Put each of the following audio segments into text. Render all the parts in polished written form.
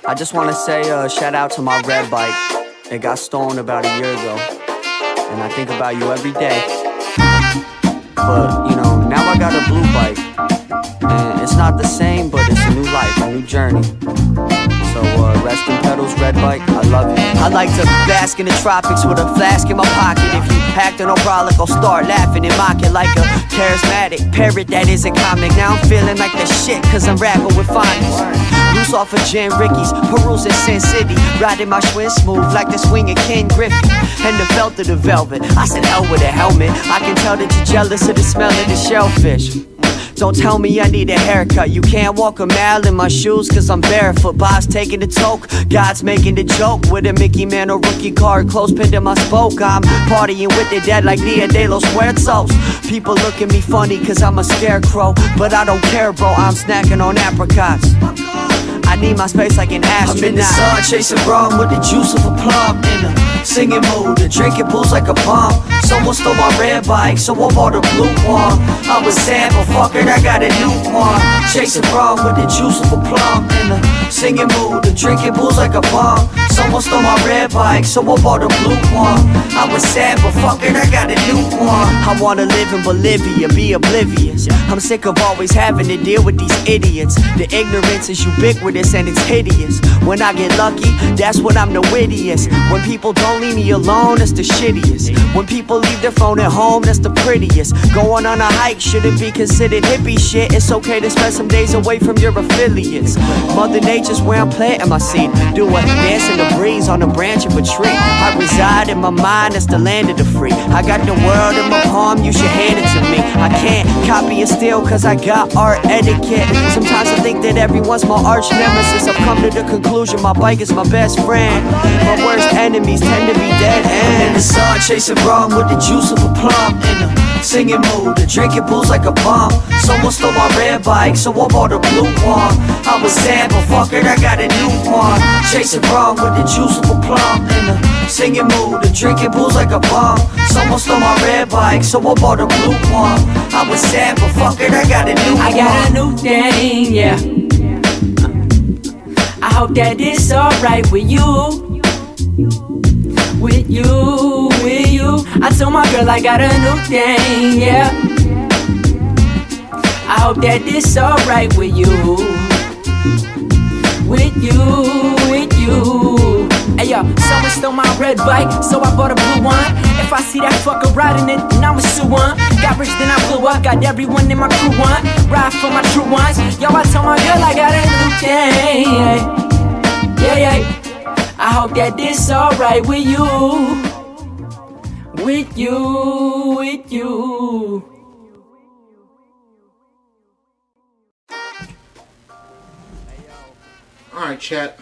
I just want to say shout out to my red bike. It got stolen about a year ago, and I think about you every day. But, you know, now I got a blue bike, and it's not the same, but it's a new life, a new journey. So, rest in pedals, red bike, I love you. I like to bask in the tropics with a flask in my pocket. If you act no brolic, I'll start laughing and mocking like a charismatic parrot that isn't comic. Now I'm feeling like the shit, cause I'm rapping with finest. Loose off of Jen Ricky's, perusing Sin City, riding my Schwinn smooth like the swing of Ken Griffey. And the felt of the velvet, I said hell with a helmet. I can tell that you're jealous of the smell of the shellfish. Don't tell me I need a haircut. You can't walk a mile in my shoes cause I'm barefoot. Bob's taking the toke, God's making the joke. With a Mickey Man or rookie card close pinned to my spoke. I'm partying with the dead like Dia de los Muertos. People look at me funny cause I'm a scarecrow, but I don't care bro, I'm snacking on apricots. I need my space like an astronaut. I'm in the sun chasing rum with the juice of a plum. In a singing mood and drinking booze like a bomb. Someone stole my red bike, so I bought a blue one. I was sad, but fuck it, I got a new one. Chasing rum with the juice of a plum. In a singing mood and drinking booze like a bomb. Someone stole my red bike, so I bought a blue one. I was sad, but fuck it, I got a new one. I wanna live in Bolivia, be oblivious. I'm sick of always having to deal with these idiots. The ignorance is ubiquitous and it's hideous. When I get lucky, that's when I'm the wittiest. When people don't leave me alone, that's the shittiest. When people leave their phone at home, that's the prettiest. Going on a hike shouldn't be considered hippie shit. It's okay to spend some days away from your affiliates. Mother Nature's where I'm planting my seed. Do a dance in the breeze on a branch of a tree. I reside in my mind, that's the land of the free. I got the world in my palm, you should hand it to me. I can't copy and steal cause I got art etiquette. Sometimes I think that everyone's my arch nemesis. I've come to the conclusion my bike is my best friend. My worst enemies tend to be dead ends. In the sun chasing rum with the juice of a plum. In a singing mood and drinking booze like a bomb. Someone stole my red bike, so I bought a blue one. I was sad, but fuck it, I got a new one. Chasing rum with the juice of a plum. In a singing mood and drinking booze like a bomb. Someone stole my red bike, so I bought a blue one. I was sad, but fuck it, I got a new one. I got a new thing, yeah. I hope that it's alright with you. With you, with you. I told my girl I got a new thing, yeah. I hope that it's alright with you. With you, with you. Hey yo, someone stole my red bike, so I bought a blue one. If I see that fucker riding it, then I'ma sue one. Got rich, then I blew up, got everyone in my crew one. Ride for my true ones. Yo, I told my girl I got a new thing, yeah, yeah. I hope that this alright with you. With you, with you. Alright, chat.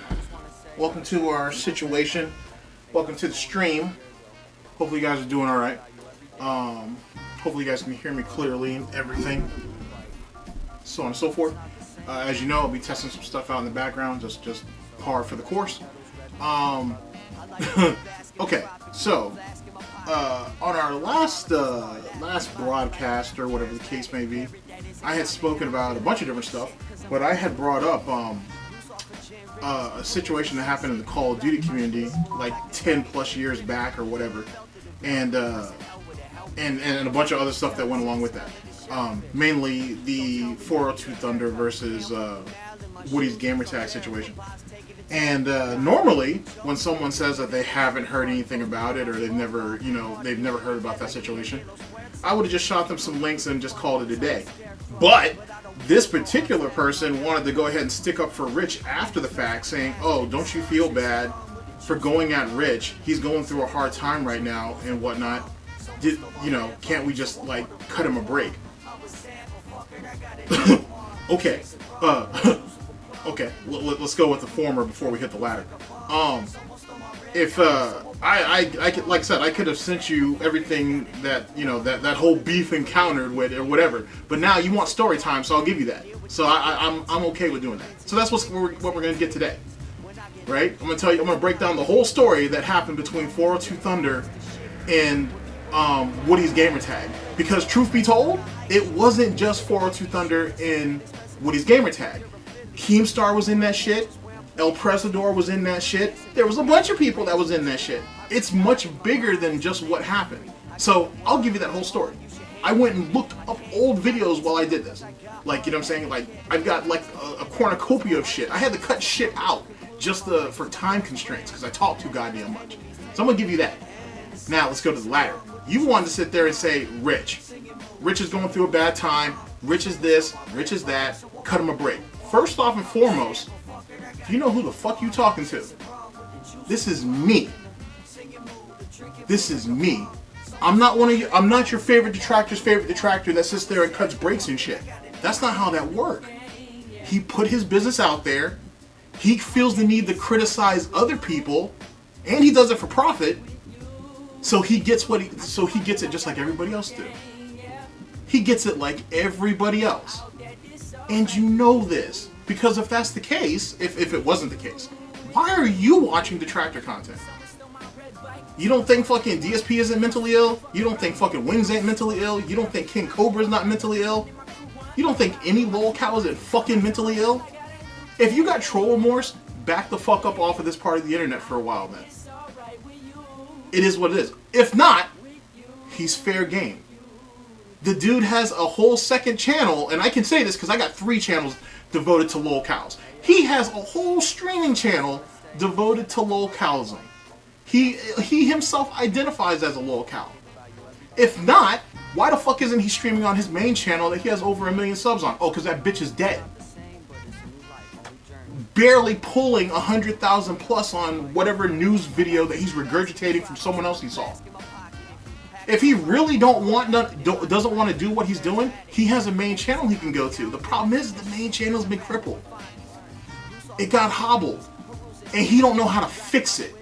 Welcome to our situation. Welcome to the stream. Hopefully you guys are doing alright. Hopefully you guys can hear me clearly and everything. So on and so forth. As you know, I'll be testing some stuff out in the background, just par for the course. Okay, so on our last broadcast, or whatever the case may be, I had spoken about a bunch of different stuff, but I had brought up a situation that happened in the Call of Duty community like 10 plus years back or whatever, and a bunch of other stuff that went along with that. Mainly the 402 Thunder versus WoodysGamerTag situation. And normally, when someone says that they haven't heard anything about it, or they've never heard about that situation, I would have just shot them some links and just called it a day. But this particular person wanted to go ahead and stick up for Rich after the fact, saying, "Oh, don't you feel bad for going at Rich? He's going through a hard time right now and whatnot. Can't we just like cut him a break?" Okay. Okay, let's go with the former before we hit the latter. If I could, like I said, I could have sent you everything that that whole beef encountered with or whatever. But now you want story time, so I'll give you that. So I'm okay with doing that. So that's what we're gonna get today, right? I'm gonna break down the whole story that happened between 402 Thunder and WoodysGamerTag. Because truth be told, it wasn't just 402 Thunder and WoodysGamerTag. Keemstar was in that shit. El Presador was in that shit. There was a bunch of people that was in that shit. It's much bigger than just what happened. So I'll give you that whole story. I went and looked up old videos while I did this. Like, you know what I'm saying? Like, I've got like a cornucopia of shit. I had to cut shit out just for time constraints because I talk too goddamn much. So I'm gonna give you that. Now let's go to the ladder. You wanted to sit there and say Rich. Rich is going through a bad time. Rich is this. Rich is that. Cut him a break. First off and foremost, you know who the fuck you talking to? This is me. This is me. I'm not your favorite detractor's favorite detractor that sits there and cuts breaks and shit. That's not how that works. He put his business out there. He feels the need to criticize other people, and he does it for profit. So he gets it just like everybody else do. He gets it like everybody else. And you know this. Because if that's the case, if it wasn't the case, why are you watching detractor content? You don't think fucking DSP isn't mentally ill? You don't think fucking Wings ain't mentally ill? You don't think King Cobra's not mentally ill? You don't think any lolcow isn't fucking mentally ill? If you got troll remorse, back the fuck up off of this part of the internet for a while then. It is what it is. If not, he's fair game. The dude has a whole second channel, and I can say this because I got 3 channels devoted to lolcows. He has a whole streaming channel devoted to lolcowsing. He himself identifies as a lolcow. If not, why the fuck isn't he streaming on his main channel that he has over 1 million subs on? Oh, because that bitch is dead. Barely pulling 100,000 plus on whatever news video that he's regurgitating from someone else he saw. If he really doesn't want to do what he's doing, he has a main channel he can go to. The problem is the main channel's been crippled. It got hobbled, and he don't know how to fix it.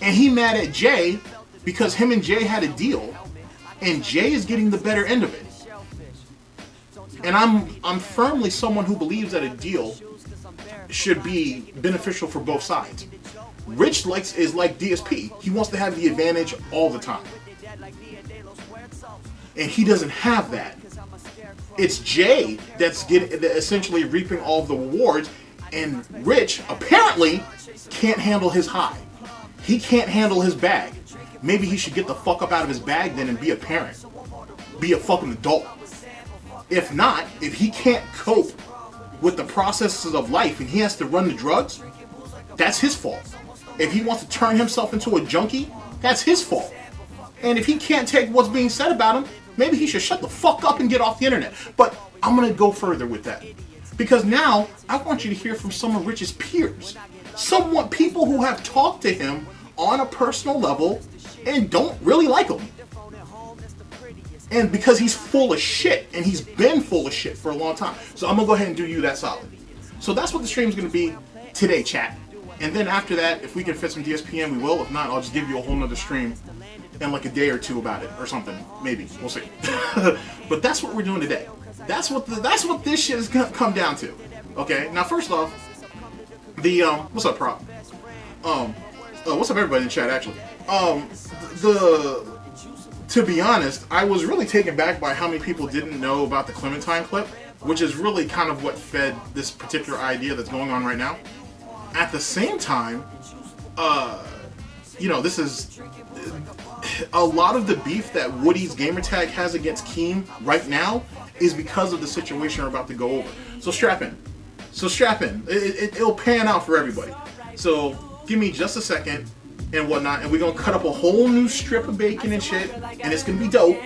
And he mad at Jay because him and Jay had a deal, and Jay is getting the better end of it. And I'm firmly someone who believes that a deal should be beneficial for both sides. Rich is like DSP. He wants to have the advantage all the time. And he doesn't have that. It's Jay that's essentially reaping all of the rewards, and Rich apparently can't handle his high. He can't handle his bag. Maybe he should get the fuck up out of his bag then and be a parent. Be a fucking adult. If not, if he can't cope with the processes of life and he has to run the drugs, that's his fault. If he wants to turn himself into a junkie, that's his fault. And if he can't take what's being said about him, maybe he should shut the fuck up and get off the internet. But I'm going to go further with that. Because now, I want you to hear from some of Rich's peers. People who have talked to him on a personal level and don't really like him. And because he's full of shit, and he's been full of shit for a long time. So I'm going to go ahead and do you that solid. So that's what the stream's going to be today, chat. And then after that, if we can fit some DSPN, we will. If not, I'll just give you a whole nother stream in like a day or two about it, or something. Maybe. We'll see. But that's what we're doing today. That's what this shit has come down to. Okay? Now, first off, what's up, Prop? What's up, everybody in the chat, actually? To be honest, I was really taken back by how many people didn't know about the Clementine clip, which is really kind of what fed this particular idea that's going on right now. At the same time, this is a lot of the beef that WoodysGamerTag has against Keem right now is because of the situation we're about to go over. So strap in. It'll pan out for everybody. So give me just a second and whatnot, and we're gonna cut up a whole new strip of bacon and shit, and it's gonna be dope.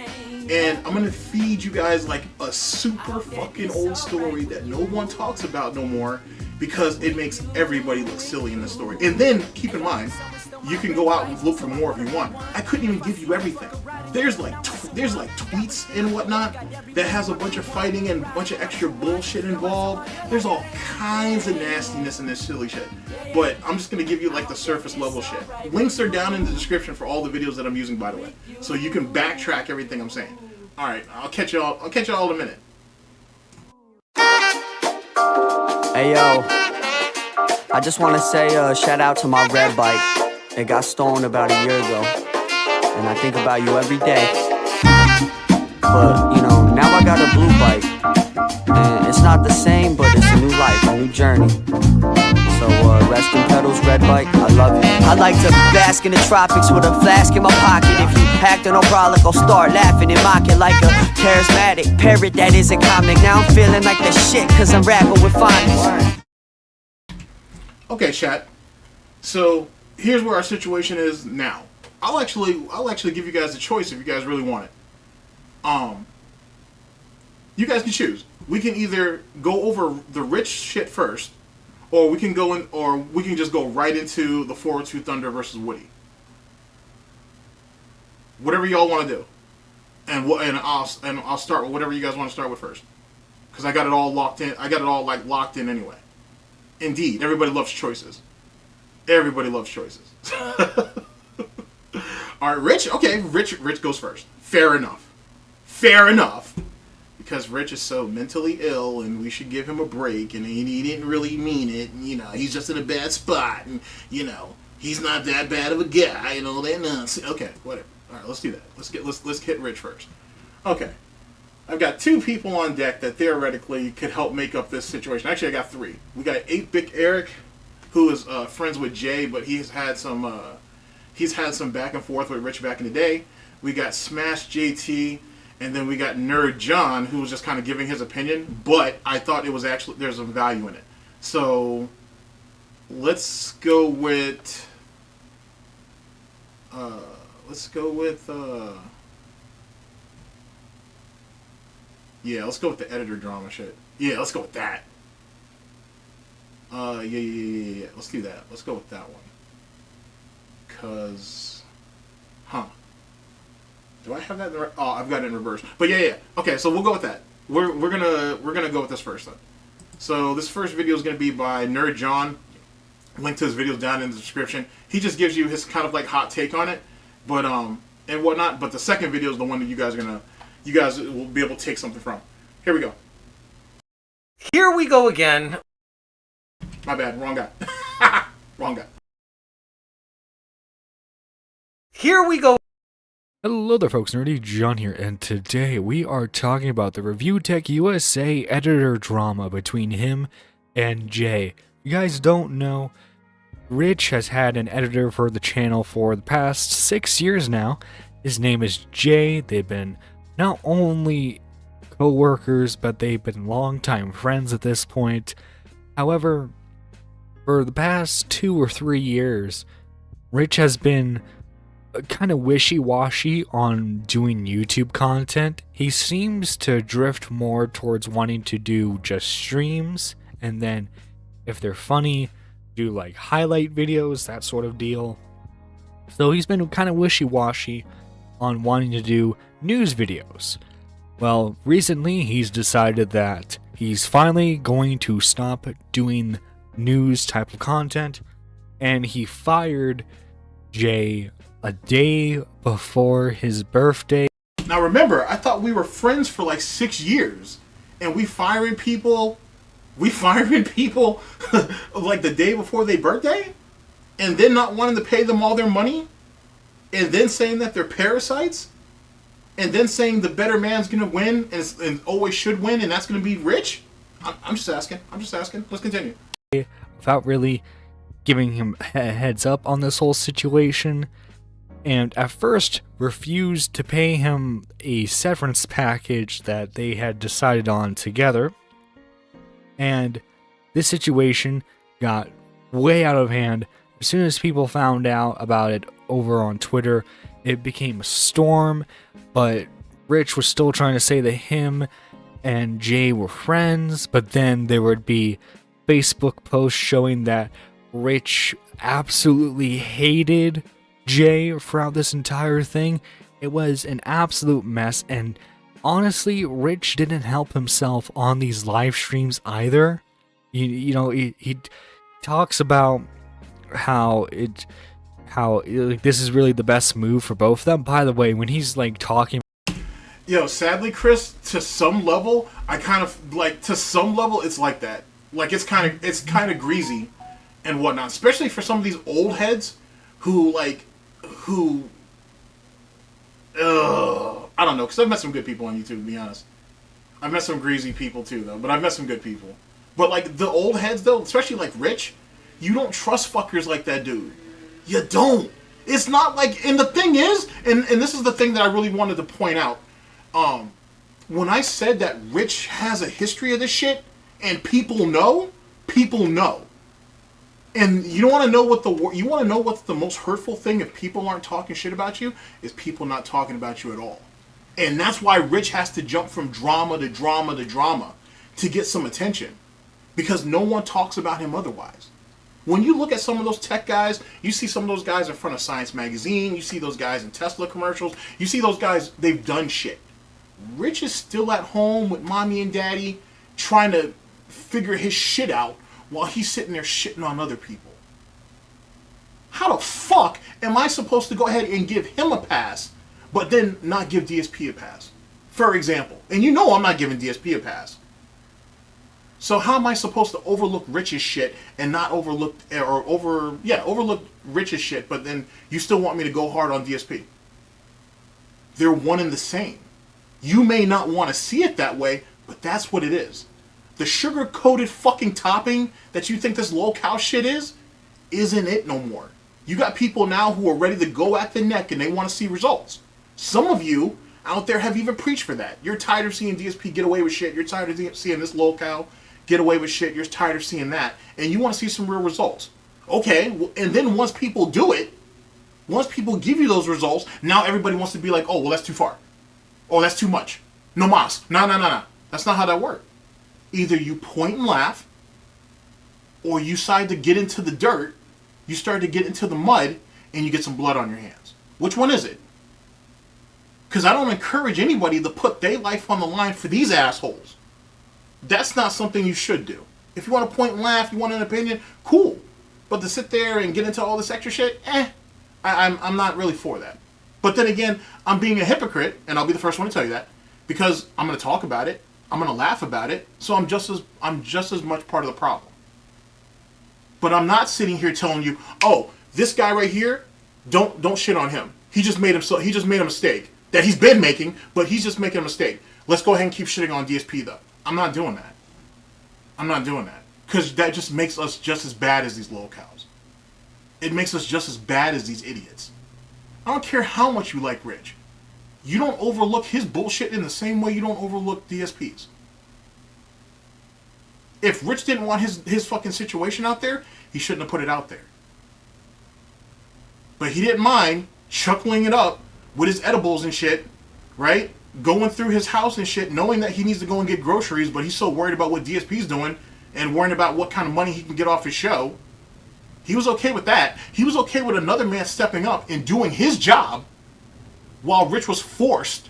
And I'm gonna feed you guys like a super fucking old story that no one talks about no more, because it makes everybody look silly in the story. And then keep in mind, you can go out and look for more if you want. I couldn't even give you everything. There's like tweets and whatnot that has a bunch of fighting and a bunch of extra bullshit involved. There's all kinds of nastiness in this silly shit. But I'm just gonna give you like the surface level shit. Links are down in the description for all the videos that I'm using, by the way, so you can backtrack everything I'm saying. All right, I'll catch y'all in a minute. Hey yo, I just want to say shout out to my red bike. It got stolen about a year ago, and I think about you every day. But now I got a blue bike, and it's not the same, but it's a new life, new journey. So rest in pedals, red bike, I love you. I like to bask in the tropics with a flask in my pocket. If you acting no brolic, I'll start laughing and mocking like a charismatic parrot that is a comic. Now I'm feeling like the shit cause I'm rapping with phonics. Okay, chat. So here's where our situation is now. I'll actually give you guys the choice if you guys really want it. You guys can choose. We can either go over the rich shit first, or we can go in, or we can just go right into the 402 Thunder versus Woody. Whatever y'all want to do, and I'll start with whatever you guys want to start with first, because I got it all locked in. I got it all like locked in anyway. Indeed, everybody loves choices. Everybody loves choices. All right, Rich. Okay, Rich goes first. Fair enough. Fair enough. Because Rich is so mentally ill, and we should give him a break, and he didn't really mean it. And, you know, he's just in a bad spot, and you know, he's not that bad of a guy, and all that nonsense. Okay, whatever. All right, let's do that. Let's hit Rich first. Okay, I've got two people on deck that theoretically could help make up this situation. Actually, I got three. We got 8-Bit Eric, who is friends with Jay, but he's had some back and forth with Rich back in the day. We got Smash JT. And then we got Nerd John, who was just kind of giving his opinion, but I thought it was actually, there's some value in it. So let's go with yeah, let's go with the editor drama shit. Yeah, let's go with that. Yeah. Let's do that. Let's go with that one. Cause, do I have that in the oh, I've got it in reverse. But yeah. Okay, so we'll go with that. We're gonna go with this first then. So this first video is gonna be by Nerd John. Link to his videos down in the description. He just gives you his kind of like hot take on it, but and whatnot. But the second video is the one that you guys will be able to take something from. Here we go. Here we go again. My bad, wrong guy. Wrong guy. Here we go. Hello there folks, Nerdy John here, and today we are talking about the Reviewtechusa editor drama between him and Jay. You guys don't know, Rich has had an editor for the channel for the past 6 years now. His name is Jay. They've been not only co-workers, but they've been longtime friends at this point. However, for the past 2 or 3 years, Rich has been kind of wishy-washy on doing YouTube content. He seems to drift more towards wanting to do just streams, and then if they're funny, do like highlight videos, that sort of deal. So he's been kind of wishy-washy on wanting to do news videos. Well, recently he's decided that he's finally going to stop doing news type of content, and he fired Jay a day before his birthday. Now remember, I thought we were friends for like 6 years, and we firing people like the day before their birthday, and then not wanting to pay them all their money, and then saying that they're parasites, and then saying the better man's gonna win and always should win, and that's gonna be Rich. I'm just asking. Let's continue. Without really giving him a heads up on this whole situation, and at first refused to pay him a severance package that they had decided on together. And this situation got way out of hand. As soon as people found out about it over on Twitter, it became a storm, but Rich was still trying to say that him and Jay were friends, but then there would be Facebook posts showing that Rich absolutely hated Jay throughout this entire thing. It was an absolute mess, and honestly, Rich didn't help himself on these live streams either. You know, he talks about how like, this is really the best move for both of them. By the way, when he's like talking, yo, sadly, Chris, to some level, it's like that. Like it's kind of greasy and whatnot, especially for some of these old heads who I don't know, because I've met some good people on YouTube, to be honest. I've met some greasy people too, though, but I've met some good people. But like the old heads though, especially like Rich, you don't trust fuckers like that dude. You don't. It's not like, and the thing is, and this is the thing that I really wanted to point out. When I said that Rich has a history of this shit, and people know. And you don't want to know what's the most hurtful thing if people aren't talking shit about you, is people not talking about you at all. And that's why Rich has to jump from drama to drama to drama to get some attention. Because no one talks about him otherwise. When you look at some of those tech guys, you see some of those guys in front of Science Magazine, you see those guys in Tesla commercials, you see those guys, they've done shit. Rich is still at home with mommy and daddy trying to figure his shit out while he's sitting there shitting on other people. How the fuck am I supposed to go ahead and give him a pass, but then not give DSP a pass? For example. And you know I'm not giving DSP a pass. So how am I supposed to overlook Rich's shit and not overlook Rich's shit, but then you still want me to go hard on DSP? They're one and the same. You may not want to see it that way, but that's what it is. The sugar-coated fucking topping that you think this low-cow shit isn't it no more. You got people now who are ready to go at the neck and they want to see results. Some of you out there have even preached for that. You're tired of seeing DSP get away with shit. You're tired of seeing this low-cow get away with shit. You're tired of seeing that. And you want to see some real results. Okay, and then once people do it, once people give you those results, now everybody wants to be like, oh, well, that's too far. Oh, that's too much. No mas. No. That's not how that works. Either you point and laugh, or you decide to get into the dirt, you start to get into the mud, and you get some blood on your hands. Which one is it? Because I don't encourage anybody to put their life on the line for these assholes. That's not something you should do. If you want to point and laugh, you want an opinion, cool. But to sit there and get into all this extra shit, I'm not really for that. But then again, I'm being a hypocrite, and I'll be the first one to tell you that, because I'm going to talk about it, I'm going to laugh about it, so I'm just as much part of the problem. But I'm not sitting here telling you, oh, this guy right here, don't shit on him. He just made a mistake that he's been making, but he's just making a mistake. Let's go ahead and keep shitting on DSP though. I'm not doing that. Because that just makes us just as bad as these low cows. It makes us just as bad as these idiots. I don't care how much you like Rich. You don't overlook his bullshit in the same way you don't overlook DSP's. If Rich didn't want his fucking situation out there, he shouldn't have put it out there. But he didn't mind chuckling it up with his edibles and shit, right? Going through his house and shit, knowing that he needs to go and get groceries, but he's so worried about what DSP's doing and worrying about what kind of money he can get off his show. He was okay with that. He was okay with another man stepping up and doing his job while Rich was forced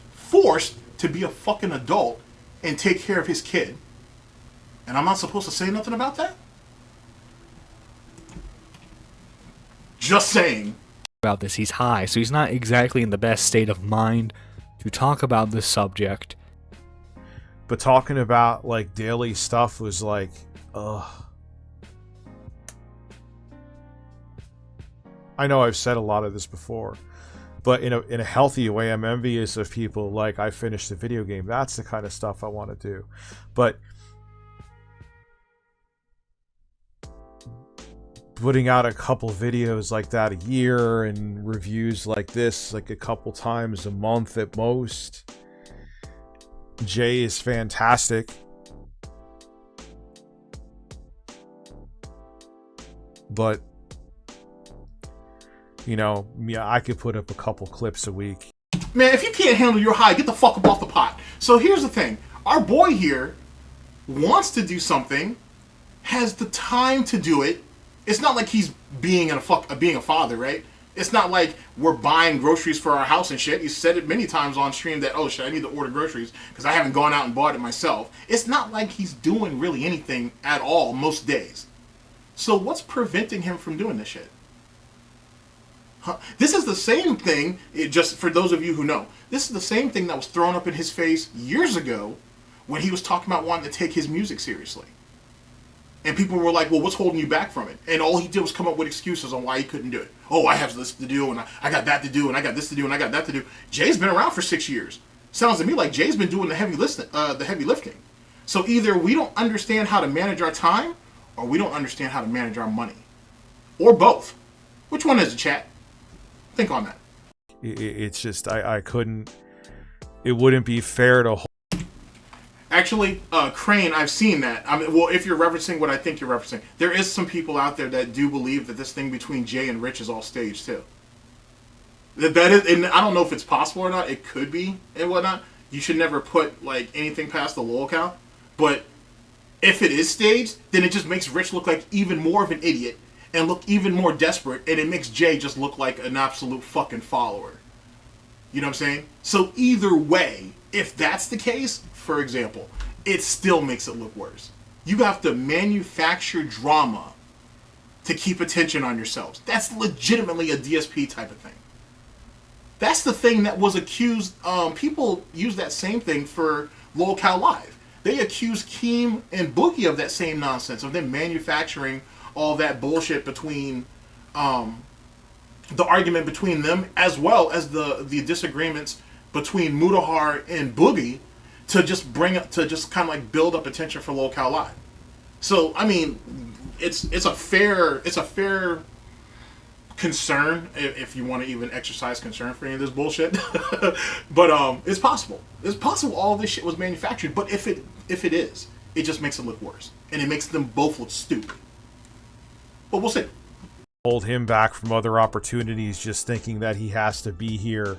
to be a fucking adult and take care of his kid. And I'm not supposed to say nothing about that? Just saying. About this, he's high, so he's not exactly in the best state of mind to talk about this subject. But talking about like daily stuff was like, ugh. I know I've said a lot of this before, but in a healthy way, I'm envious of people like, I finished a video game. That's the kind of stuff I want to do. But putting out a couple videos like that a year and reviews like this like a couple times a month at most. Jay is fantastic. But you know, yeah, I could put up a couple clips a week. Man, if you can't handle your high, get the fuck up off the pot. So here's the thing. Our boy here wants to do something, has the time to do it. It's not like he's being a father, right? It's not like we're buying groceries for our house and shit. He said it many times on stream that, oh shit, I need to order groceries because I haven't gone out and bought it myself. It's not like he's doing really anything at all most days. So what's preventing him from doing this shit? This is the same thing, just for those of you who know, this is the same thing that was thrown up in his face years ago when he was talking about wanting to take his music seriously. And people were like, well, what's holding you back from it? And all he did was come up with excuses on why he couldn't do it. Oh, I have this to do, and I got that to do, and I got this to do, and I got that to do. Jay's been around for 6 years. Sounds to me like Jay's been doing the heavy lifting. So either we don't understand how to manage our time, or we don't understand how to manage our money. Or both. Which one is it, chat? Think on that. It's just, I couldn't, it wouldn't be fair to... Actually, Crane, I've seen that. I mean, well, if you're referencing what I think you're referencing, there is some people out there that do believe that this thing between Jay and Rich is all staged, too. That is, and I don't know if it's possible or not. It could be and whatnot. You should never put, like, anything past the lol count. But if it is staged, then it just makes Rich look like even more of an idiot and look even more desperate, and it makes Jay just look like an absolute fucking follower. You know what I'm saying? So either way, if that's the case, for example, it still makes it look worse. You have to manufacture drama to keep attention on yourselves. That's legitimately a DSP type of thing. That's the thing that was accused. People use that same thing for LolCal Live. They accused Keem and Boogie of that same nonsense, of them manufacturing all that bullshit between the argument between them, as well as the disagreements between Mutahar and Boogie, to just kind of like build up attention for LolCal Live. So I mean, it's a fair concern, if you want to even exercise concern for any of this bullshit. But it's possible. It's possible all of this shit was manufactured. But if it is, it just makes it look worse, and it makes them both look stupid. But we'll see. Hold him back from other opportunities, just thinking that he has to be here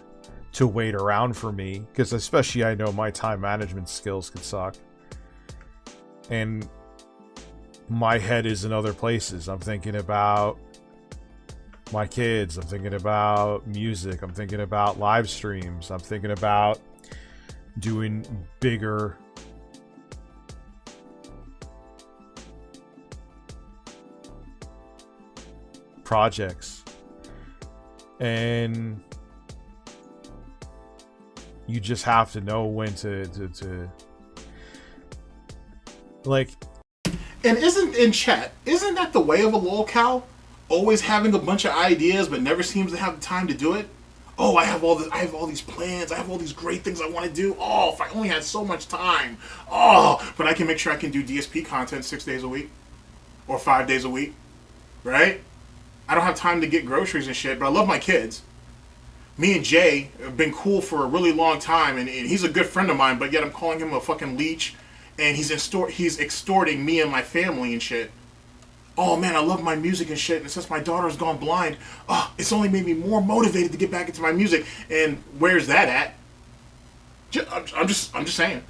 to wait around for me, because especially I know my time management skills could suck, and my head is in other places. I'm thinking about my kids, I'm thinking about music, I'm thinking about live streams, I'm thinking about doing bigger projects, and you just have to know when to like. And isn't that the way of a LolCal? Always having a bunch of ideas, but never seems to have the time to do it. Oh, I have all these plans. I have all these great things I want to do. Oh, if I only had so much time. Oh, but I can make sure I can do DSP content 6 days a week, or 5 days a week, right? I don't have time to get groceries and shit, but I love my kids. Me and Jay have been cool for a really long time, and he's a good friend of mine, but yet I'm calling him a fucking leech, and he's extorting me and my family and shit. Oh man, I love my music and shit, and since my daughter's gone blind, it's only made me more motivated to get back into my music. And where's that at? I'm just saying.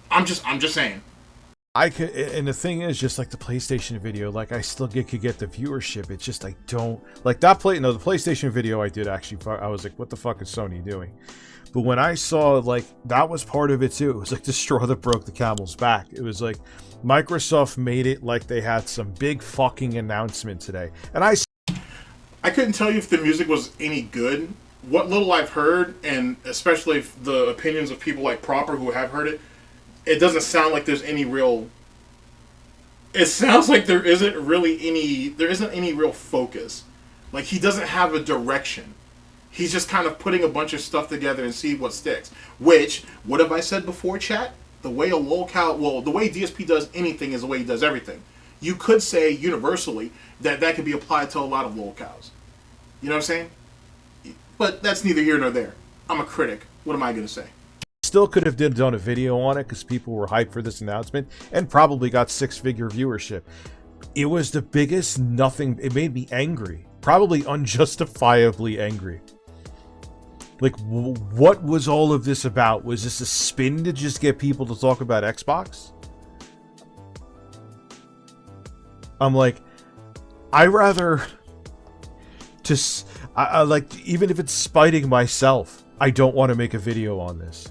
I'm just saying. I could, and the thing is, just like the PlayStation video, like I still could get the viewership. It's just I don't like that the PlayStation video I did actually. I was like, what the fuck is Sony doing? But when I saw, like, that was part of it too. It was like the straw that broke the camel's back. It was like Microsoft made it like they had some big fucking announcement today, and I couldn't tell you if the music was any good. What little I've heard, and especially the opinions of people like Proper who have heard it, it doesn't sound like there's any real... It sounds like there isn't any real focus. Like, he doesn't have a direction. He's just kind of putting a bunch of stuff together and see what sticks. Which, what have I said before, chat? The way a LolCal... Well, the way DSP does anything is the way he does everything. You could say, universally, that could be applied to a lot of LolCals. You know what I'm saying? But that's neither here nor there. I'm a critic. What am I going to say? still could have done a video on it because people were hyped for this announcement and probably got 6-figure viewership. It was the biggest nothing. It made me angry, probably unjustifiably angry. Like, what was all of this about? Was this a spin to just get people to talk about Xbox? I'm like, I rather just, I like, even if it's spiting myself, I don't want to make a video on this.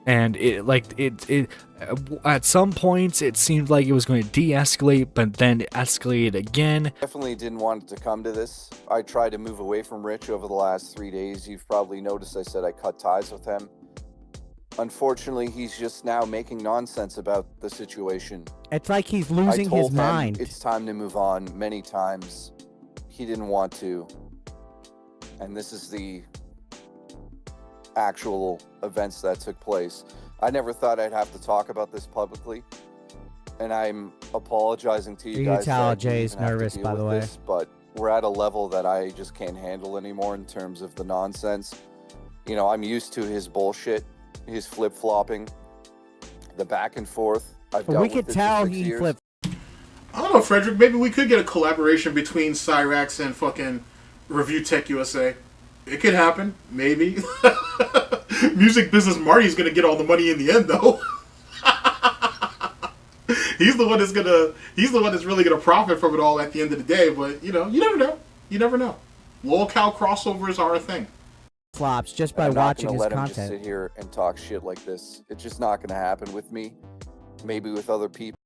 And it at some points it seemed like it was going to de-escalate, but then it escalated again. Definitely didn't want it to come to this. I tried to move away from Rich over the last 3 days. You've probably noticed I said I cut ties with him. Unfortunately, he's just now making nonsense about the situation. It's like he's losing his mind. It's time to move on many times. He didn't want to. And this is the actual events that took place. I never thought I'd have to talk about this publicly, and I'm apologizing to you You guys. can tell that I Jay's even have to nervous, deal by with the way. this, but we're at a level that I just can't handle anymore in terms of the nonsense. You know, I'm used to his bullshit, his flip-flopping, the back and forth. I've dealt We with could it for tell 6 he years. flipped. I don't know, Frederick. Maybe we could get a collaboration between Cyrax and fucking Reviewtechusa. It could happen. Maybe. Music business Marty's gonna get all the money in the end, though. He's the one that's really gonna profit from it all at the end of the day. But you know, you never know. You never know. Lol-Cow crossovers are a thing. Flops just by I'm not watching gonna his let him content. just sit here and talk shit like this. It's just not gonna happen with me. Maybe with other people.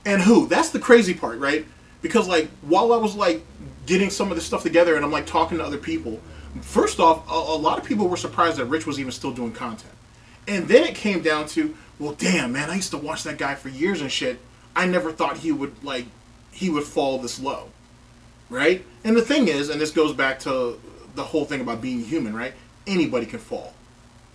And who? That's the crazy part, right? Because like while I was like getting some of this stuff together and I'm like talking to other people, first off, a lot of people were surprised that Rich was even still doing content. And then it came down to, well, damn, man, I used to watch that guy for years and shit. I never thought he would fall this low, right? And the thing is, and this goes back to the whole thing about being human, right? Anybody can fall.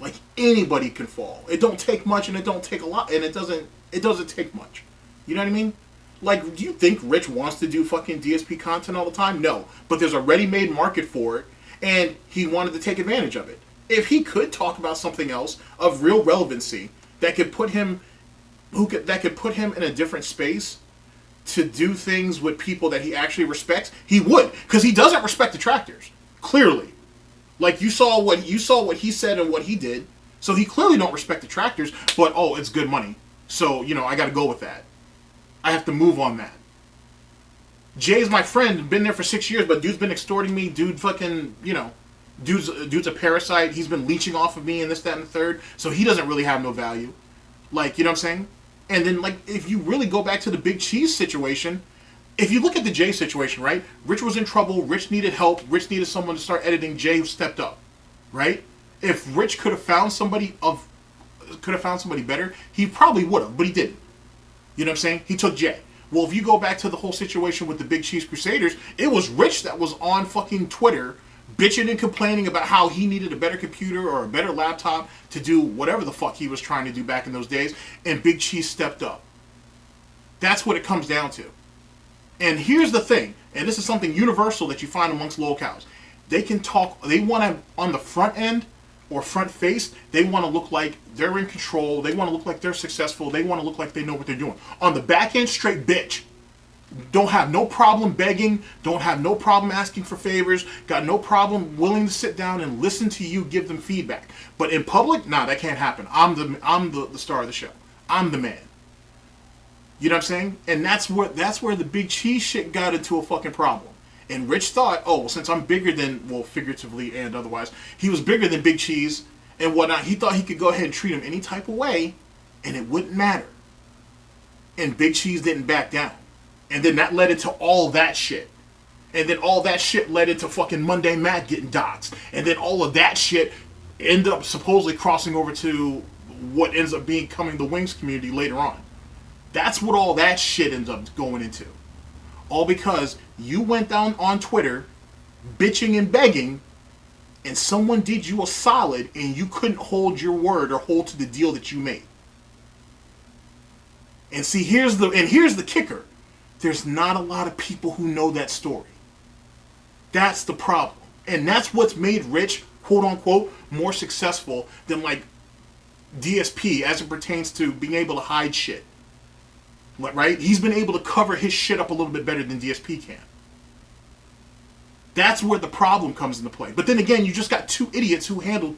Like anybody can fall. It don't take much, and it don't take a lot, and it doesn't take much. You know what I mean? Like, do you think Rich wants to do fucking DSP content all the time? No, but there's a ready-made market for it, and he wanted to take advantage of it. If he could talk about something else of real relevancy that could put him in a different space to do things with people that he actually respects, he would, because he doesn't respect detractors. Clearly. Like, you saw what he said and what he did, so he clearly don't respect detractors, but, oh, it's good money. So, you know, I gotta go with that. I have to move on that. Jay's my friend, been there for 6 years, but dude's been extorting me, dude fucking, you know, dude's a parasite, he's been leeching off of me and this, that, and the third, so he doesn't really have no value. Like, you know what I'm saying? And then, like, if you really go back to the Big Cheese situation, if you look at the Jay situation, right? Rich was in trouble, Rich needed help, Rich needed someone to start editing, Jay stepped up, right? If Rich could have found somebody better, he probably would have, but he didn't. You know what I'm saying? He took Jay. Well, if you go back to the whole situation with the Big Cheese Crusaders, it was Rich that was on fucking Twitter bitching and complaining about how he needed a better computer or a better laptop to do whatever the fuck he was trying to do back in those days, and Big Cheese stepped up. That's what it comes down to. And here's the thing, and this is something universal that you find amongst lolcows. They can talk, they want to, on the front end or front face, they want to look like they're in control, they want to look like they're successful, they want to look like they know what they're doing. On the back end, straight bitch. Don't have no problem begging, don't have no problem asking for favors, got no problem willing to sit down and listen to you give them feedback. But in public, nah, that can't happen. I'm the star of the show. I'm the man. You know what I'm saying? And that's where the Big Cheese shit got into a fucking problem. And Rich thought, oh, well, since I'm bigger than, well, figuratively and otherwise, he was bigger than Big Cheese and whatnot, he thought he could go ahead and treat him any type of way, and it wouldn't matter. And Big Cheese didn't back down. And then that led into all that shit. And then all that shit led into fucking Monday Matt getting doxxed. And then all of that shit ended up supposedly crossing over to what ends up becoming the Wings community later on. That's what all that shit ends up going into. All because you went down on Twitter bitching and begging, and someone did you a solid and you couldn't hold your word or hold to the deal that you made. And see, here's the kicker. There's not a lot of people who know that story. That's the problem. And that's what's made Rich, quote unquote, more successful than like DSP as it pertains to being able to hide shit. Right? He's been able to cover his shit up a little bit better than DSP can. That's where the problem comes into play. But then again, you just got two idiots who handled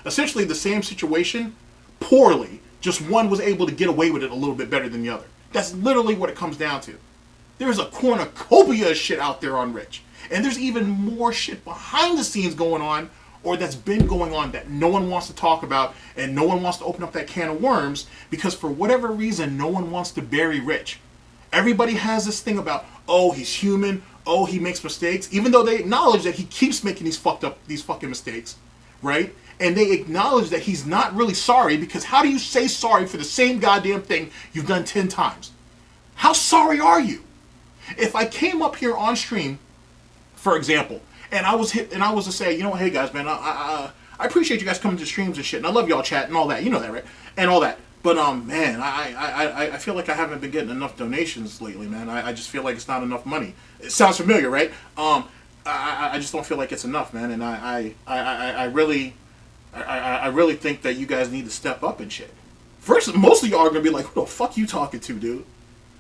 essentially the same situation poorly. Just one was able to get away with it a little bit better than the other. That's literally what it comes down to. There's a cornucopia of shit out there on Rich. And there's even more shit behind the scenes going on, or that's been going on, that no one wants to talk about, and no one wants to open up that can of worms, because for whatever reason, no one wants to bury Rich. Everybody has this thing about, oh, he's human, oh, he makes mistakes, even though they acknowledge that he keeps making these fucking mistakes, right? And they acknowledge that he's not really sorry, because how do you say sorry for the same goddamn thing you've done 10 times? How sorry are you? If I came up here on stream, for example, and I was to say, you know, hey guys, man, I appreciate you guys coming to streams and shit, and I love y'all chat and all that. You know that, right? And all that. But man, I feel like I haven't been getting enough donations lately, man. I just feel like it's not enough money. It sounds familiar, right? I just don't feel like it's enough, man. And I really think that you guys need to step up and shit. First, most of y'all are gonna be like, "Who the fuck you talking to, dude?"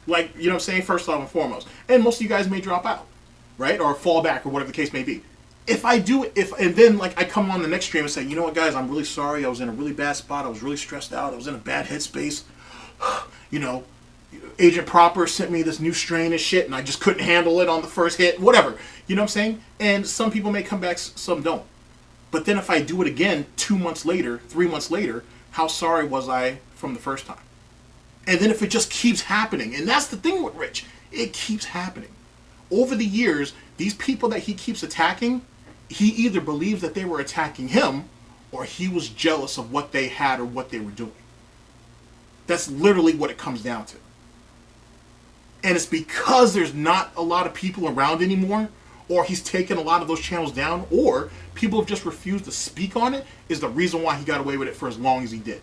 Like, you know what I'm saying? First off and foremost, and most of you guys may drop out, right, or fall back, or whatever the case may be. If I do it, and then like I come on the next stream and say, you know what, guys, I'm really sorry. I was in a really bad spot. I was really stressed out. I was in a bad headspace. You know, Agent Proper sent me this new strain of shit, and I just couldn't handle it on the first hit. Whatever. You know what I'm saying? And some people may come back, some don't. But then if I do it again 2 months later, 3 months later, how sorry was I from the first time? And then if it just keeps happening, and that's the thing with Rich, it keeps happening. Over the years, these people that he keeps attacking, he either believes that they were attacking him, or he was jealous of what they had or what they were doing. That's literally what it comes down to. And it's because there's not a lot of people around anymore, or he's taken a lot of those channels down, or people have just refused to speak on it, is the reason why he got away with it for as long as he did.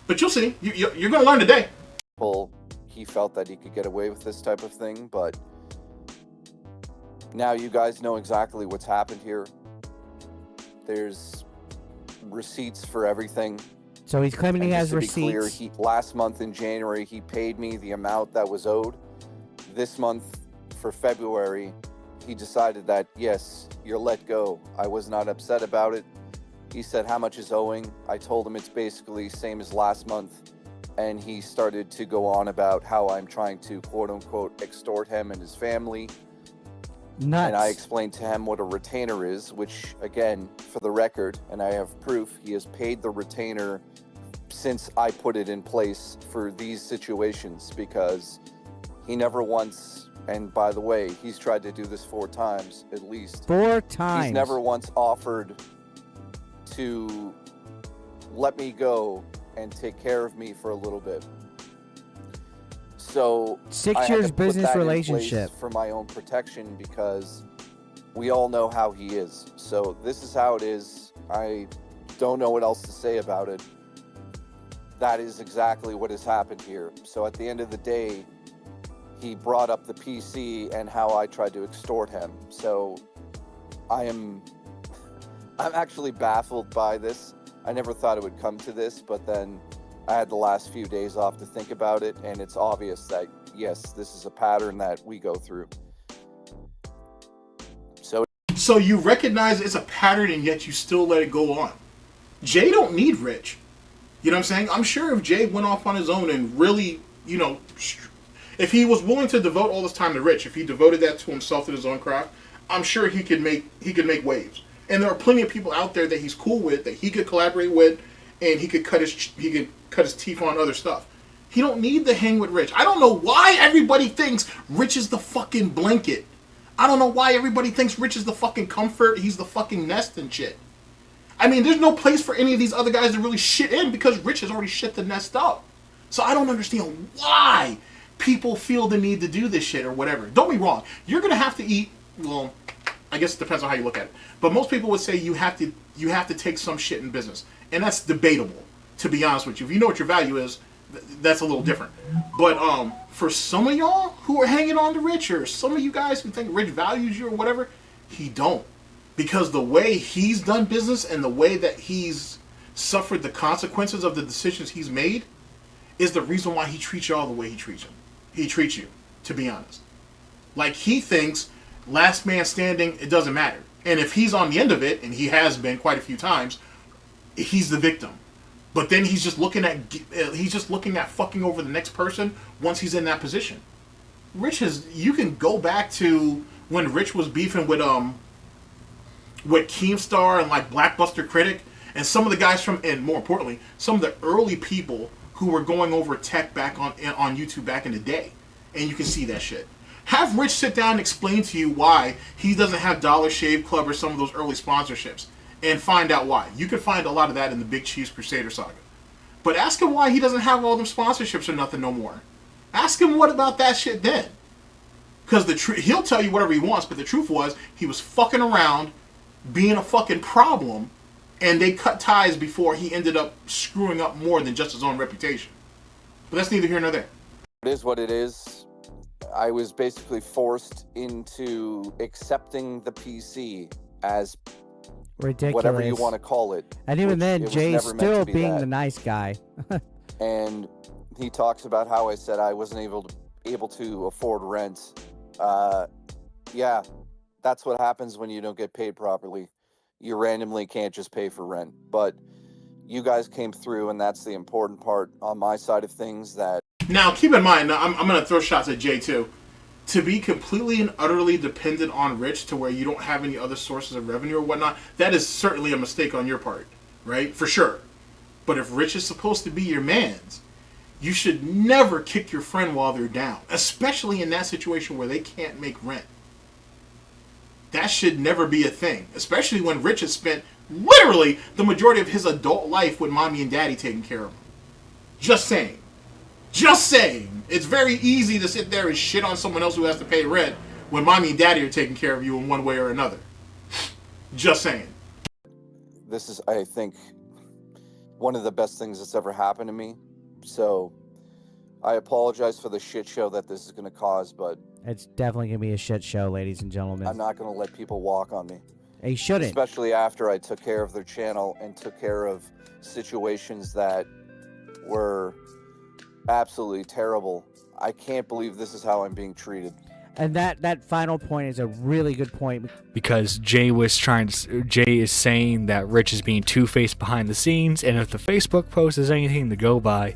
But you'll see. You're going to learn today. Well, he felt that he could get away with this type of thing, but now you guys know exactly what's happened here. There's receipts for everything. So he's claiming he has receipts. To be clear, last month in January, he paid me the amount that was owed. This month, for February, he decided that, yes, you're let go. I was not upset about it. He said, how much is owing? I told him it's basically same as last month. And he started to go on about how I'm trying to, quote unquote, extort him and his family. Nuts. And I explained to him what a retainer is, which, again, for the record, and I have proof, he has paid the retainer since I put it in place for these situations, because he never once, and by the way, he's tried to do this 4 times at least. 4 times. He's never once offered to let me go and take care of me for a little bit. So 6 years business relationship for my own protection, because we all know how he is. So this is how it is. I don't know what else to say about it. That is exactly what has happened here. So at the end of the day, he brought up the PC and how I tried to extort him. So I'm actually baffled by this. I never thought it would come to this, but then I had the last few days off to think about it, and it's obvious that, yes, this is a pattern that we go through. So you recognize it's a pattern, and yet you still let it go on. Jay don't need Rich. You know what I'm saying? I'm sure if Jay went off on his own and really, you know, if he was willing to devote all this time to Rich, if he devoted that to himself and his own craft, I'm sure he could make waves. And there are plenty of people out there that he's cool with, that he could collaborate with, and he could cut his teeth on other stuff. He don't need to hang with Rich. I don't know why everybody thinks Rich is the fucking blanket. I don't know why everybody thinks Rich is the fucking comfort. He's the fucking nest and shit. I mean, there's no place for any of these other guys to really shit in, because Rich has already shit the nest up. So I don't understand why people feel the need to do this shit or whatever. Don't be wrong. You're going to have to eat, well, I guess it depends on how you look at it. But most people would say you have to take some shit in business. And that's debatable, to be honest with you. If you know what your value is, that's a little different. But for some of y'all who are hanging on to Rich, or some of you guys who think Rich values you or whatever, he don't. Because the way he's done business and the way that he's suffered the consequences of the decisions he's made is the reason why he treats y'all the way he treats him. He treats you, to be honest. Like, he thinks last man standing, it doesn't matter. And if he's on the end of it, and he has been quite a few times, he's the victim. But then he's just looking at fucking over the next person once he's in that position. You can go back to when Rich was beefing with Keemstar and like Blackbuster Critic, and some of the guys and more importantly, some of the early people who were going over tech back on YouTube back in the day. And you can see that shit. Have Rich sit down and explain to you why he doesn't have Dollar Shave Club or some of those early sponsorships, and find out why. You can find a lot of that in the Big Cheese Crusader saga. But ask him why he doesn't have all them sponsorships or nothing no more. Ask him what about that shit then. Because he'll tell you whatever he wants, but the truth was, he was fucking around, being a fucking problem, And they cut ties before he ended up screwing up more than just his own reputation. But that's neither here nor there. It is what it is. I was basically forced into accepting the PC as Ridiculous. whatever you want to call it. And even then, Jay's still being that. the nice guy. And he talks about how I said I wasn't able to afford rent. Yeah, that's what happens when you don't get paid properly. You randomly can't just pay for rent. But you guys came through, and that's the important part on my side of things. That now, keep in mind, I'm going to throw shots at Jay too. To be completely and utterly dependent on Rich to where you don't have any other sources of revenue or whatnot, that is certainly a mistake on your part, right? For sure. But if Rich is supposed to be your man's, you should never kick your friend while they're down, especially in that situation where they can't make rent. That should never be a thing, especially when Rich has spent literally the majority of his adult life with mommy and daddy taking care of him. Just saying. Just saying. It's very easy to sit there and shit on someone else who has to pay rent when mommy and daddy are taking care of you in one way or another. Just saying. this is, I think, one of the best things that's ever happened to me. So I apologize for the shit show that this is going to cause, but It's definitely going to be a shit show, ladies and gentlemen. I'm not going to let people walk on me. He shouldn't. Especially after I took care of their channel and took care of situations that were absolutely terrible. I can't believe this is how I'm being treated. And that final point is a really good point. Because Jay is saying that Rich is being two-faced behind the scenes, and if the Facebook post is anything to go by,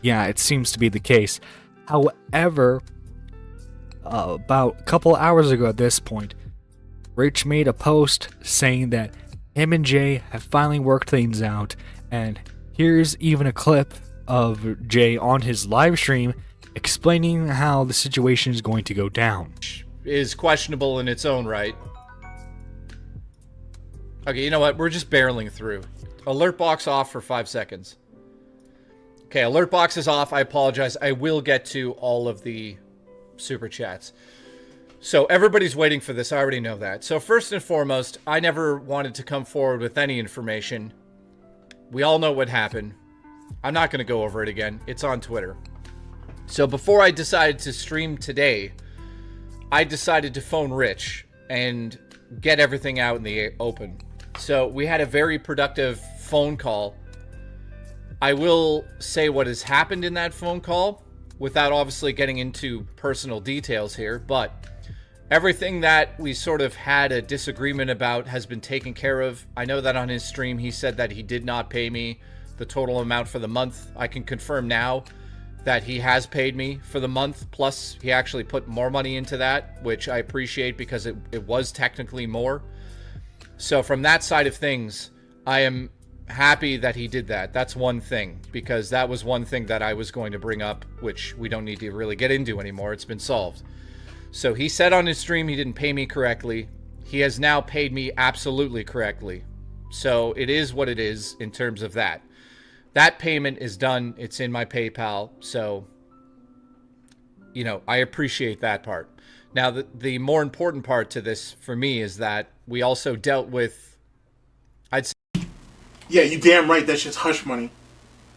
yeah, it seems to be the case. However, about a couple hours ago at this point, Rich made a post saying that him and Jay have finally worked things out, and here's even a clip of Jay on his live stream explaining how the situation is going to go down. Is questionable in its own right. Okay, you know what? We're just barreling through. Alert box off for 5 seconds. Okay, alert box is off. I apologize. I will get to all of the super chats. So everybody's waiting for this. I already know that. So first and foremost, I never wanted to come forward with any information. We all know what happened. I'm not going to go over it again. It's on Twitter. So before I decided to stream today, I decided to phone Rich and get everything out in the open. So we had a very productive phone call. I will say what has happened in that phone call without obviously getting into personal details here, but everything that we sort of had a disagreement about has been taken care of. I know that on his stream he said that he did not pay me the total amount for the month. I can confirm now that he has paid me for the month, plus he actually put more money into that, which I appreciate because it was technically more. So from that side of things, I am happy that he did that. That's one thing, because that was one thing that I was going to bring up, which we don't need to really get into anymore. It's been solved. So he said on his stream he didn't pay me correctly. He has now paid me absolutely correctly. So it is what it is in terms of that. That payment is done. It's in my PayPal. So, you know, I appreciate that part. Now, the more important part to this for me is that we also dealt with, I'd say... Yeah, you damn right that shit's hush money.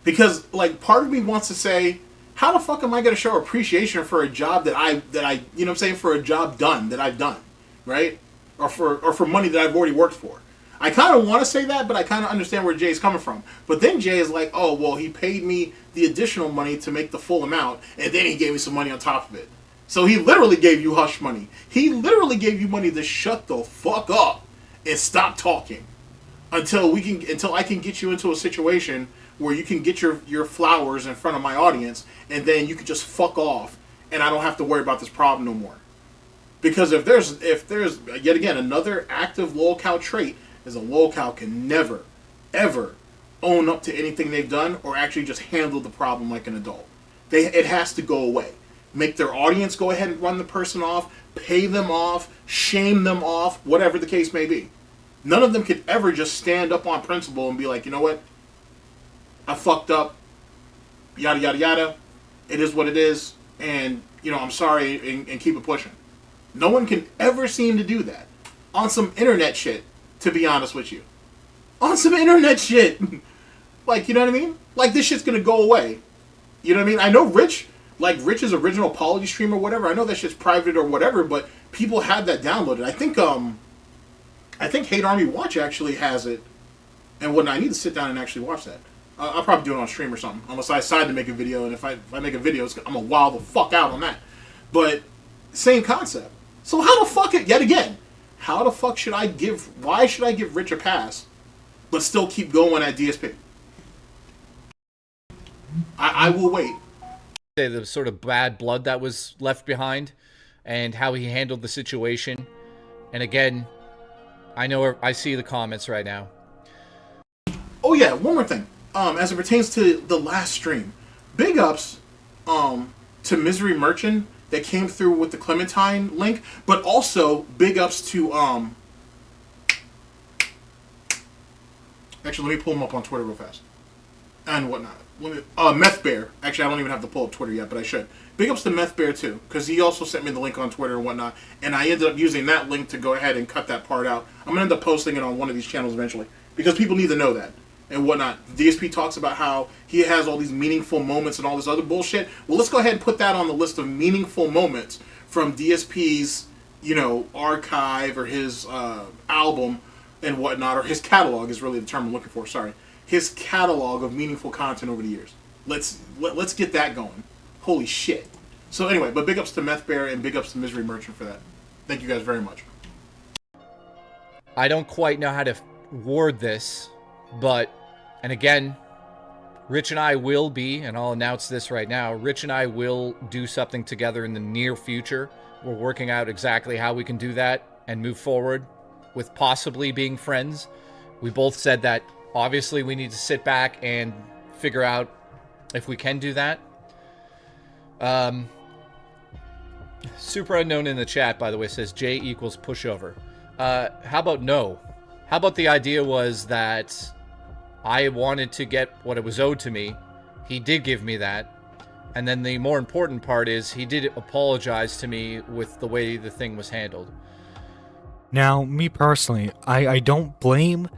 Because, like, part of me wants to say, how the fuck am I going to show appreciation for a job that I, you know what I'm saying, for a job done, that I've done, right? Or for money that I've already worked for. I kind of want to say that, but I kind of understand where Jay's coming from. But then Jay is like, oh, well, he paid me the additional money to make the full amount, and then he gave me some money on top of it. So he literally gave you hush money. He literally gave you money to shut the fuck up and stop talking until I can get you into a situation where you can get your flowers in front of my audience, and then you can just fuck off, and I don't have to worry about this problem no more. Because if there's yet again another active lolcow trait, is a lolcow can never, ever own up to anything they've done or actually just handle the problem like an adult. It has to go away. Make their audience go ahead and run the person off, pay them off, shame them off, whatever the case may be. None of them could ever just stand up on principle and be like, you know what? I fucked up, yada, yada, yada. It is what it is, and, you know, I'm sorry, and keep it pushing. No one can ever seem to do that on some internet shit, to be honest with you. on some internet shit. Like, you know what I mean? Like, this shit's gonna go away. You know what I mean? I know Rich's original apology stream or whatever, I know that shit's private or whatever, but people have that downloaded. I think Hate Army Watch actually has it and whatnot. I need to sit down and actually watch that. I'll probably do it on stream or something, unless I decide to make a video, and if I make a video, I'm gonna wild the fuck out on that. But, same concept. So how the fuck, yet again, how the fuck why should I give Rich a pass, but still keep going at DSP? I will wait. The sort of bad blood that was left behind and how he handled the situation. And again, I see the comments right now. Oh yeah, one more thing. As it pertains to the last stream, big ups to Misery Merchant that came through with the Clementine link, but also big ups to actually, let me pull him up on Twitter real fast and whatnot. Meth Bear. Actually, I don't even have to pull up Twitter yet, but I should. Big ups to Meth Bear too, because he also sent me the link on Twitter and whatnot, and I ended up using that link to go ahead and cut that part out. I'm gonna end up posting it on one of these channels eventually, because people need to know that and whatnot. DSP talks about how he has all these meaningful moments and all this other bullshit. Well, let's go ahead and put that on the list of meaningful moments from DSP's, archive or his album and whatnot, or his catalog is really the term I'm looking for. Sorry. His catalog of meaningful content over the years. Let's get that going. Holy shit. So anyway, but big ups to Meth Bear and big ups to Misery Merchant for that. Thank you guys very much. I don't quite know how to word this, and again, Rich and I will be, and I'll announce this right now, Rich and I will do something together in the near future. We're working out exactly how we can do that and move forward with possibly being friends. We both said that obviously we need to sit back and figure out if we can do that. Super Unknown in the chat, by the way, says J equals pushover. How about no? How about the idea was that I wanted to get what it was owed to me. He did give me that. And then the more important part is he did apologize to me with the way the thing was handled. Now, me personally, I don't blame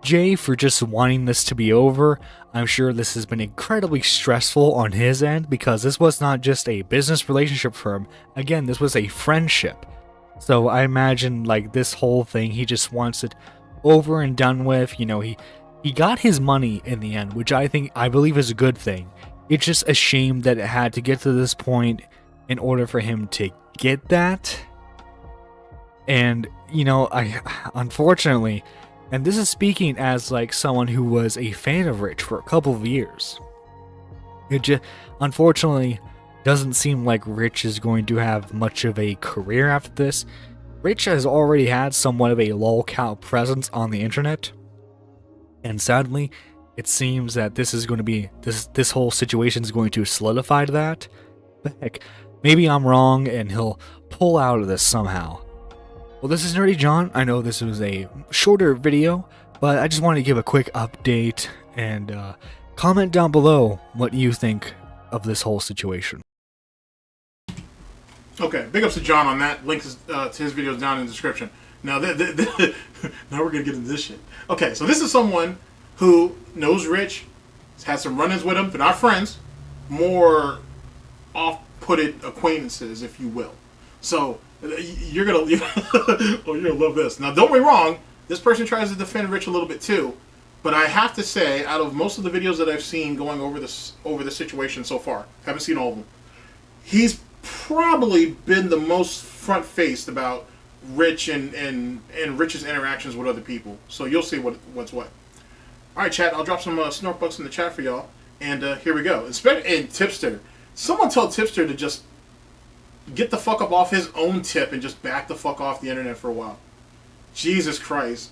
Jay for just wanting this to be over. I'm sure this has been incredibly stressful on his end because this was not just a business relationship for him. Again, this was a friendship. So I imagine like this whole thing, he just wants it over and done with. He got his money in the end, which I believe is a good thing. It's just a shame that it had to get to this point in order for him to get that. And, unfortunately, and this is speaking as like someone who was a fan of Rich for a couple of years. It just, unfortunately, doesn't seem like Rich is going to have much of a career after this. Rich has already had somewhat of a lolcow presence on the internet. And sadly, it seems that this is going to be, this whole situation is going to solidify that. But heck, maybe I'm wrong and he'll pull out of this somehow. Well, this is Nerdy John. I know this was a shorter video, but I just wanted to give a quick update and comment down below what you think of this whole situation. Okay, big ups to John on that. Link to his videos down in the description. Now, now we're going to get into this shit. Okay, so this is someone who knows Rich, has had some run-ins with him. They're not friends, more off-putted acquaintances, if you will. So, you're gonna love this. Now, don't get me wrong, this person tries to defend Rich a little bit too, but I have to say, out of most of the videos that I've seen going over the situation so far, haven't seen all of them, he's probably been the most front-faced about Rich and Rich's interactions with other people. So you'll see what's what. All right, chat. I'll drop some snort bucks in the chat for y'all, and here we go. And Tipster, someone tell Tipster to just get the fuck up off his own tip and just back the fuck off the internet for a while. Jesus Christ.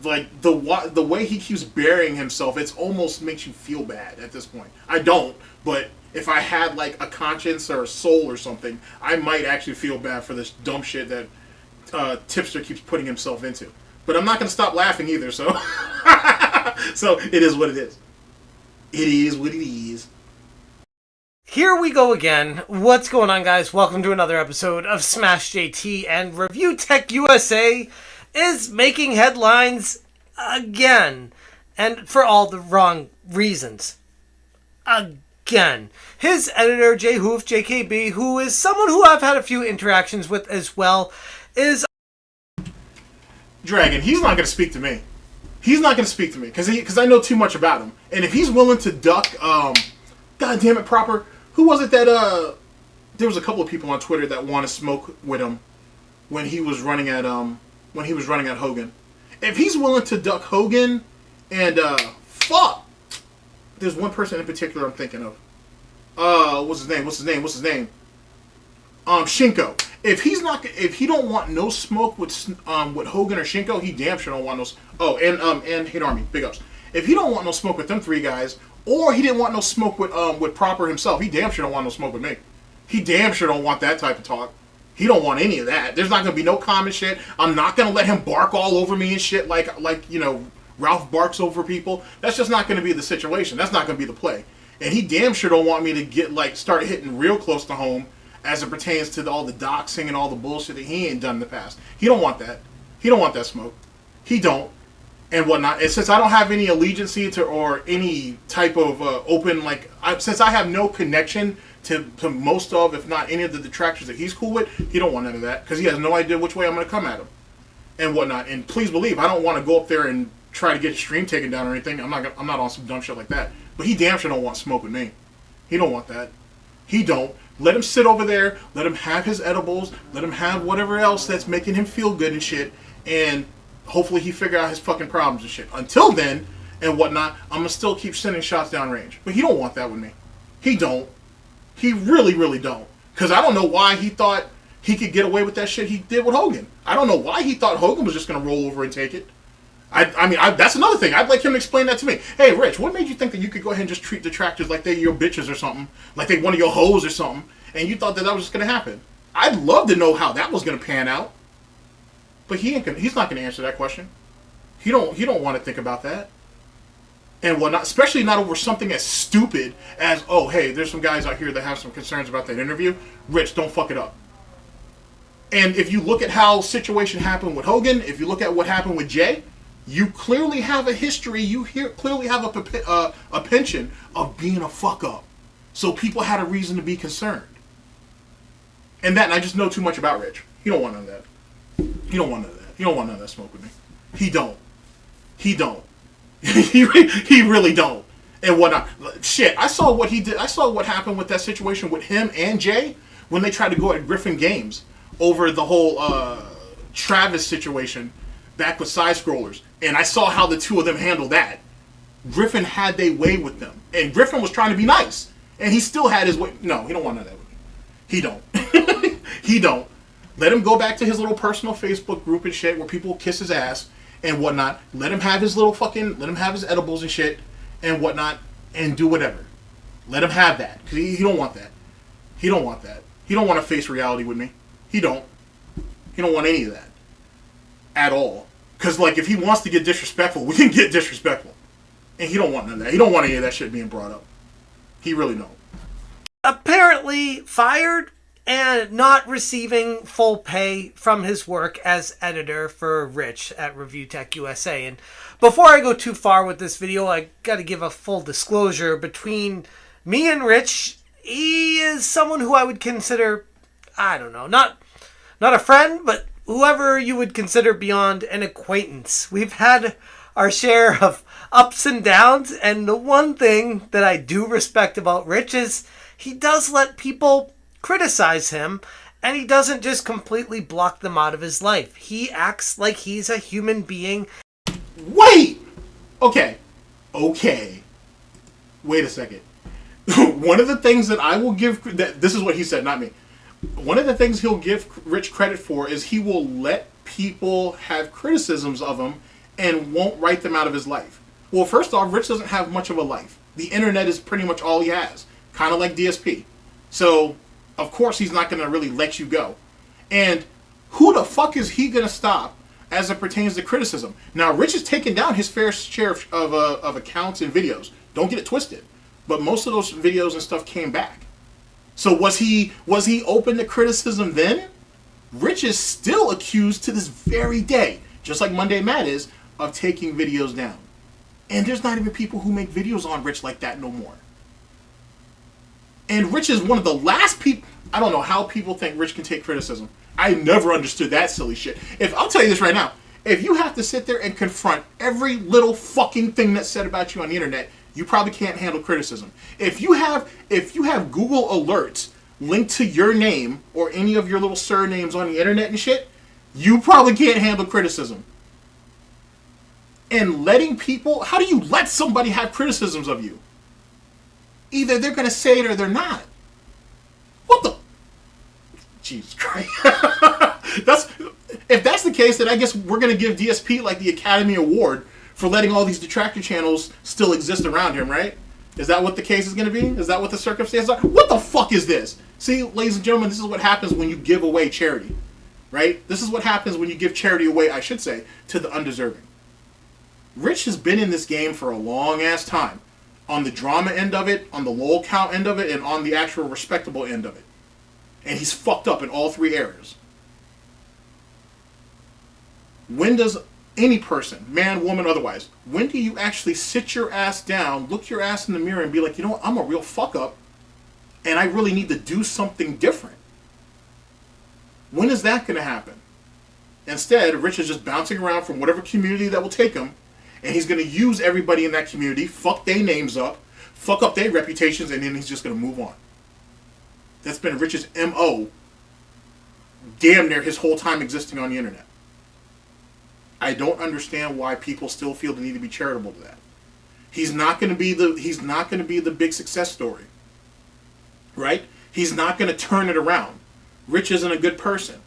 Like, the way he keeps burying himself, it almost makes you feel bad at this point. I don't, but if I had, like, a conscience or a soul or something, I might actually feel bad for this dumb shit that Tipster keeps putting himself into. But I'm not going to stop laughing either, so... So, it is what it is. It is what it is. Here we go again. What's going on, guys? Welcome to another episode of Smash JT, and Reviewtechusa is making headlines again, and for all the wrong reasons. Again. His editor, J Hoof, JKB, who is someone who I've had a few interactions with as well, is... Dragon, he's not going to speak to me. He's not going to speak to me because I know too much about him. And if he's willing to duck, God damn it, proper. Who was it that there was a couple of people on Twitter that want to smoke with him when he was running at Hogan. If he's willing to duck Hogan and fuck, there's one person in particular I'm thinking of. What's his name? Shinko. If he don't want no smoke with Hogan or Shinko, he damn sure don't want no. Oh, and Hit Army, big ups. If he don't want no smoke with them three guys, or he didn't want no smoke with Proper himself, he damn sure don't want no smoke with me. He damn sure don't want that type of talk. He don't want any of that. There's not gonna be no common shit. I'm not gonna let him bark all over me and shit like Ralph barks over people. That's just not gonna be the situation. That's not gonna be the play. And he damn sure don't want me to start hitting real close to home as it pertains to all the doxing and all the bullshit that he ain't done in the past. He don't want that. He don't want that smoke. He don't. And whatnot. And since I don't have any allegiance to or any type of open, since I have no connection to most of, if not any of the detractors that he's cool with, he don't want none of that because he has no idea which way I'm going to come at him and whatnot. And please believe, I don't want to go up there and try to get his stream taken down or anything. I'm not on some dumb shit like that. But he damn sure don't want smoke with me. He don't want that. He don't. Let him sit over there. Let him have his edibles. Let him have whatever else that's making him feel good and shit. And hopefully he figure out his fucking problems and shit. Until then and whatnot, I'm going to still keep sending shots downrange. But he don't want that with me. He don't. He really, really don't. Because I don't know why he thought he could get away with that shit he did with Hogan. I don't know why he thought Hogan was just going to roll over and take it. I mean, that's another thing. I'd like him to explain that to me. Hey, Rich, what made you think that you could go ahead and just treat detractors like they're your bitches or something? Like they one of your hoes or something? And you thought that was just going to happen? I'd love to know how that was going to pan out. But he's not going to answer that question. He don't want to think about that. And whatnot, especially not over something as stupid as, oh, hey, there's some guys out here that have some concerns about that interview. Rich, don't fuck it up. And if you look at how situation happened with Hogan, if you look at what happened with Jay, you clearly have a history. You clearly have a penchant of being a fuck up. So people had a reason to be concerned. And I just know too much about Rich. He don't want none of that. He don't want none of that. He don't want none of that smoke with me. He don't. He don't. he really don't. And whatnot. Shit, I saw what he did. I saw what happened with that situation with him and Jay when they tried to go at Griffin Games over the whole Travis situation back with side scrollers. And I saw how the two of them handled that. Griffin had their way with them. And Griffin was trying to be nice. And he still had his way. No, he don't want none of that with me. He don't. He don't. Let him go back to his little personal Facebook group and shit where people kiss his ass and whatnot. Let him have his let him have his edibles and shit and whatnot and do whatever. Let him have that. Because he don't want that. He don't want that. He don't want to face reality with me. He don't. He don't want any of that. At all. Because, if he wants to get disrespectful, we can get disrespectful. And he don't want none of that. He don't want any of that shit being brought up. He really don't. Apparently fired and not receiving full pay from his work as editor for Rich at Reviewtechusa. And before I go too far with this video, I gotta give a full disclosure. Between me and Rich, he is someone who I would consider, I don't know, not a friend, but whoever you would consider beyond an acquaintance. We've had our share of ups and downs, and the one thing that I do respect about Rich is he does let people criticize him, and he doesn't just completely block them out of his life. He acts like he's a human being. Wait! Okay. Wait a second. One of the things that I will give... This is what he said, not me. One of the things he'll give Rich credit for is he will let people have criticisms of him and won't write them out of his life. Well, first off, Rich doesn't have much of a life. The internet is pretty much all he has. Kind of like DSP. So, of course, he's not going to really let you go. And who the fuck is he going to stop as it pertains to criticism? Now, Rich has taken down his fair share of accounts and videos. Don't get it twisted. But most of those videos and stuff came back. So was he open to criticism then? Rich is still accused to this very day, just like Monday Matt is, of taking videos down. And there's not even people who make videos on Rich like that no more. And Rich is one of the last people... I don't know how people think Rich can take criticism. I never understood that silly shit. I'll tell you this right now. If you have to sit there and confront every little fucking thing that's said about you on the internet, you probably can't handle criticism. If you have Google alerts linked to your name or any of your little surnames on the internet and shit, you probably can't handle criticism. And letting people... How do you let somebody have criticisms of you? Either they're going to say it or they're not. What the... Jesus Christ. If that's the case, then I guess we're going to give DSP like the Academy Award for letting all these detractor channels still exist around him, right? Is that what the case is going to be? Is that what the circumstances are? What the fuck is this? See, ladies and gentlemen, this is what happens when you give away charity, right? This is what happens when you give charity away, I should say, to the undeserving. Rich has been in this game for a long-ass time. On the drama end of it, on the lol count end of it, and on the actual respectable end of it. And he's fucked up in all three areas. When does any person, man, woman, otherwise, when do you actually sit your ass down, look your ass in the mirror and be like, you know what, I'm a real fuck up and I really need to do something different? When is that going to happen? Instead, Rich is just bouncing around from whatever community that will take him, and he's going to use everybody in that community, fuck their names up, fuck up their reputations, and then he's just going to move on. That's been Rich's MO damn near his whole time existing on the internet. I don't understand why people still feel the need to be charitable to that. He's not going to be the big success story. Right? He's not going to turn it around. Rich isn't a good person.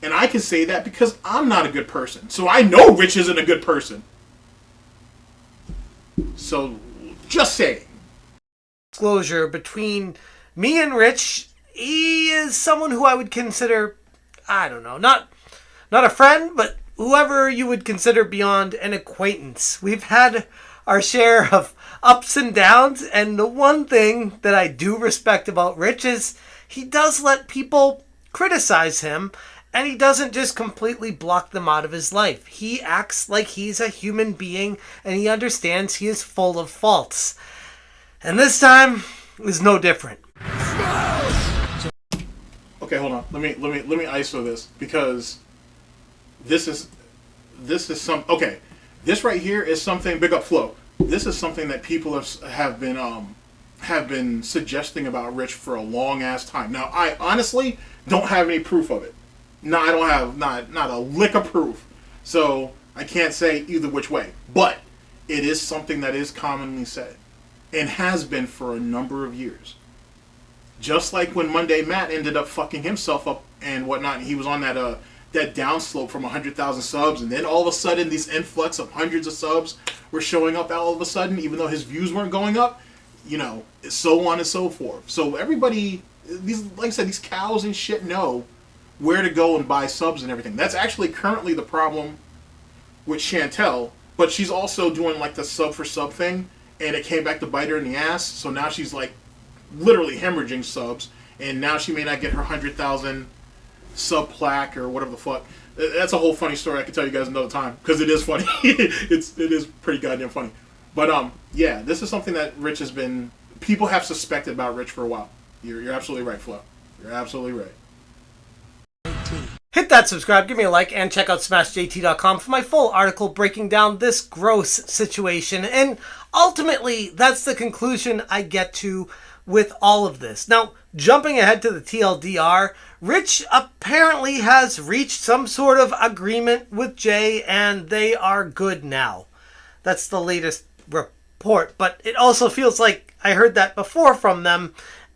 And I can say that because I'm not a good person. So I know Rich isn't a good person. So, just saying. Disclosure between me and Rich, he is someone who I would consider, I don't know, not a friend, but whoever you would consider beyond an acquaintance. We've had our share of ups and downs, and the one thing that I do respect about Rich is he does let people criticize him, and he doesn't just completely block them out of his life. He acts like he's a human being, and he understands he is full of faults. And this time is no different. Okay, hold on. Let me ISO this, because this is some... Okay, this right here is something... Big up Flo. This is something that people have been suggesting about Rich for a long ass time. Now, I honestly don't have any proof of it. No, I don't have not a lick of proof. So I can't say either which way. But it is something that is commonly said, and has been for a number of years. Just like when Monday Matt ended up fucking himself up and whatnot, he was on that downslope from 100,000 subs, and then all of a sudden these influx of hundreds of subs were showing up all of a sudden, even though his views weren't going up, you know, so on and so forth. So everybody, these, like I said, these cows and shit know where to go and buy subs and everything. That's actually currently the problem with Chantel, but she's also doing like the sub for sub thing, and it came back to bite her in the ass. So now she's like literally hemorrhaging subs, and now she may not get her 100,000 sub plaque or whatever the fuck. That's a whole funny story I can tell you guys another time, because it is funny. it is pretty goddamn funny. But yeah, this is something that Rich has been... People have suspected about Rich for a while. You're absolutely right, Flo. You're absolutely right. Hit that subscribe, give me a like, and check out SmashJT.com for my full article breaking down this gross situation. And ultimately, that's the conclusion I get to with all of this. Now, jumping ahead to the TLDR, Rich apparently has reached some sort of agreement with Jay, and they are good now. That's the latest report, but it also feels like I heard that before from them,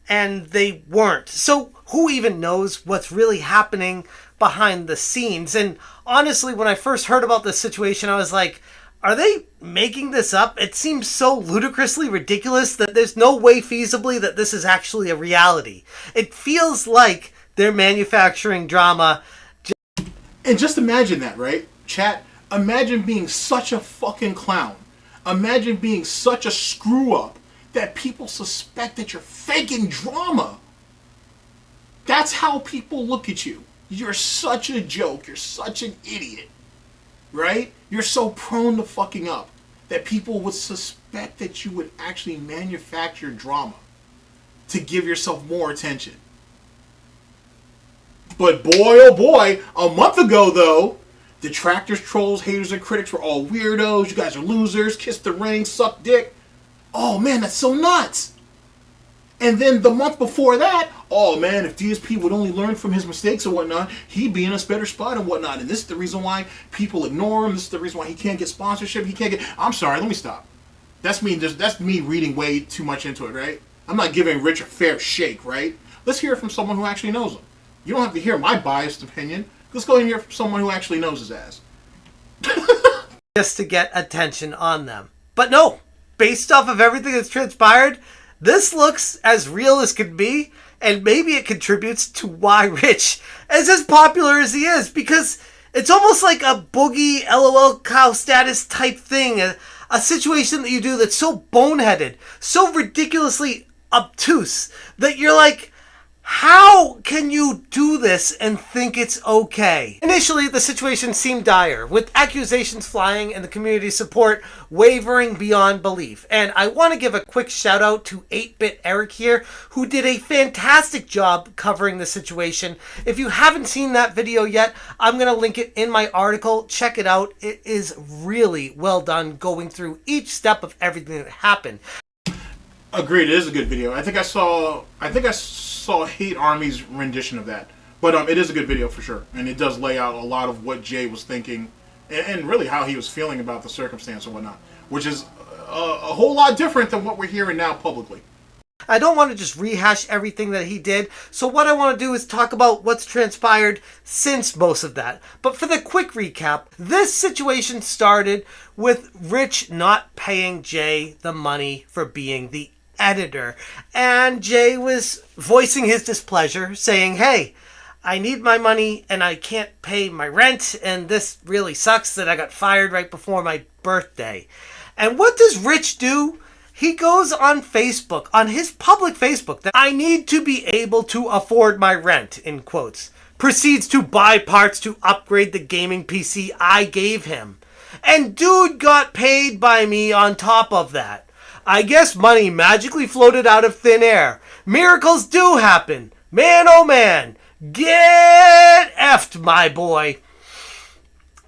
and they weren't. So who even knows what's really happening behind the scenes? And honestly, when I first heard about this situation, I was like, are they making this up? It seems so ludicrously ridiculous that there's no way feasibly that this is actually a reality. It feels like they're manufacturing drama. And just imagine that, right? Chat, imagine being such a fucking clown. Imagine being such a screw up that people suspect that you're faking drama. That's how people look at you. You're such a joke. You're such an idiot. right? You're so prone to fucking up that people would suspect that you would actually manufacture drama to give yourself more attention. But boy, oh boy, a month ago though, detractors, trolls, haters, and critics were all weirdos. You guys are losers. Kiss the ring, suck dick. Oh man, that's so nuts. And then the month before that, oh man, if DSP would only learn from his mistakes and whatnot, he'd be in a better spot and whatnot. And this is the reason why people ignore him. This is the reason why he can't get sponsorship. He can't get. I'm sorry, let me stop. That's me reading way too much into it, right? I'm not giving Rich a fair shake, right? Let's hear it from someone who actually knows him. You don't have to hear my biased opinion. Let's go and hear it from someone who actually knows his ass. Just to get attention on them. But no, based off of everything that's transpired, this looks as real as can be, and maybe it contributes to why Rich is as popular as he is, because it's almost like a boogie LOL cow status type thing, a situation that you do that's so boneheaded, so ridiculously obtuse, that you're like, how can you do this and think it's okay? Initially, the situation seemed dire, with accusations flying and the community support wavering beyond belief. And I want to give a quick shout out to 8-Bit Eric here, who did a fantastic job covering the situation. If you haven't seen that video yet, I'm going to link it in my article. Check it out. It is really well done, going through each step of everything that happened. Agreed, it is a good video. I think I saw Hate Army's rendition of that. But it is a good video for sure. And it does lay out a lot of what Jay was thinking and really how he was feeling about the circumstance and whatnot. Which is a whole lot different than what we're hearing now publicly. I don't want to just rehash everything that he did, so what I want to do is talk about what's transpired since most of that. But for the quick recap, this situation started with Rich not paying Jay the money for being the editor, and Jay was voicing his displeasure, saying, hey, I need my money and I can't pay my rent, and this really sucks that I got fired right before my birthday. And what does Rich do? He goes on Facebook, on his public Facebook, that I need to be able to afford my rent, in quotes. Proceeds to buy parts to upgrade the gaming PC I gave him. And dude got paid by me on top of that. I guess money magically floated out of thin air. Miracles do happen. Man, oh man. Get effed, my boy.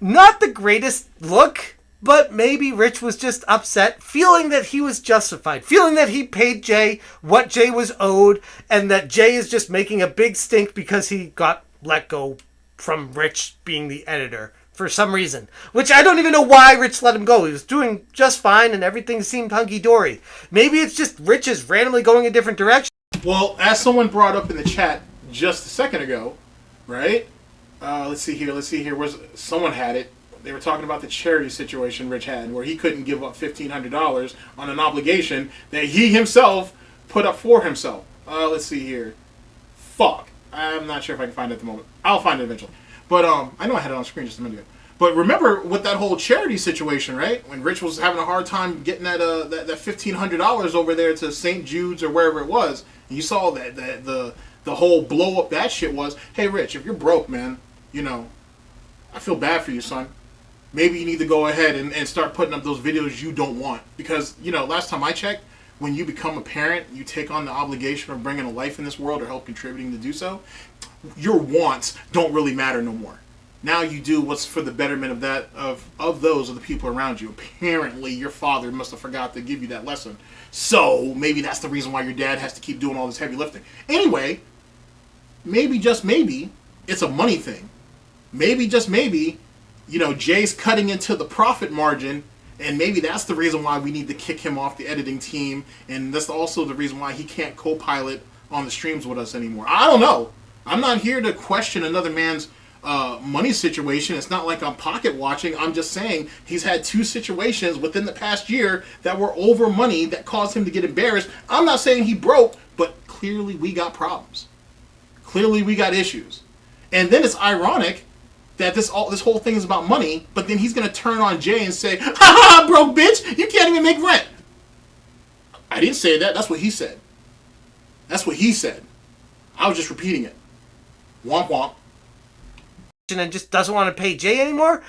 Not the greatest look, but maybe Rich was just upset, feeling that he was justified, feeling that he paid Jay what Jay was owed, and that Jay is just making a big stink because he got let go from Rich being the editor. For some reason, which I don't even know why Rich let him go. He was doing just fine and everything seemed hunky-dory. Maybe it's just Rich is randomly going a different direction. Well, as someone brought up in the chat just a second ago, right? Let's see here. Someone had it. They were talking about the charity situation Rich had, where he couldn't give up $1,500 on an obligation that he himself put up for himself. Let's see here. Fuck. I'm not sure if I can find it at the moment. I'll find it eventually. But I know I had it on screen just a minute ago. But remember with that whole charity situation, right? When Rich was having a hard time getting that $1,500 over there to St. Jude's or wherever it was, and you saw that the whole blow up that shit was, hey Rich, if you're broke, man, you know, I feel bad for you, son. Maybe you need to go ahead and start putting up those videos you don't want. Because, you know, last time I checked, when you become a parent, you take on the obligation of bringing a life in this world or help contributing to do so. Your wants don't really matter no more. Now you do what's for the betterment of the people around you. Apparently your father must have forgot to give you that lesson. So maybe that's the reason why your dad has to keep doing all this heavy lifting. Anyway, maybe just maybe it's a money thing. Maybe just maybe, you know, Jay's cutting into the profit margin, and maybe that's the reason why we need to kick him off the editing team, and that's also the reason why he can't co-pilot on the streams with us anymore. I don't know. I'm not here to question another man's money situation. It's not like I'm pocket watching. I'm just saying he's had 2 situations within the past year that were over money that caused him to get embarrassed. I'm not saying he broke, but clearly we got problems. Clearly we got issues. And then it's ironic that this whole thing is about money, but then he's going to turn on Jay and say, ha ha, broke bitch, you can't even make rent. I didn't say that. That's what he said. That's what he said. I was just repeating it. Womp womp. And just doesn't want to pay Jay anymore.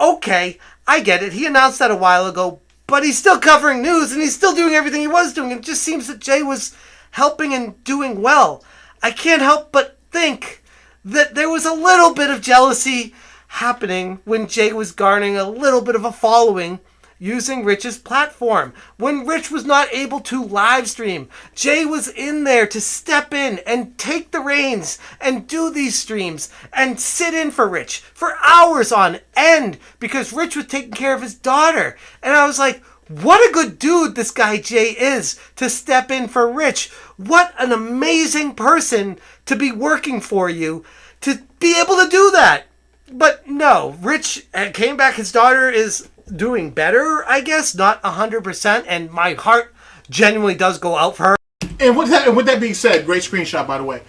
okay, I get it. He announced that a while ago, but he's still covering news and he's still doing everything he was doing. It just seems that Jay was helping and doing well. I can't help but think that there was a little bit of jealousy happening when Jay was garnering a little bit of a following using Rich's platform. When Rich was not able to live stream, Jay was in there to step in and take the reins and do these streams and sit in for Rich for hours on end because Rich was taking care of his daughter. And I was like, what a good dude this guy Jay is to step in for Rich. What an amazing person to be working for you, to be able to do that. But no, Rich came back. His daughter is doing better, I guess, not 100%, and my heart genuinely does go out for her. And with that being said, great screenshot, by the way.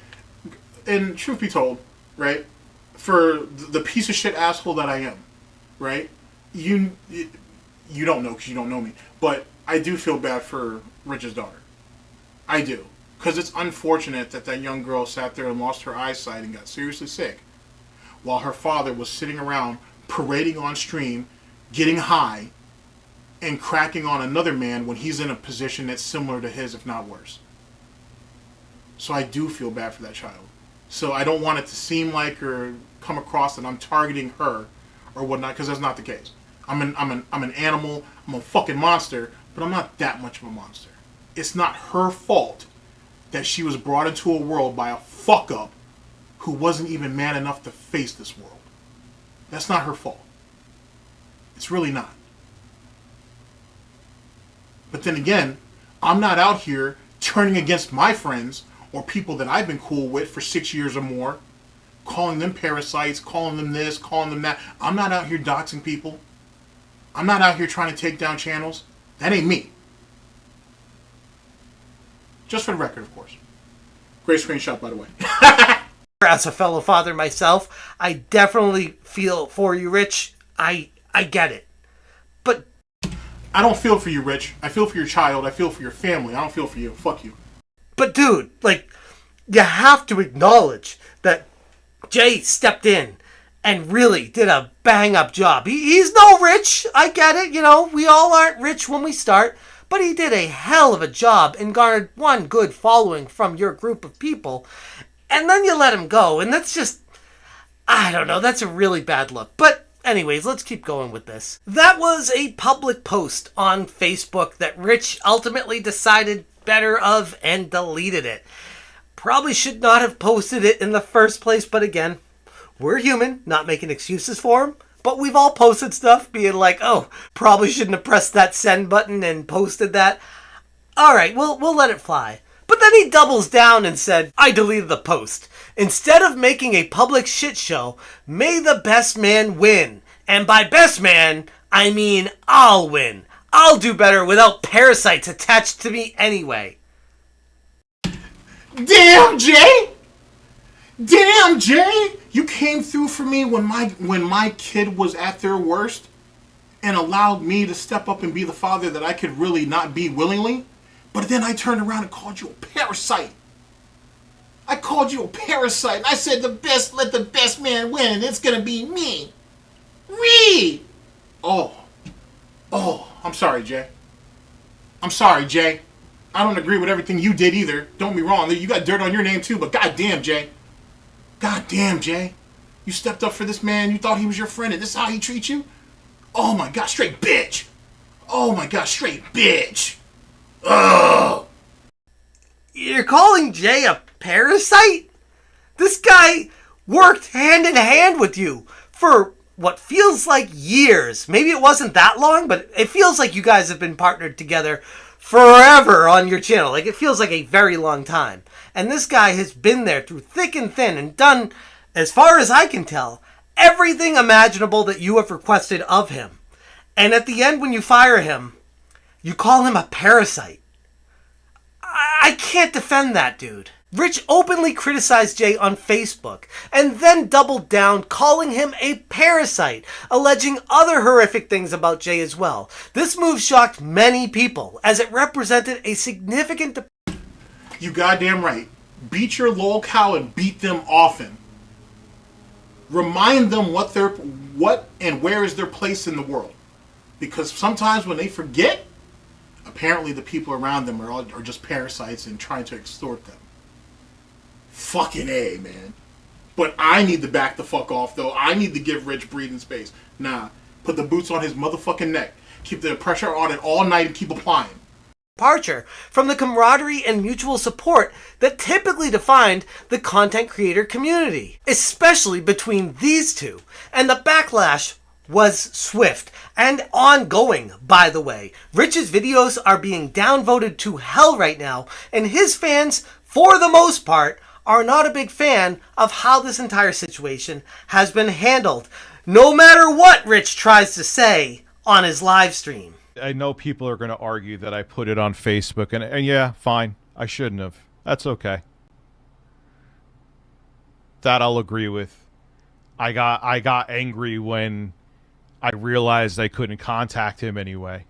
And truth be told, right, for the piece of shit asshole that I am, right, you don't know because you don't know me, but I do feel bad for Rich's daughter. I do. Because it's unfortunate that that young girl sat there and lost her eyesight and got seriously sick while her father was sitting around parading on stream, getting high, and cracking on another man when he's in a position that's similar to his, if not worse. So I do feel bad for that child. So I don't want it to seem like or come across that I'm targeting her or whatnot, because that's not the case. I'm an animal, I'm a fucking monster, but I'm not that much of a monster. It's not her fault that she was brought into a world by a fuck-up who wasn't even man enough to face this world. That's not her fault. It's really not. But then again, I'm not out here turning against my friends or people that I've been cool with for 6 years or more, calling them parasites, calling them this, calling them that. I'm not out here doxing people. I'm not out here trying to take down channels. That ain't me. Just for the record, of course. Great screenshot, by the way. As a fellow father myself, I definitely feel for you, Rich. I get it. But I don't feel for you, Rich. I feel for your child. I feel for your family. I don't feel for you. Fuck you. But dude, like, you have to acknowledge that Jay stepped in and really did a bang-up job. He's no Rich. I get it. You know, we all aren't rich when we start. But he did a hell of a job and garnered one good following from your group of people. And then you let him go. And that's just, I don't know, that's a really bad look. But anyways, let's keep going with this. That was a public post on Facebook that Rich ultimately decided better of and deleted it. Probably should not have posted it in the first place, but again, we're human, not making excuses for him. But we've all posted stuff being like, oh, probably shouldn't have pressed that send button and posted that. All right, we'll let it fly. But then he doubles down and said, I deleted the post. Instead of making a public shit show, may the best man win. And by best man, I mean I'll win. I'll do better without parasites attached to me anyway. Damn, Jay! Damn, Jay! You came through for me when my kid was at their worst and allowed me to step up and be the father that I could really not be willingly. But then I turned around and called you a parasite. I called you a parasite. And I said let the best man win, and it's gonna be me. Me! Oh, I'm sorry, Jay. I'm sorry, Jay. I don't agree with everything you did either. Don't be wrong. You got dirt on your name too, but goddamn, Jay. Goddamn, Jay. You stepped up for this man. You thought he was your friend, and this is how he treats you? Oh my god, straight bitch. Oh my god, straight bitch. Ugh. You're calling Jay a parasite? This guy worked hand in hand with you for what feels like years. Maybe it wasn't that long, but it feels like you guys have been partnered together forever on your channel. Like, it feels like a very long time. And this guy has been there through thick and thin and done, as far as I can tell, everything imaginable that you have requested of him. And at the end, when you fire him, you call him a parasite. I can't defend that, dude. Rich openly criticized Jay on Facebook and then doubled down, calling him a parasite, alleging other horrific things about Jay as well. This move shocked many people as it represented a significant... You goddamn right. Beat your lol cow and beat them often. Remind them what what and where is their place in the world? Because sometimes when they forget, apparently the people around them are just parasites and trying to extort them. Fucking A, man. But I need to back the fuck off, though. I need to give Rich breathing space. Nah, put the boots on his motherfucking neck. Keep the pressure on it all night and keep applying. Departure from the camaraderie and mutual support that typically defined the content creator community, especially between these two. And the backlash was swift and ongoing, by the way. Rich's videos are being downvoted to hell right now, and his fans, for the most part, are not a big fan of how this entire situation has been handled, no matter what Rich tries to say on his live stream. I know people are going to argue that I put it on Facebook, and yeah, fine. I shouldn't have. That's okay. That I'll agree with. I got angry when I realized I couldn't contact him anyway.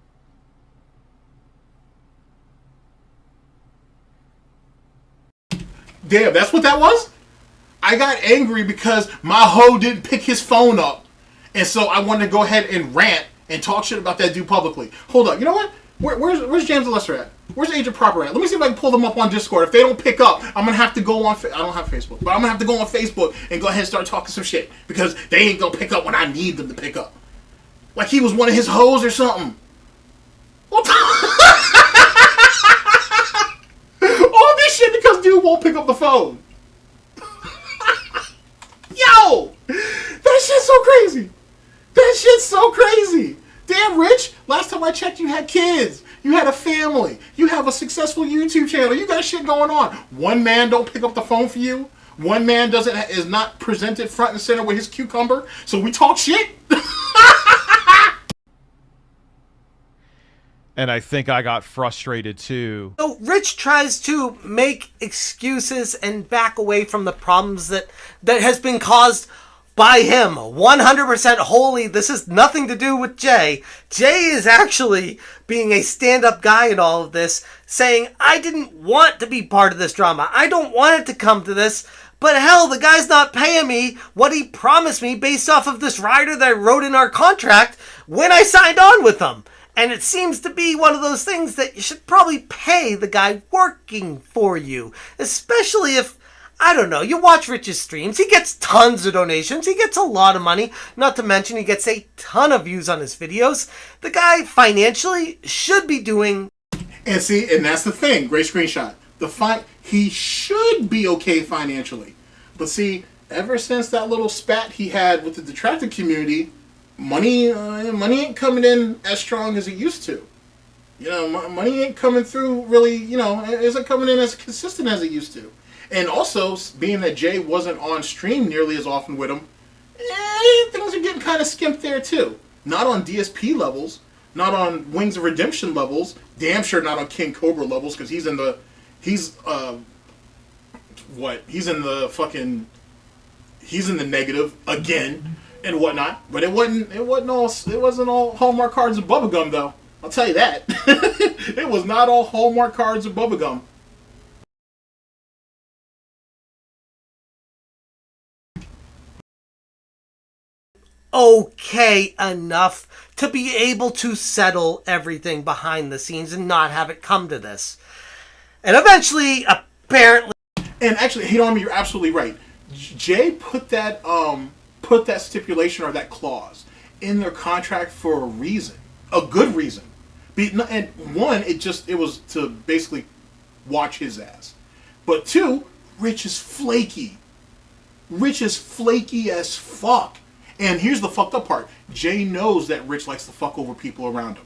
Damn, that's what that was? I got angry because my hoe didn't pick his phone up. And so I wanted to go ahead and rant and talk shit about that dude publicly. Hold up, you know what? Where's James and Lester at? Where's Agent Proper at? Let me see if I can pull them up on Discord. If they don't pick up, I'm going to have to go on... I don't have Facebook, but I'm going to have to go on Facebook and go ahead and start talking some shit. Because they ain't going to pick up when I need them to pick up. Like he was one of his hoes or something. What the... All this shit because dude won't pick up the phone. Yo! That shit's so crazy. That shit's so crazy. Damn, Rich, last time I checked, you had kids. You had a family. You have a successful YouTube channel. You got shit going on. One man don't pick up the phone for you. One man is not presented front and center with his cucumber. So we talk shit. And I think I got frustrated too. So Rich tries to make excuses and back away from the problems that has been caused by him. 100% wholly. This has nothing to do with Jay. Jay is actually being a stand-up guy in all of this, saying, I didn't want to be part of this drama. I don't want it to come to this. But hell, the guy's not paying me what he promised me based off of this rider that I wrote in our contract when I signed on with him. And it seems to be one of those things that you should probably pay the guy working for you. Especially if, I don't know, you watch Rich's streams. He gets tons of donations. He gets a lot of money. Not to mention he gets a ton of views on his videos. The guy financially should be doing... And see, and that's the thing. Great screenshot. He should be okay financially. But see, ever since that little spat he had with the detractor community... Money ain't coming in as strong as it used to. You know, money ain't coming through really, you know, isn't coming in as consistent as it used to. And also, being that Jay wasn't on stream nearly as often with him, things are getting kind of skimped there too. Not on DSP levels, not on Wings of Redemption levels, damn sure not on King Cobra levels, because he's in the negative again. And whatnot, but it wasn't all Hallmark cards of bubblegum though. I'll tell you that. It was not all Hallmark cards of bubblegum. Okay enough to be able to settle everything behind the scenes and not have it come to this. And eventually, apparently... And actually, HeatMakerz, you're absolutely right. Jay put that stipulation or that clause in their contract for a reason, a good reason. And one, it was to basically watch his ass. But two, Rich is flaky. Rich is flaky as fuck. And here's the fucked up part. Jay knows that Rich likes to fuck over people around him.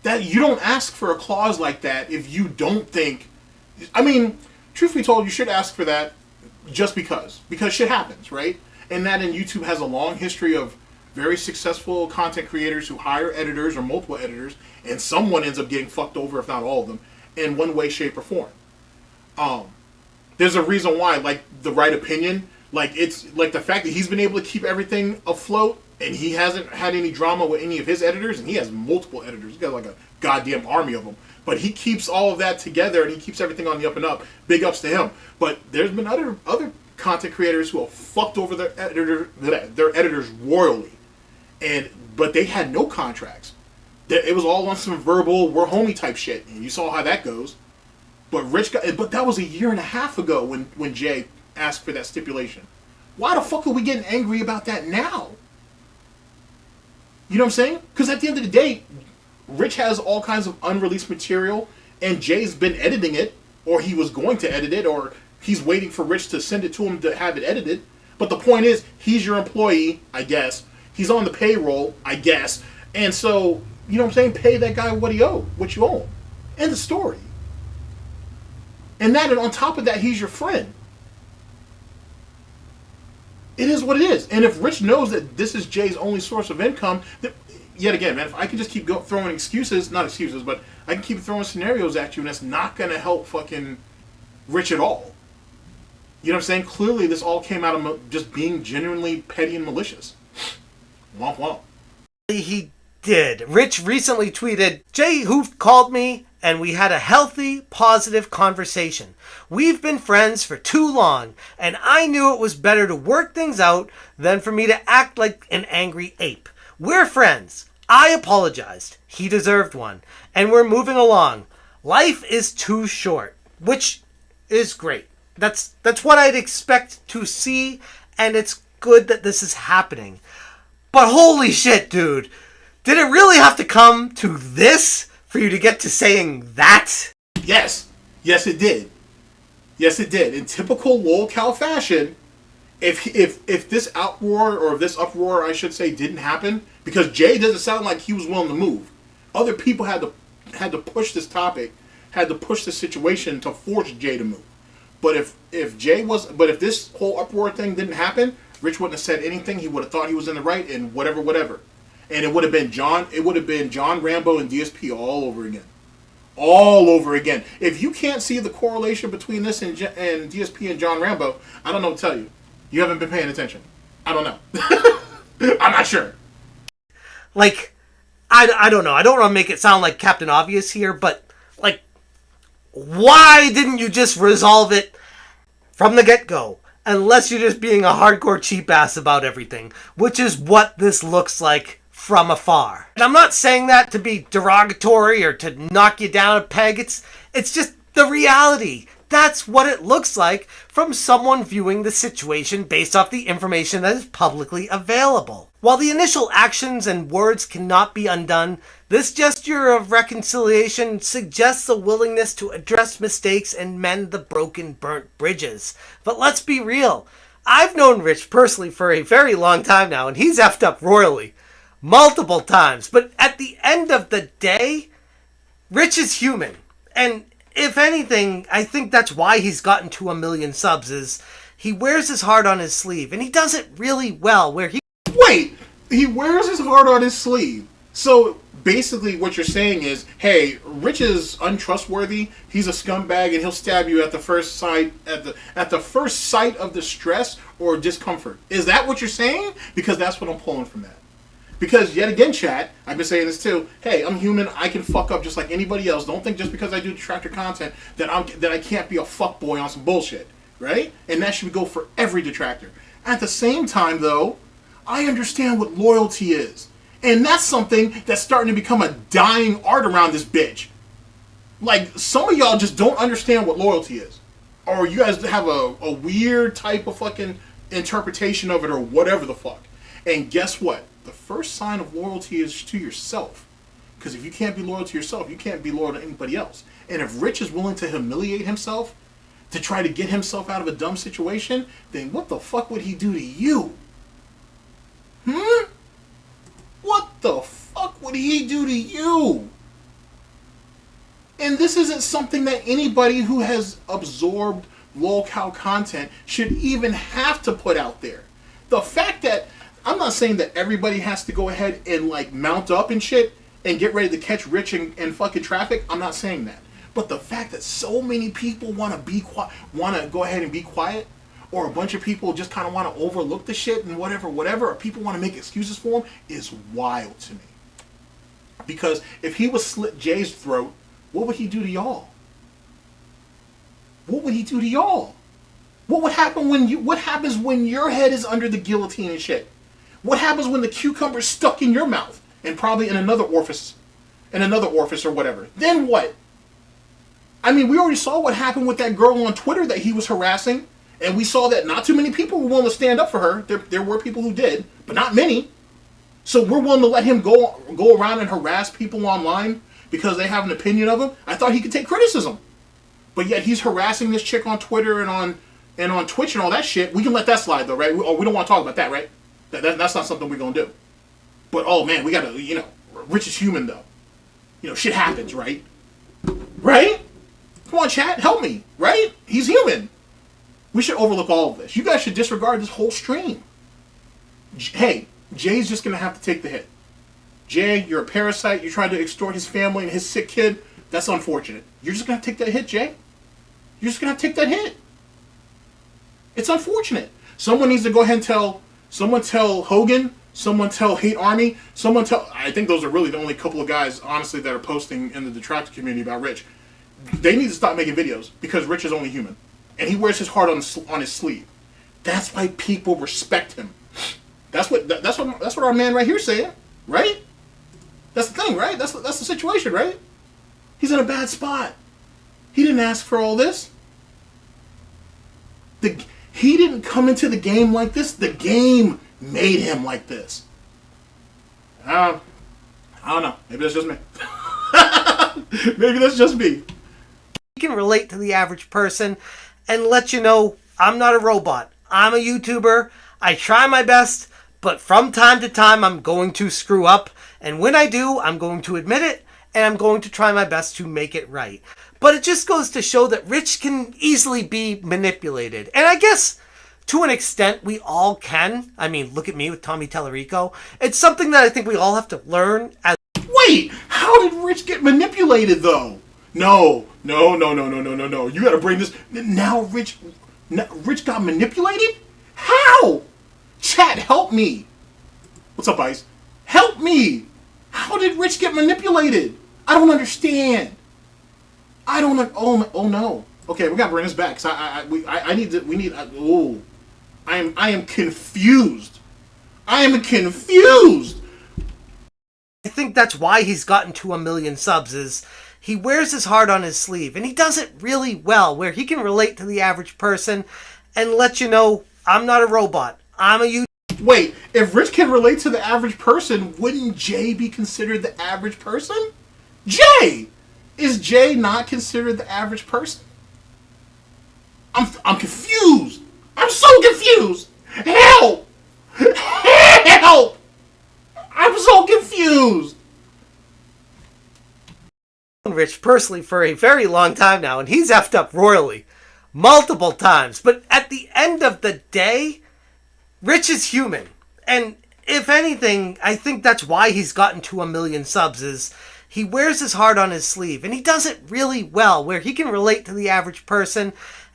That you don't ask for a clause like that if you don't think... I mean, truth be told, you should ask for that just because. Because shit happens, right? And that in YouTube has a long history of very successful content creators who hire editors or multiple editors, and someone ends up getting fucked over, if not all of them, in one way, shape, or form. There's a reason why, like, the right opinion, like, it's, like, the fact that he's been able to keep everything afloat, and he hasn't had any drama with any of his editors, and he has multiple editors. He's got, like, a goddamn army of them. But he keeps all of that together, and he keeps everything on the up and up. Big ups to him. But there's been other content creators who have fucked over their editors royally, but they had no contracts. It was all on some verbal "we're homie" type shit, and you saw how that goes. But but that was a year and a half ago when Jay asked for that stipulation. Why the fuck are we getting angry about that now? You know what I'm saying? Because at the end of the day, Rich has all kinds of unreleased material, and Jay's been editing it, or he was going to edit it, or he's waiting for Rich to send it to him to have it edited. But the point is, he's your employee, I guess. He's on the payroll, I guess. And so, you know what I'm saying? Pay that guy what you owe him. End of story. And that, and on top of that, he's your friend. It is what it is. And if Rich knows that this is Jay's only source of income, yet again, man, if I can just keep throwing not excuses, but I can keep throwing scenarios at you, and that's not going to help fucking Rich at all. You know what I'm saying? Clearly, this all came out of just being genuinely petty and malicious. Womp womp. He did. Rich recently tweeted, Jay Hoof called me and we had a healthy, positive conversation. We've been friends for too long, and I knew it was better to work things out than for me to act like an angry ape. We're friends. I apologized. He deserved one. And we're moving along. Life is too short, which is great. That's what I'd expect to see, and it's good that this is happening. But holy shit, dude. Did it really have to come to this for you to get to saying that? Yes. Yes, it did. Yes, it did. In typical lolcow fashion, if this outroar, or if this uproar, I should say, didn't happen, because Jay doesn't sound like he was willing to move. Other people had to push this topic, had to push the situation to force Jay to move. But if this whole uproar thing didn't happen, Rich wouldn't have said anything. He would have thought he was in the right, and whatever. And it would have been John Rambo and DSP all over again. All over again. If you can't see the correlation between this and DSP and John Rambo, I don't know what to tell you. You haven't been paying attention. I don't know. I'm not sure. Like, I don't know. I don't want to make it sound like Captain Obvious here, but, like, why didn't you just resolve it from the get-go? Unless you're just being a hardcore cheap ass about everything, which is what this looks like from afar. And I'm not saying that to be derogatory or to knock you down a peg. It's just the reality. That's what it looks like from someone viewing the situation based off the information that is publicly available. While the initial actions and words cannot be undone, this gesture of reconciliation suggests a willingness to address mistakes and mend the broken, burnt bridges. But let's be real. I've known Rich personally for a very long time now, and he's effed up royally. Multiple times. But at the end of the day, Rich is human. And if anything, I think that's why he's gotten to 1 million subs, is he wears his heart on his sleeve. And he does it really well, where he... Wait! He wears his heart on his sleeve. So basically what you're saying is, hey, Rich is untrustworthy, he's a scumbag, and he'll stab you at the first sight, at the first sight of distress or discomfort. Is that what you're saying? Because that's what I'm pulling from that. Because, yet again, chat, I've been saying this too, hey, I'm human, I can fuck up just like anybody else. Don't think just because I do detractor content that I can't be a fuckboy on some bullshit, right? And that should go for every detractor. At the same time, though, I understand what loyalty is. And that's something that's starting to become a dying art around this bitch. Like, some of y'all just don't understand what loyalty is. Or you guys have a weird type of fucking interpretation of it, or whatever the fuck. And guess what? The first sign of loyalty is to yourself. Because if you can't be loyal to yourself, you can't be loyal to anybody else. And if Rich is willing to humiliate himself to try to get himself out of a dumb situation, then what the fuck would he do to you? What the fuck would he do to you? And this isn't something that anybody who has absorbed lolcow content should even have to put out there. The fact that, I'm not saying that everybody has to go ahead and like mount up and shit and get ready to catch Rich and fucking traffic. I'm not saying that. But the fact that so many people want to go ahead and be quiet, or a bunch of people just kind of want to overlook the shit and whatever, or people want to make excuses for him, is wild to me. Because if he was slit Jay's throat, what would he do to y'all? What would he do to y'all? What would happen what happens when your head is under the guillotine and shit? What happens when the cucumber's stuck in your mouth and probably in another orifice or whatever? Then what? I mean, we already saw what happened with that girl on Twitter that he was harassing, and we saw that not too many people were willing to stand up for her. There were people who did, but not many. So we're willing to let him go around and harass people online because they have an opinion of him. I thought he could take criticism, but yet he's harassing this chick on Twitter and on Twitch and all that shit. We can let that slide though, right? We don't want to talk about that, right? That's not something we're gonna do. But oh man, we gotta, Rich is human though. Shit happens, right? Right? Come on, chat, help me, right? He's human. We should overlook all of this. You guys should disregard this whole stream. Hey, Jay's just gonna have to take the hit. Jay, you're a parasite. You're trying to extort his family and his sick kid. That's unfortunate. You're just gonna have to take that hit, Jay. You're just gonna have to take that hit. It's unfortunate. Someone needs to go ahead and someone tell Hogan, someone tell Hate Army, I think those are really the only couple of guys, honestly, that are posting in the detractor community about Rich. They need to stop making videos because Rich is only human. And he wears his heart on his sleeve. That's why people respect him. That's what our man right here is saying, right? That's the thing, right? That's the situation, right? He's in a bad spot. He didn't ask for all this. He didn't come into the game like this. The game made him like this. I don't know. Maybe that's just me. Maybe that's just me. He can relate to the average person and let you know I'm not a robot. I'm a YouTuber. I try my best, but from time to time I'm going to screw up. And when I do, I'm going to admit it, and I'm going to try my best to make it right. But it just goes to show that Rich can easily be manipulated. And I guess to an extent we all can. I mean, look at me with Tommy Tellerico. It's something that I think we all have to learn as... Wait! How did Rich get manipulated, though? No. You gotta bring this... Now Rich got manipulated? How? Chat, help me. What's up, Ice? Help me. How did Rich get manipulated? I don't understand. Oh no. Okay, we gotta bring this back. Cause I am confused. I am confused. I think that's why he's gotten to 1 million subs is he wears his heart on his sleeve and he does it really well where he can relate to the average person and let you know I'm not a robot. I'm a YouTuber. Wait, if Rich can relate to the average person, wouldn't Jay be considered the average person? Jay! Is Jay not considered the average person? I'm confused. I'm so confused. Help! Help! I'm so confused. Rich personally for a very long time now, and he's effed up royally multiple times. But at the end of the day, Rich is human. And if anything, I think that's why he's gotten to 1 million subs is he wears his heart on his sleeve. And he does it really well where he can relate to the average person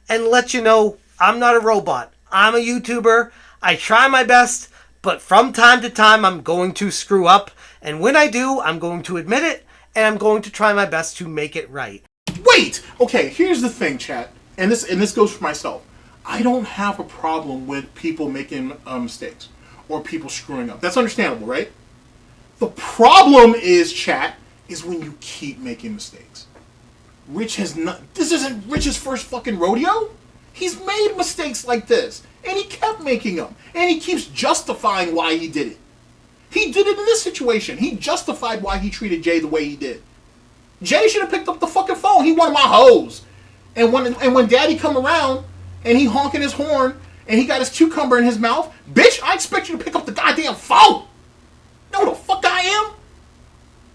and let you know I'm not a robot. I'm a YouTuber. I try my best. But from time to time, I'm going to screw up. And when I do, I'm going to admit it. And I'm going to try my best to make it right. Wait! Okay, here's the thing, chat. And this goes for myself. I don't have a problem with people making mistakes or people screwing up. That's understandable, right? The problem is, chat, is when you keep making mistakes. Rich has not... This isn't Rich's first fucking rodeo. He's made mistakes like this. And he kept making them. And he keeps justifying why he did it. He did it in this situation. He justified why he treated Jay the way he did. Jay should have picked up the fucking phone. He wanted my hose. And when Daddy come around... and he honking his horn, and he got his cucumber in his mouth, bitch, I expect you to pick up the goddamn phone! You know who the fuck I am?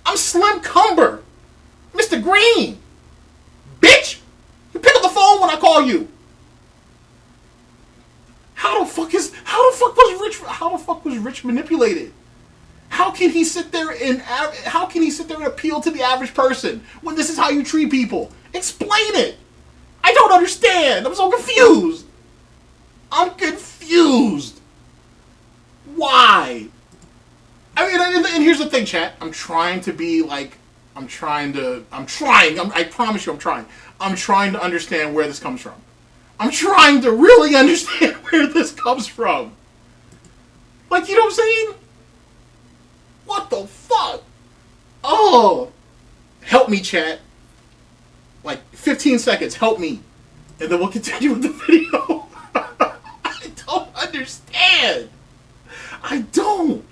I'm Slim Cumber. Mr. Green. Bitch! You pick up the phone when I call you. How the fuck was Rich manipulated? How can he sit there and appeal to the average person when this is how you treat people? Explain it! I don't understand. I'm so confused. I'm confused. Why? I mean, and here's the thing, chat. I'm trying. I promise you I'm trying. I'm trying to understand where this comes from. I'm trying to really understand where this comes from. Like, you know what I'm saying? What the fuck? Oh. Help me, chat. Like, 15 seconds, help me. And then we'll continue with the video. I don't understand. I don't.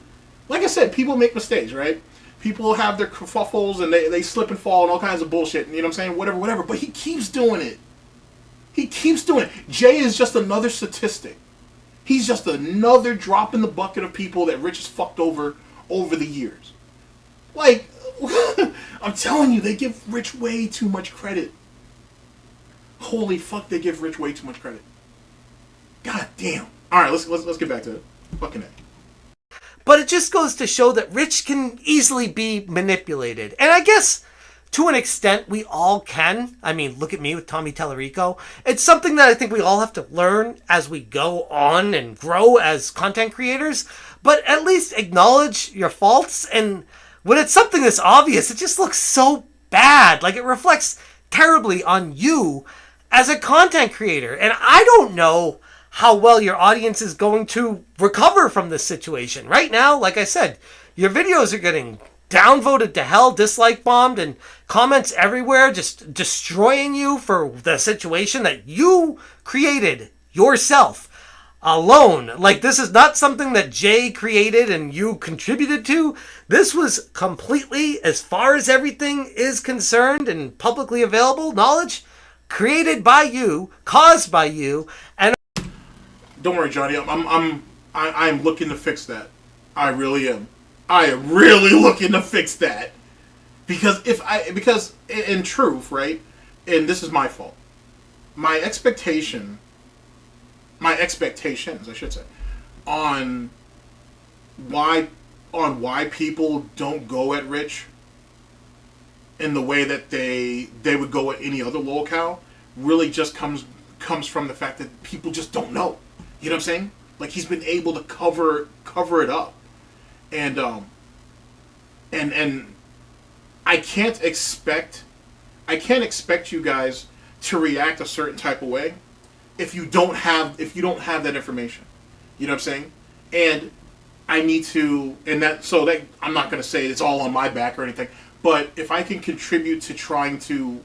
Like I said, people make mistakes, right? People have their kerfuffles and they slip and fall and all kinds of bullshit. And you know what I'm saying? Whatever. But he keeps doing it. He keeps doing it. Jay is just another statistic. He's just another drop in the bucket of people that Rich has fucked over the years. Like, I'm telling you, they give Rich way too much credit. Holy fuck, they give Rich way too much credit. God damn. Alright, let's get back to it. Fucking A. But it just goes to show that Rich can easily be manipulated. And I guess, to an extent, we all can. I mean, look at me with Tommy Tellerico. It's something that I think we all have to learn as we go on and grow as content creators. But at least acknowledge your faults. And when it's something that's obvious, it just looks so bad. Like, it reflects terribly on you as a content creator. And I don't know how well your audience is going to recover from this situation. Right now, like I said, your videos are getting downvoted to hell, dislike bombed, and comments everywhere just destroying you for the situation that you created yourself alone. Like, this is not something that Jay created and you contributed to. This was completely, as far as everything is concerned and publicly available knowledge, created by you, caused by you, and don't worry, Johnny. I'm looking to fix that. I really am. I am really looking to fix that. Because in truth, right? And this is my fault. My expectations, I should say, on why people don't go at Rich in the way that they would go at any other locale really just comes from the fact that people just don't know. You know what I'm saying? Like, he's been able to cover it up, and I can't expect you guys to react a certain type of way if you don't have that information. You know what I'm saying? And I need to, that I'm not going to say it's all on my back or anything, but if I can contribute to trying to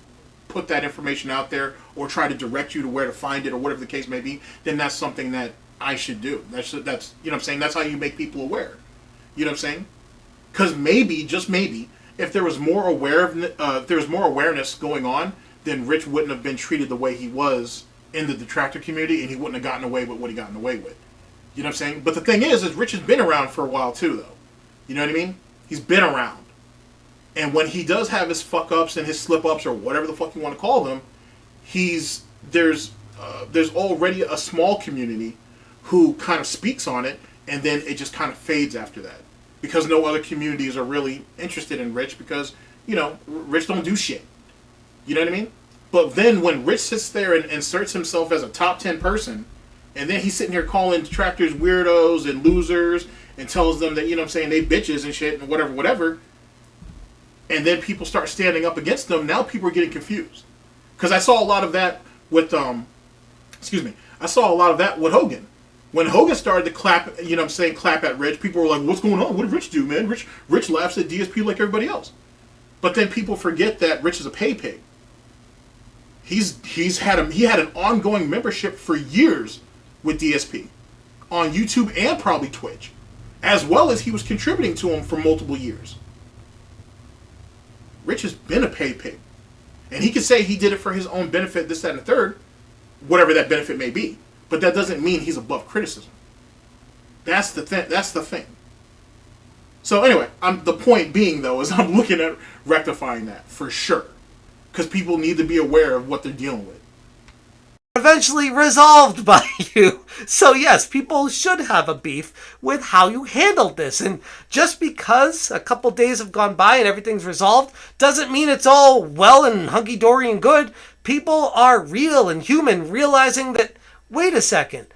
put that information out there or try to direct you to where to find it or whatever the case may be, then that's something that I should do. That's you know what I'm saying? That's how you make people aware. You know what I'm saying? Because maybe, just maybe, if there was more awareness going on, then Rich wouldn't have been treated the way he was in the detractor community, and he wouldn't have gotten away with what he gotten away with. You know what I'm saying? But the thing is Rich has been around for a while too, though. You know what I mean? He's been around. And when he does have his fuck-ups and his slip-ups or whatever the fuck you want to call them, there's already a small community who kind of speaks on it, and then it just kind of fades after that. Because no other communities are really interested in Rich because, Rich don't do shit. You know what I mean? But then when Rich sits there and inserts himself as a top 10 person, and then he's sitting here calling detractors weirdos and losers and tells them that, they bitches and shit and whatever, and then people start standing up against them, now people are getting confused. Because I saw a lot of that with, I saw a lot of that with Hogan. When Hogan started to clap at Rich, people were like, what's going on? What did Rich do, man? Rich laughs at DSP like everybody else. But then people forget that Rich is a pay pig. He had an ongoing membership for years with DSP on YouTube and probably Twitch, as well as he was contributing to him for multiple years. Rich has been a pay pig. And he could say he did it for his own benefit, this, that, and the third, whatever that benefit may be. But that doesn't mean he's above criticism. That's the thing. So anyway, the point being, though, is I'm looking at rectifying that, for sure. Because people need to be aware of what they're dealing with. Eventually resolved by you. So yes, people should have a beef with how you handled this. And just because a couple days have gone by and everything's resolved doesn't mean it's all well and hunky-dory and good. People are real and human, realizing that, wait a second,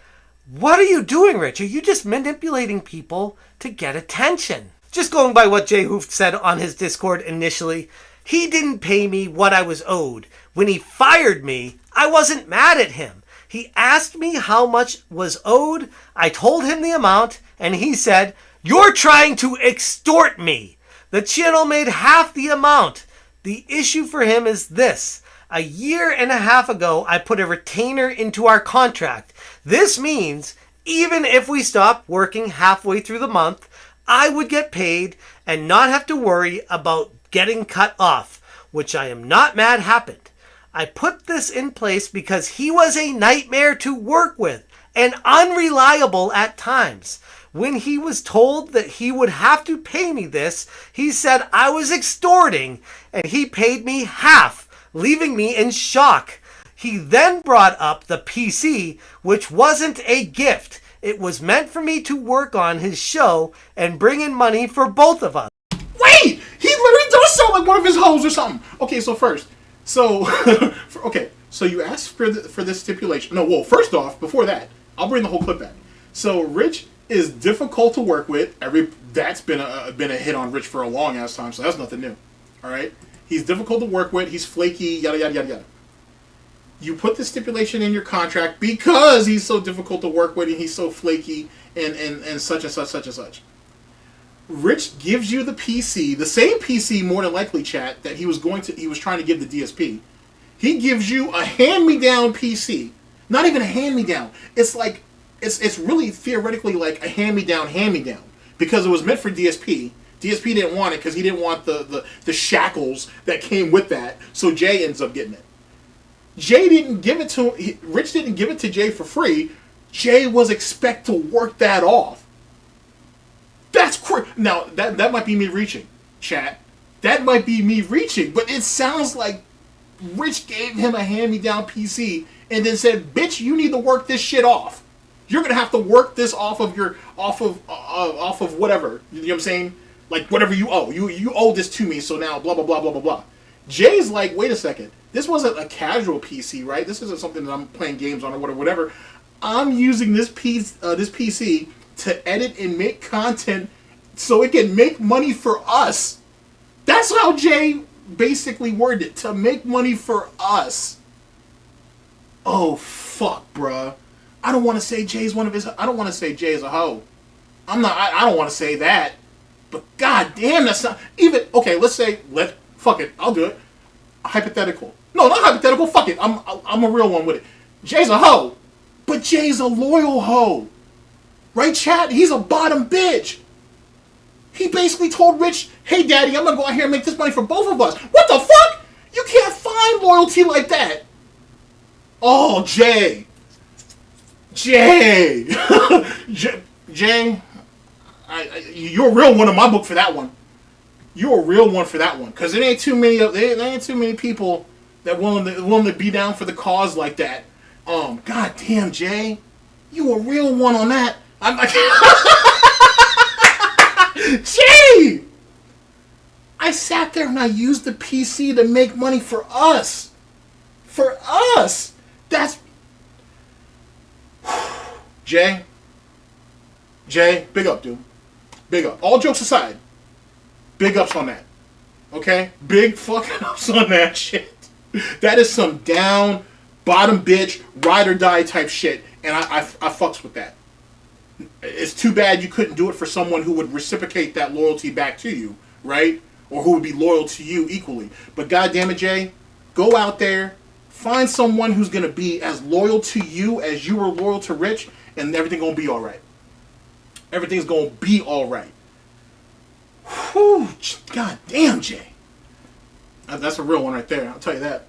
what are you doing, Rich? Are you just manipulating people to get attention? Just going by what Jay Hooft said on his Discord initially, he didn't pay me what I was owed. When he fired me, I wasn't mad at him. He asked me how much was owed. I told him the amount, and he said, "You're trying to extort me." The channel made half the amount. The issue for him is this. A year and a half ago, I put a retainer into our contract. This means even if we stop working halfway through the month, I would get paid and not have to worry about getting cut off, which I am not mad happened. I put this in place because he was a nightmare to work with and unreliable at times. When he was told that he would have to pay me this, he said I was extorting, and he paid me half, leaving me in shock. He then brought up the PC, which wasn't a gift. It was meant for me to work on his show and bring in money for both of us. Wait! He literally does sound like one of his hoes or something. Okay, so first, so you asked for this stipulation. No, well, first off, before that, I'll bring the whole clip back. So Rich is difficult to work with. That's been a hit on Rich for a long ass time, so that's nothing new. All right, he's difficult to work with. He's flaky. Yada yada yada yada. You put the stipulation in your contract because he's so difficult to work with and he's so flaky and such and such, such and such. Rich gives you the PC, the same PC more than likely, chat, that he was trying to give the DSP. He gives you a hand-me-down PC. Not even a hand-me-down. It's like, it's really theoretically like a hand-me-down, because it was meant for DSP. DSP didn't want it because he didn't want the shackles that came with that, so Jay ends up getting it. Jay didn't give it to him. Rich didn't give it to Jay for free. Jay was expect to work that off. That's crazy. Now that might be me reaching, chat. That might be me reaching, but it sounds like Rich gave him a hand-me-down PC and then said, "Bitch, you need to work this shit off. You're gonna have to work this off of whatever." You know what I'm saying? Like whatever you owe. You owe this to me. So now blah blah blah blah blah blah. Jay's like, wait a second. This wasn't a casual PC, right? This isn't something that I'm playing games on or whatever. I'm using this PC to edit and make content so it can make money for us. That's how Jay basically worded it. To make money for us. Oh, fuck, bruh. I don't want to say Jay's one of his... I don't want to say Jay is a hoe. I don't want to say that. But goddamn, that's not... Even... Okay, let's say... Fuck it. I'll do it. Hypothetical. No, not hypothetical. Fuck it. I'm a real one with it. Jay's a hoe. But Jay's a loyal hoe. Right, chat? He's a bottom bitch. He basically told Rich, "Hey, daddy, I'm going to go out here and make this money for both of us." What the fuck? You can't find loyalty like that. Oh, Jay. Jay. Jay. You're a real one in my book for that one. You're a real one for that one. Because there ain't too many people that willing to be down for the cause like that. God damn, Jay. You a real one on that. I'm like... Jay! I sat there and I used the PC to make money for us. For us. That's... Jay, big up, dude. Big up. All jokes aside, big ups on that. Okay? Big fucking ups on that shit. That is some down, bottom bitch, ride or die type shit. And I fucks with that. It's too bad you couldn't do it for someone who would reciprocate that loyalty back to you, right? Or who would be loyal to you equally. But goddamn it, Jay, go out there, find someone who's going to be as loyal to you as you were loyal to Rich, and everything's going to be all right. Everything's going to be all right. Whew, God damn, Jay. That's a real one right there, I'll tell you that.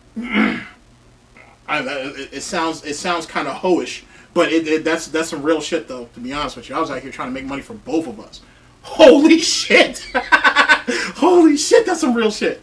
It sounds kind of hoish, but that's some real shit, though, to be honest with you. I was out here trying to make money for both of us. Holy shit. Holy shit, that's some real shit.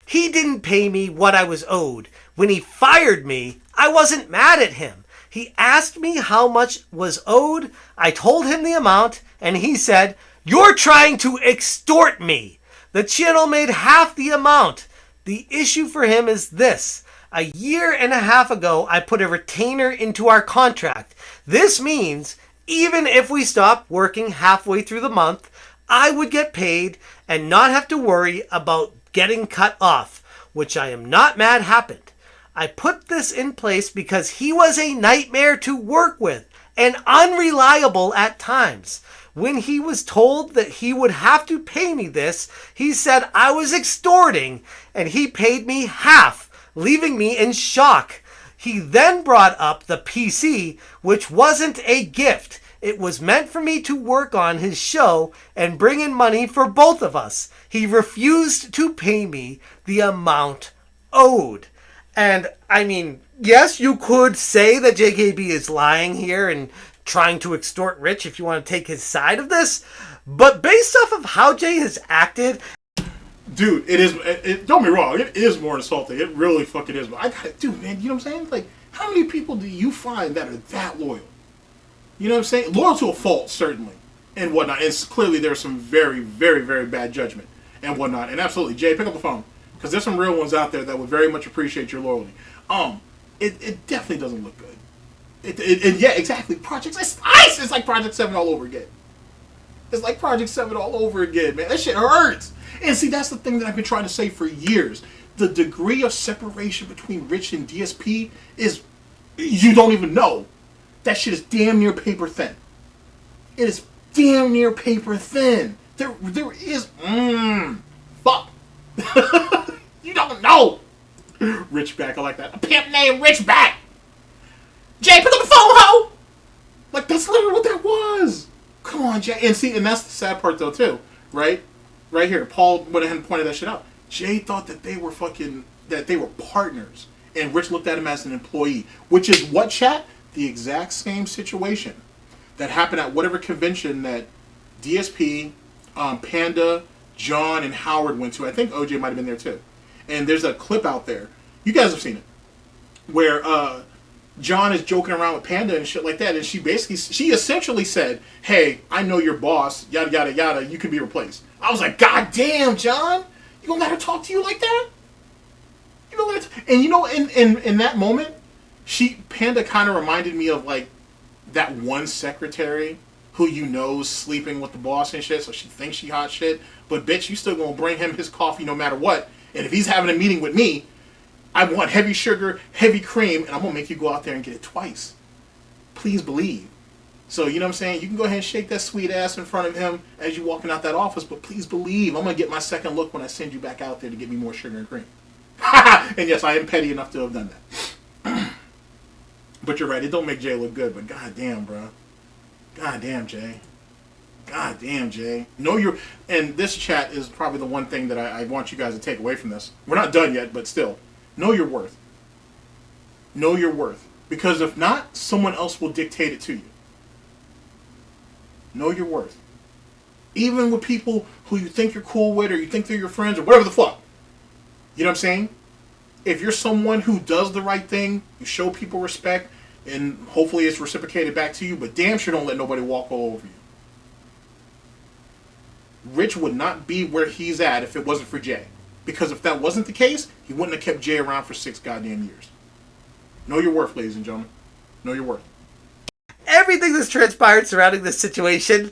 He didn't pay me what I was owed. When he fired me, I wasn't mad at him. He asked me how much was owed. I told him the amount, and he said, "You're trying to extort me." The channel made half the amount. The issue for him is this. A year and a half ago, I put a retainer into our contract. This means even if we stop working halfway through the month, I would get paid and not have to worry about getting cut off, which I am not mad happened. I put this in place because he was a nightmare to work with and unreliable at times. When he was told that he would have to pay me this, he said I was extorting, and he paid me half, leaving me in shock. He then brought up the PC, which wasn't a gift. It was meant for me to work on his show and bring in money for both of us. He refused to pay me the amount owed. And, I mean, yes, you could say that Jaydabee is lying here and trying to extort Rich if you want to take his side of this, but based off of how Jay has acted... Dude, it is... don't be wrong, it is more insulting. It really fucking is. But I gotta... Dude, man, you know what I'm saying? Like, how many people do you find that are that loyal? You know what I'm saying? Loyal to a fault, certainly, and whatnot. And clearly there's some very, very, very bad judgment and whatnot. And absolutely, Jay, pick up the phone. Because there's some real ones out there that would very much appreciate your loyalty. It definitely doesn't look good. Yeah, exactly. It's like Project 7 all over again. It's like Project 7 all over again, man. That shit hurts. And see, that's the thing that I've been trying to say for years. The degree of separation between Rich and DSP is, you don't even know. That shit is damn near paper thin. It is damn near paper thin. There is, fuck. You don't know. Rich back, I like that. A pimp named Rich back. Jay, pick up the phone, ho! Like, that's literally what that was. Come on, Jay. And see, and that's the sad part, though, too. Right? Right here. Paul went ahead and pointed that shit out. Jay thought that they were partners. And Rich looked at him as an employee. Which is what, chat? The exact same situation that happened at whatever convention that DSP, Panda, John, and Howard went to. I think OJ might have been there, too. And there's a clip out there. You guys have seen it. Where, John is joking around with Panda and shit like that, and she essentially said, hey, I know your boss, yada, yada, yada, you can be replaced. I was like, God damn, John, you gonna let her talk to you like that? You gonna let her and you know, in that moment, Panda kind of reminded me of, like, that one secretary who you know's sleeping with the boss and shit, so she thinks she hot shit, but bitch, you still gonna bring him his coffee no matter what, and if he's having a meeting with me, I want heavy sugar, heavy cream, and I'm going to make you go out there and get it twice. Please believe. So, you know what I'm saying? You can go ahead and shake that sweet ass in front of him as you're walking out that office, but please believe I'm going to get my second look when I send you back out there to get me more sugar and cream. And yes, I am petty enough to have done that. But you're right, it don't make Jay look good, but goddamn, bro. Goddamn, Jay. Goddamn, Jay. And this chat is probably the one thing that I want you guys to take away from this. We're not done yet, but still. Know your worth. Know your worth. Because if not, someone else will dictate it to you. Know your worth. Even with people who you think you're cool with, or you think they're your friends, or whatever the fuck. You know what I'm saying? If you're someone who does the right thing, you show people respect, and hopefully it's reciprocated back to you, but damn sure don't let nobody walk all over you. Rich would not be where he's at if it wasn't for Jay. Because if that wasn't the case, he wouldn't have kept Jay around for 6 goddamn years. Know your worth, ladies and gentlemen. Know your worth. Everything that's transpired surrounding this situation,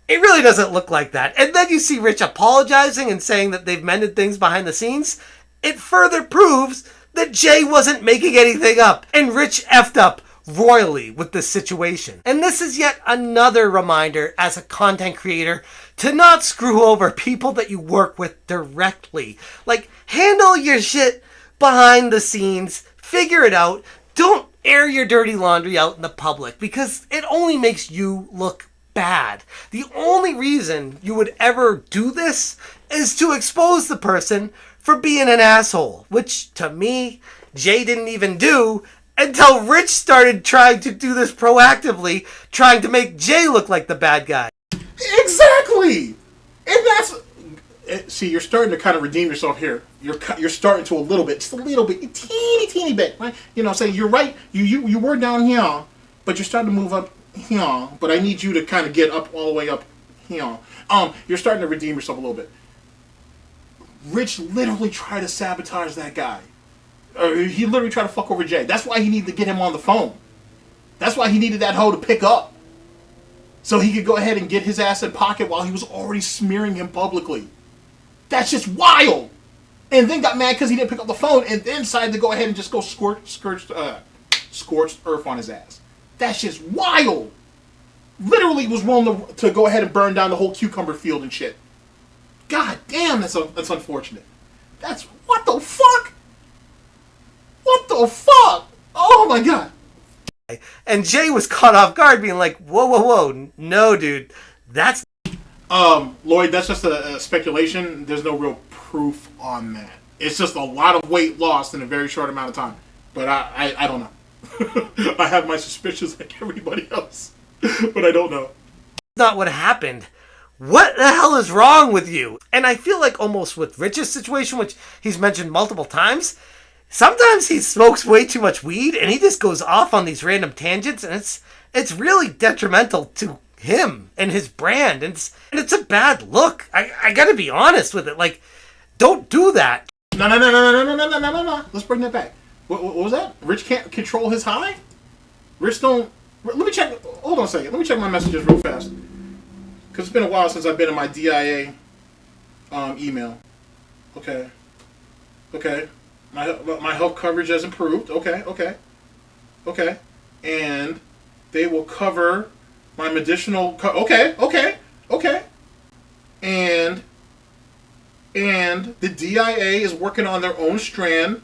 it really doesn't look like that. And then you see Rich apologizing and saying that they've mended things behind the scenes. It further proves that Jay wasn't making anything up. And Rich effed up royally with this situation. And this is yet another reminder as a content creator to not screw over people that you work with directly. Like, handle your shit behind the scenes, figure it out, don't air your dirty laundry out in the public because it only makes you look bad. The only reason you would ever do this is to expose the person for being an asshole, which to me, Jay didn't even do until Rich started trying to do this proactively, trying to make Jay look like the bad guy. Exactly! And that's... See, you're starting to kind of redeem yourself here. You're starting to a little bit, just a little bit, a teeny bit, right? You know, saying you're right, you were down here, but you're starting to move up here, but I need you to kind of get up all the way up here. You're starting to redeem yourself a little bit. Rich literally tried to sabotage that guy. He literally tried to fuck over Jay. That's why he needed to get him on the phone. That's why he needed that hoe to pick up. So he could go ahead and get his ass in pocket while he was already smearing him publicly. That's just wild. and then got mad because he didn't pick up the phone, and then decided to go ahead and just go scorched earth on his ass. That's just wild. Literally was willing to go ahead and burn down the whole cucumber field and shit. God damn, that's unfortunate. That's, what the fuck? What the fuck? Oh my god. And Jay was caught off guard being like, whoa, no, dude, that's... Lloyd, that's just a speculation. There's no real proof on that. It's just a lot of weight lost in a very short amount of time. But I don't know. I have my suspicions like everybody else. But I don't know. Not what happened. What the hell is wrong with you? And I feel like almost with Rich's situation, which he's mentioned multiple times, sometimes he smokes way too much weed and he just goes off on these random tangents, and it's really detrimental to him and his brand, and it's a bad look. I gotta be honest with it. Like, don't do that. No. Let's bring that back. What was that? Rich can't control his high? Rich don't... Let me check... Hold on a second. Let me check my messages real fast. Because it's been a while since I've been in my DIA email. Okay. My health coverage has improved. Okay. And they will cover my medicinal... Okay. And the DIA is working on their own strand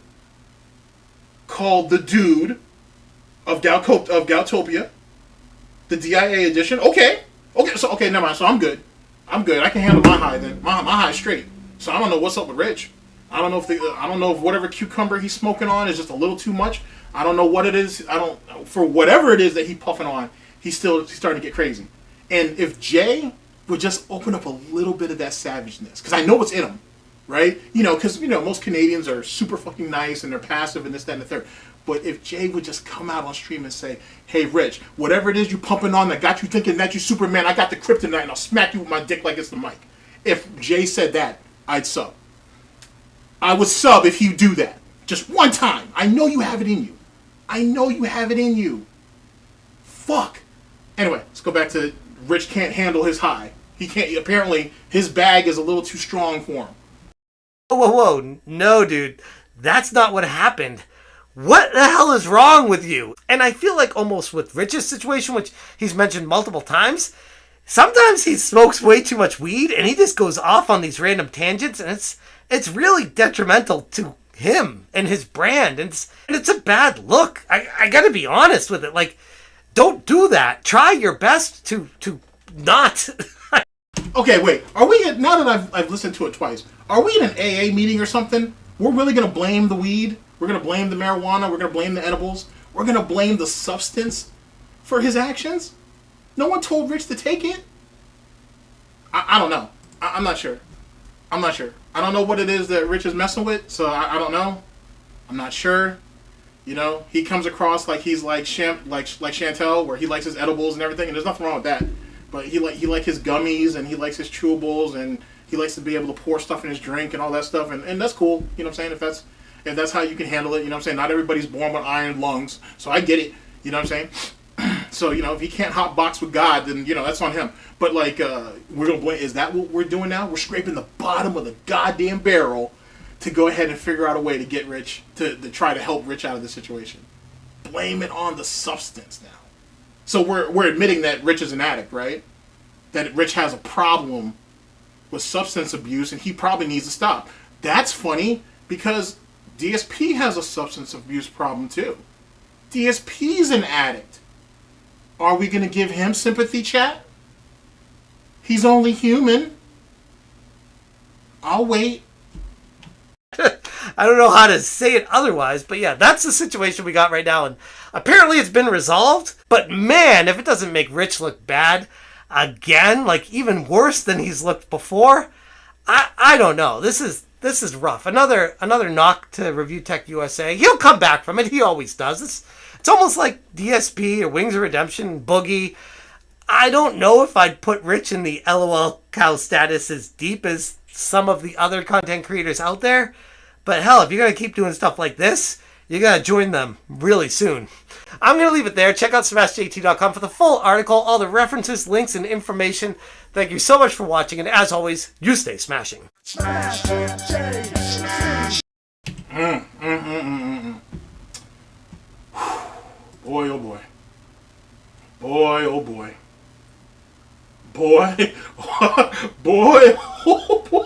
called The Dude of Galtopia. The DIA edition. Okay, never mind. So I'm good. I can handle my high then. My high's straight. So I don't know what's up with Rich. I don't know if whatever cucumber he's smoking on is just a little too much. I don't know what it is. For whatever it is that he's puffing on, he's starting to get crazy. And if Jay would just open up a little bit of that savageness, because I know what's in him, right? Because most Canadians are super fucking nice and they're passive and this, that, and the third. But if Jay would just come out on stream and say, hey, Rich, whatever it is you pumping on that got you thinking that you Superman, I got the kryptonite and I'll smack you with my dick like it's the mic. If Jay said that, I'd sub. I would sub if you do that. Just one time. I know you have it in you. Fuck. Anyway, let's go back to Rich can't handle his high. He can't. Apparently, his bag is a little too strong for him. Whoa, no, dude. That's not what happened. What the hell is wrong with you? And I feel like almost with Rich's situation, which he's mentioned multiple times, sometimes he smokes way too much weed and he just goes off on these random tangents, and it's really detrimental to him and his brand, and it's a bad look. I gotta be honest with it. Like, don't do that. Try your best to not. Okay, wait. Are we now that I've listened to it twice? Are we in an AA meeting or something? We're really gonna blame the weed? We're going to blame the marijuana. We're going to blame the edibles. We're going to blame the substance for his actions? No one told Rich to take it? I don't know. I'm not sure. I don't know what it is that Rich is messing with, so I don't know. I'm not sure. He comes across like he's like Chantel, where he likes his edibles and everything, and there's nothing wrong with that. But he like his gummies, and he likes his chewables, and he likes to be able to pour stuff in his drink and all that stuff, and that's cool. You know what I'm saying? If that's how you can handle it, you know what I'm saying? Not everybody's born with iron lungs, so I get it, you know what I'm saying? So, if he can't hotbox with God, then, that's on him. But, we're going to blame, is that what we're doing now? We're scraping the bottom of the goddamn barrel to go ahead and figure out a way to get Rich, to try to help Rich out of the situation. Blame it on the substance now. So we're admitting that Rich is an addict, right? That Rich has a problem with substance abuse, and he probably needs to stop. That's funny, because DSP has a substance abuse problem too. DSP's an addict. Are we going to give him sympathy, chat? He's only human. I'll wait. I don't know how to say it otherwise, but yeah, that's the situation we got right now, and apparently it's been resolved. But man, if it doesn't make Rich look bad again, like even worse than he's looked before, I don't know. This is rough. Another knock to Reviewtechusa. He'll come back from it. He always does. It's almost like DSP or Wings of Redemption, Boogie. I don't know if I'd put Rich in the LOL cow status as deep as some of the other content creators out there. But hell, if you're going to keep doing stuff like this, you got to join them really soon. I'm going to leave it there. Check out smashjt.com for the full article, all the references, links, and information. Thank you so much for watching, and as always, you stay smashing. Smash it, Jay. Boy, oh boy. Boy, oh boy. Boy. Boy, oh boy.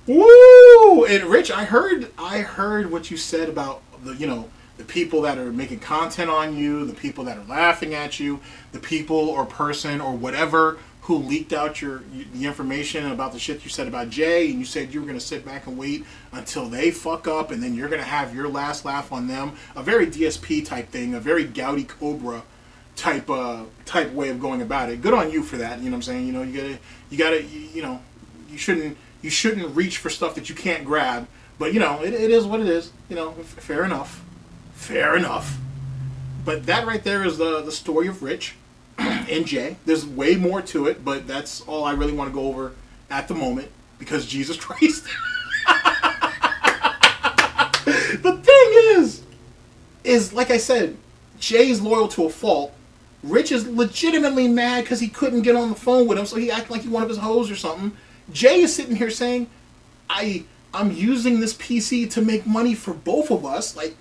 Woo! And Rich, I heard what you said about the people that are making content on you, the people that are laughing at you, the people or person or whatever who leaked out the information about the shit you said about Jay, and you said you were going to sit back and wait until they fuck up, and then you're going to have your last laugh on them. A very DSP type thing, a very Gouty Cobra type way of going about it. Good on you for that. You know what I'm saying? You gotta you shouldn't reach for stuff that you can't grab. But it is what it is. Fair enough. Fair enough. But that right there is the story of Rich and Jay. There's way more to it, but that's all I really want to go over at the moment, because Jesus Christ. The thing is like I said, Jay's loyal to a fault. Rich is legitimately mad because he couldn't get on the phone with him, so he acted like he one of his hoes or something. Jay is sitting here saying, I'm using this PC to make money for both of us. Like,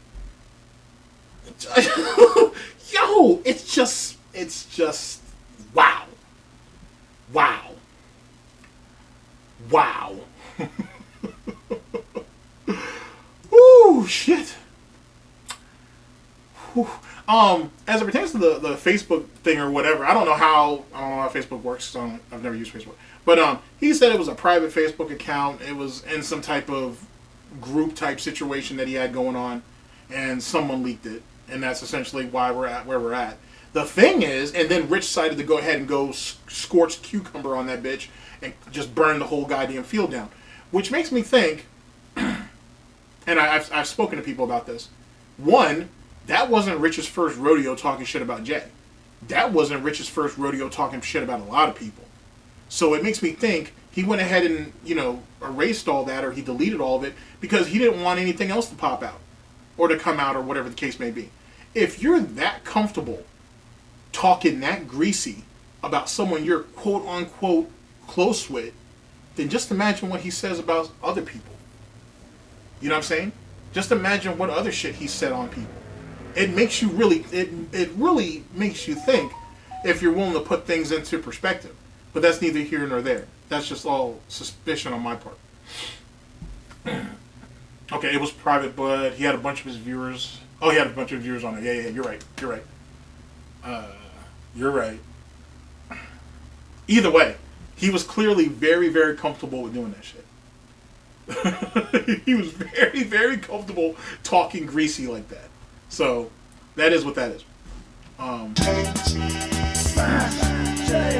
yo, it's just, wow. Wow. Wow. Ooh, shit. Whew. As it pertains to the Facebook thing or whatever, I don't know how Facebook works. So I've never used Facebook. But he said it was a private Facebook account. It was in some type of group type situation that he had going on, and someone leaked it, and that's essentially why we're at where we're at. The thing is, and then Rich decided to go ahead and go scorched cucumber on that bitch and just burn the whole goddamn field down, which makes me think, and I've spoken to people about this. One, that wasn't Rich's first rodeo talking shit about Jay. That wasn't Rich's first rodeo talking shit about a lot of people. So it makes me think he went ahead and, erased all that, or he deleted all of it because he didn't want anything else to pop out or to come out or whatever the case may be. If you're that comfortable talking that greasy about someone you're quote unquote close with, then just imagine what he says about other people. You know what I'm saying? Just imagine what other shit he said on people. It makes you really, it really makes you think if you're willing to put things into perspective. But that's neither here nor there. That's just all suspicion on my part. Okay, it was private, but he had a bunch of his viewers. Oh, he had a bunch of viewers on it. Yeah, you're right. You're right. Either way, he was clearly very, very comfortable with doing that shit. He was very, very comfortable talking greasy like that. So, that is what that is.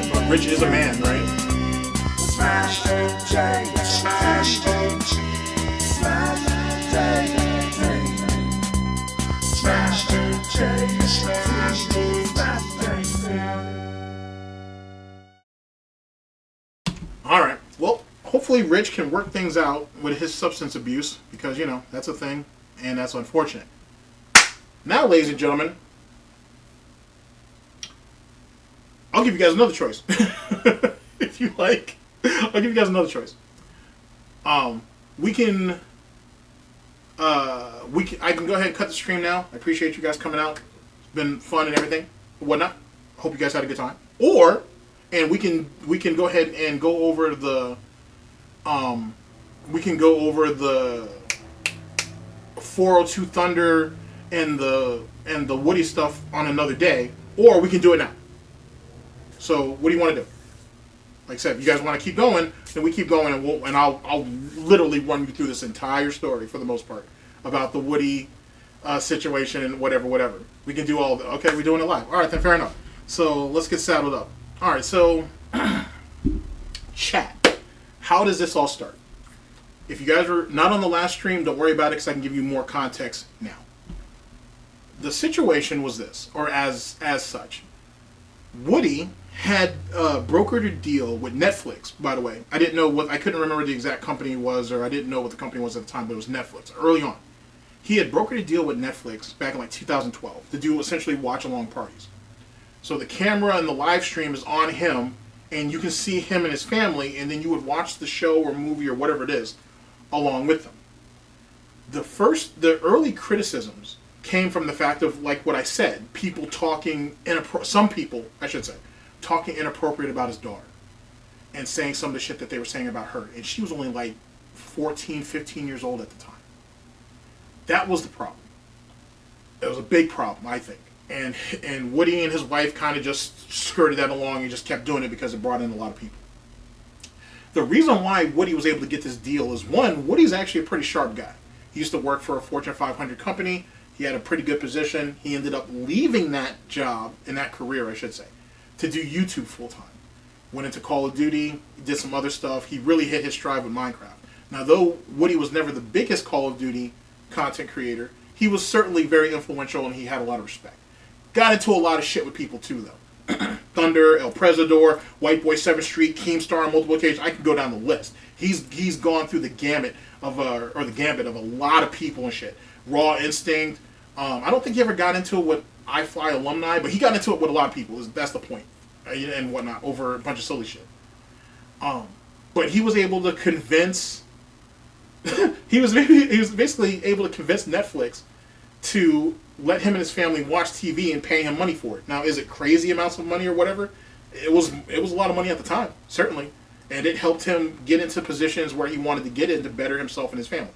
But Rich is a man, right? Alright, well, hopefully Rich can work things out with his substance abuse, because, that's a thing, and that's unfortunate. Now, ladies and gentlemen, I'll give you guys another choice. If you like, I'll give you guys another choice. I can go ahead and cut the stream now. I appreciate you guys coming out. It's been fun and everything, whatnot. Hope you guys had a good time. And we can go ahead and go over the 402 Thunder and the Woody stuff on another day, or we can do it now. So what do you want to do? Like I said, if you guys want to keep going, then we keep going, and I'll literally run you through this entire story for the most part about the Woody situation and whatever. We can do all of it. Okay, we're doing it live. All right, then fair enough. So let's get saddled up. All right, so chat. How does this all start? If you guys were not on the last stream, don't worry about it because I can give you more context now. The situation was this, or as such. Woody had brokered a deal with Netflix, by the way. I couldn't remember the exact company it was, or I didn't know what the company was at the time, but it was Netflix, early on. He had brokered a deal with Netflix back in 2012 to do essentially watch-along parties. So the camera and the live stream is on him, and you can see him and his family, and then you would watch the show or movie or whatever it is along with them. The early criticisms came from the fact of, like what I said, people talking some people, I should say, talking inappropriate about his daughter and saying some of the shit that they were saying about her. And she was only like 14, 15 years old at the time. That was the problem. It was a big problem, I think. And Woody and his wife kind of just skirted that along and just kept doing it because it brought in a lot of people. The reason why Woody was able to get this deal is, one, Woody's actually a pretty sharp guy. He used to work for a Fortune 500 company. He had a pretty good position. He ended up leaving that job, in that career, I should say, to do YouTube full-time. Went into Call of Duty, did some other stuff. He really hit his stride with Minecraft. Now, though Woody was never the biggest Call of Duty content creator, he was certainly very influential and he had a lot of respect. Got into a lot of shit with people too, though. Thunder, El Prezador, White Boy 7th Street, Keemstar on multiple occasions. I can go down the list. He's gone through the gambit of a lot of people and shit. Raw Instinct. I don't think he ever got into it with iFly alumni, but he got into it with a lot of people. That's the point, and whatnot, over a bunch of silly shit. But he was able to convince. he was basically able to convince Netflix to let him and his family watch TV and pay him money for it. Now, is it crazy amounts of money or whatever? It was a lot of money at the time, certainly, and it helped him get into positions where he wanted to get in to better himself and his family.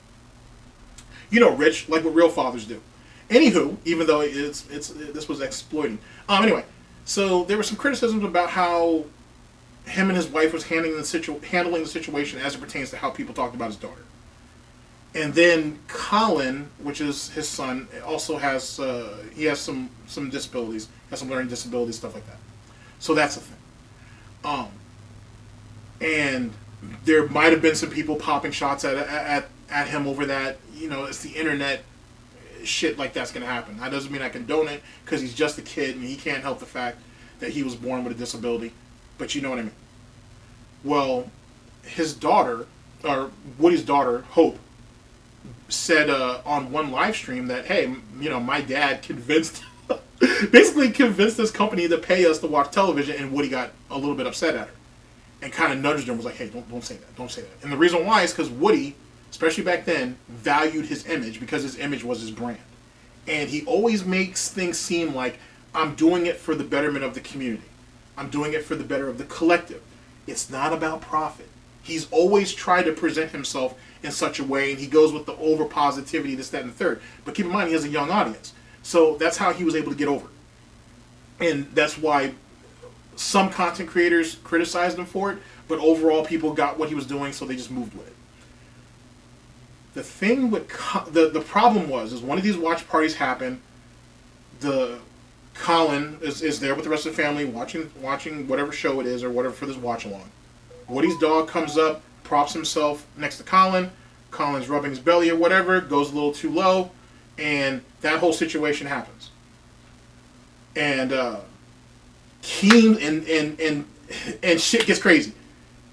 You know, rich, like what real fathers do. Anywho, even though this was exploiting. Anyway, so there were some criticisms about how him and his wife was handling the situation as it pertains to how people talked about his daughter. And then Colin, which is his son, also has some disabilities, has some learning disabilities, stuff like that. So that's a thing. And there might have been some people popping shots at him over that. You know, it's the internet. Shit like that's going to happen. That doesn't mean I condone it, because he's just a kid and he can't help the fact that he was born with a disability. But you know what I mean. Well, his daughter, or Woody's daughter, Hope, said on one live stream that, hey, you know, my dad basically convinced this company to pay us to watch television, and Woody got a little bit upset at her and kind of nudged her and was like, hey, don't say that, don't say that. And the reason why is because Woody, especially back then, valued his image, because his image was his brand. And he always makes things seem like, I'm doing it for the betterment of the community. I'm doing it for the better of the collective. It's not about profit. He's always tried to present himself in such a way, and he goes with the over positivity, this, that, and the third. But keep in mind, he has a young audience. So that's how he was able to get over it. And that's why some content creators criticized him for it, but overall people got what he was doing, so they just moved with it. The thing with the problem was one of these watch parties happened. Colin is there with the rest of the family watching whatever show it is or whatever for this watch along. Woody's dog comes up, props himself next to Colin. Colin's rubbing his belly or whatever, goes a little too low, and that whole situation happens. And Keem and shit gets crazy.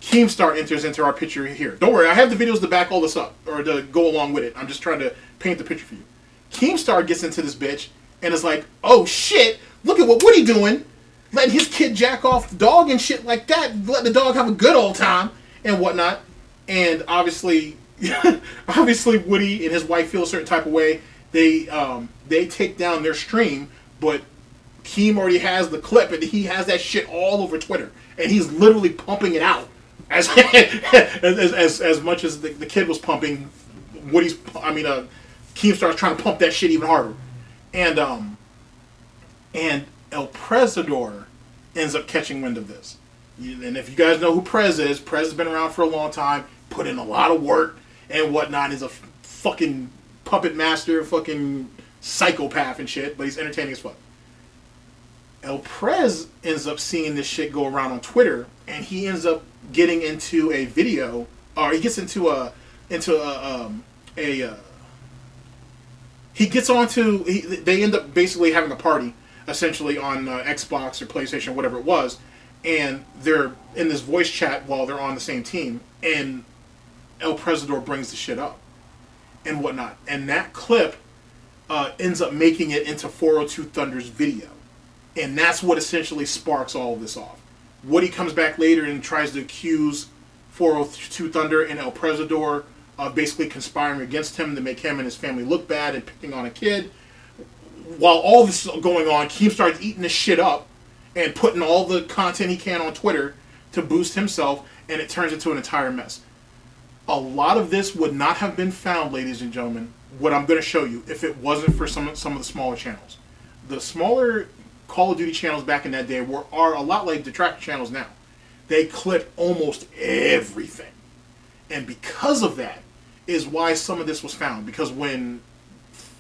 Keemstar enters into our picture here. Don't worry, I have the videos to back all this up, or to go along with it. I'm just trying to paint the picture for you. Keemstar gets into this bitch, and is like, oh shit, look at what Woody doing. Letting his kid jack off the dog and shit like that. Letting the dog have a good old time, and whatnot. And obviously, Woody and his wife feel a certain type of way. They take down their stream, but Keem already has the clip, and he has that shit all over Twitter. And he's literally pumping it out. As much as the kid was pumping, Keemstar's trying to pump that shit even harder, and El Prezador ends up catching wind of this. And if you guys know who Prez has been around for a long time, put in a lot of work and whatnot. He's a fucking puppet master, fucking psychopath and shit, but he's entertaining as fuck. El Prez ends up seeing this shit go around on Twitter, and he ends up getting into a video, or he gets they end up basically having a party, essentially on Xbox or PlayStation or whatever it was, and they're in this voice chat while they're on the same team, and El Prezador brings the shit up and whatnot, and that clip ends up making it into 402 Thunder's video. And that's what essentially sparks all of this off. Woody comes back later and tries to accuse 402 Thunder and El Prezador of basically conspiring against him to make him and his family look bad and picking on a kid. While all this is going on, Keem starts eating this shit up and putting all the content he can on Twitter to boost himself, and it turns into an entire mess. A lot of this would not have been found, ladies and gentlemen, what I'm going to show you, if it wasn't for some of the smaller channels. The smaller Call of Duty channels back in that day are a lot like detractor channels now. They clip almost everything. And because of that is why some of this was found. Because when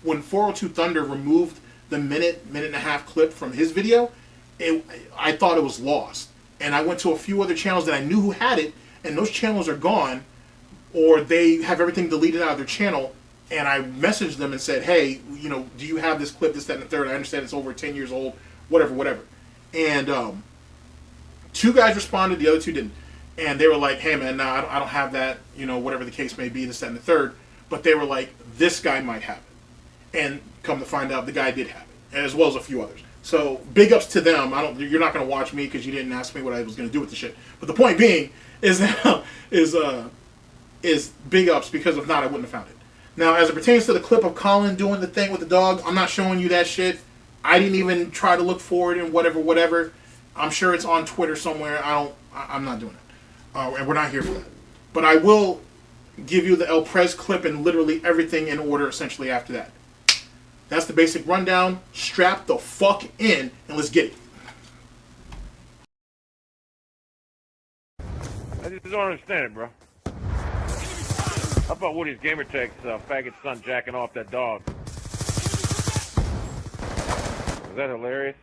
402 Thunder removed the minute and a half clip from his video, I thought it was lost. And I went to a few other channels that I knew who had it, and those channels are gone, or they have everything deleted out of their channel. And I messaged them and said, hey, do you have this clip, this, that, and the third? I understand it's over 10 years old, whatever. And 2 guys responded, the other 2 didn't. And they were like, hey, man, nah, I don't have that, whatever the case may be, this, that, and the third. But they were like, this guy might have it. And come to find out, the guy did have it, as well as a few others. So big ups to them. You're not going to watch me because you didn't ask me what I was going to do with the shit. But the point being is big ups, because if not, I wouldn't have found it. Now, as it pertains to the clip of Colin doing the thing with the dog, I'm not showing you that shit. I didn't even try to look for it and whatever. I'm sure it's on Twitter somewhere. I'm not doing it. And we're not here for that. But I will give you the El Prez clip and literally everything in order essentially after that. That's the basic rundown. Strap the fuck in and let's get it. I just don't understand it, bro. How about WoodysGamerTag's faggot son jacking off that dog? Is that hilarious?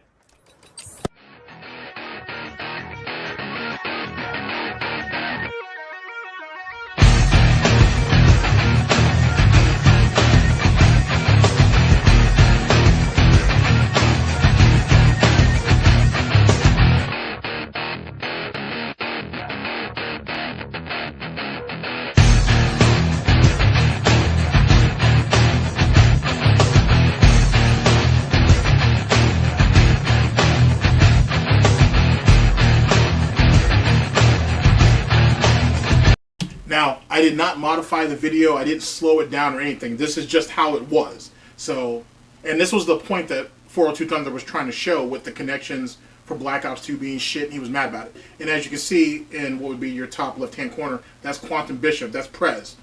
Now, I did not modify the video. I didn't slow it down or anything. This is just how it was. So, and this was the point that 402 Thunder was trying to show with the connections for Black Ops 2 being shit, and he was mad about it. And as you can see in what would be your top left-hand corner, that's Quantum Bishop. That's Prez.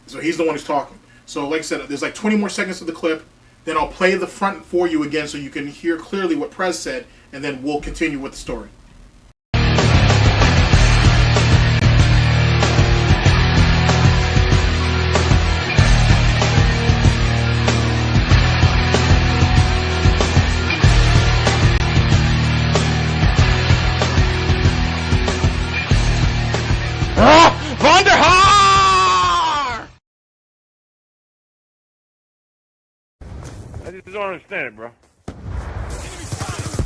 So he's the one who's talking. So like I said, there's like 20 more seconds of the clip. Then I'll play the front for you again so you can hear clearly what Prez said, and then we'll continue with the story. I just don't understand it, bro.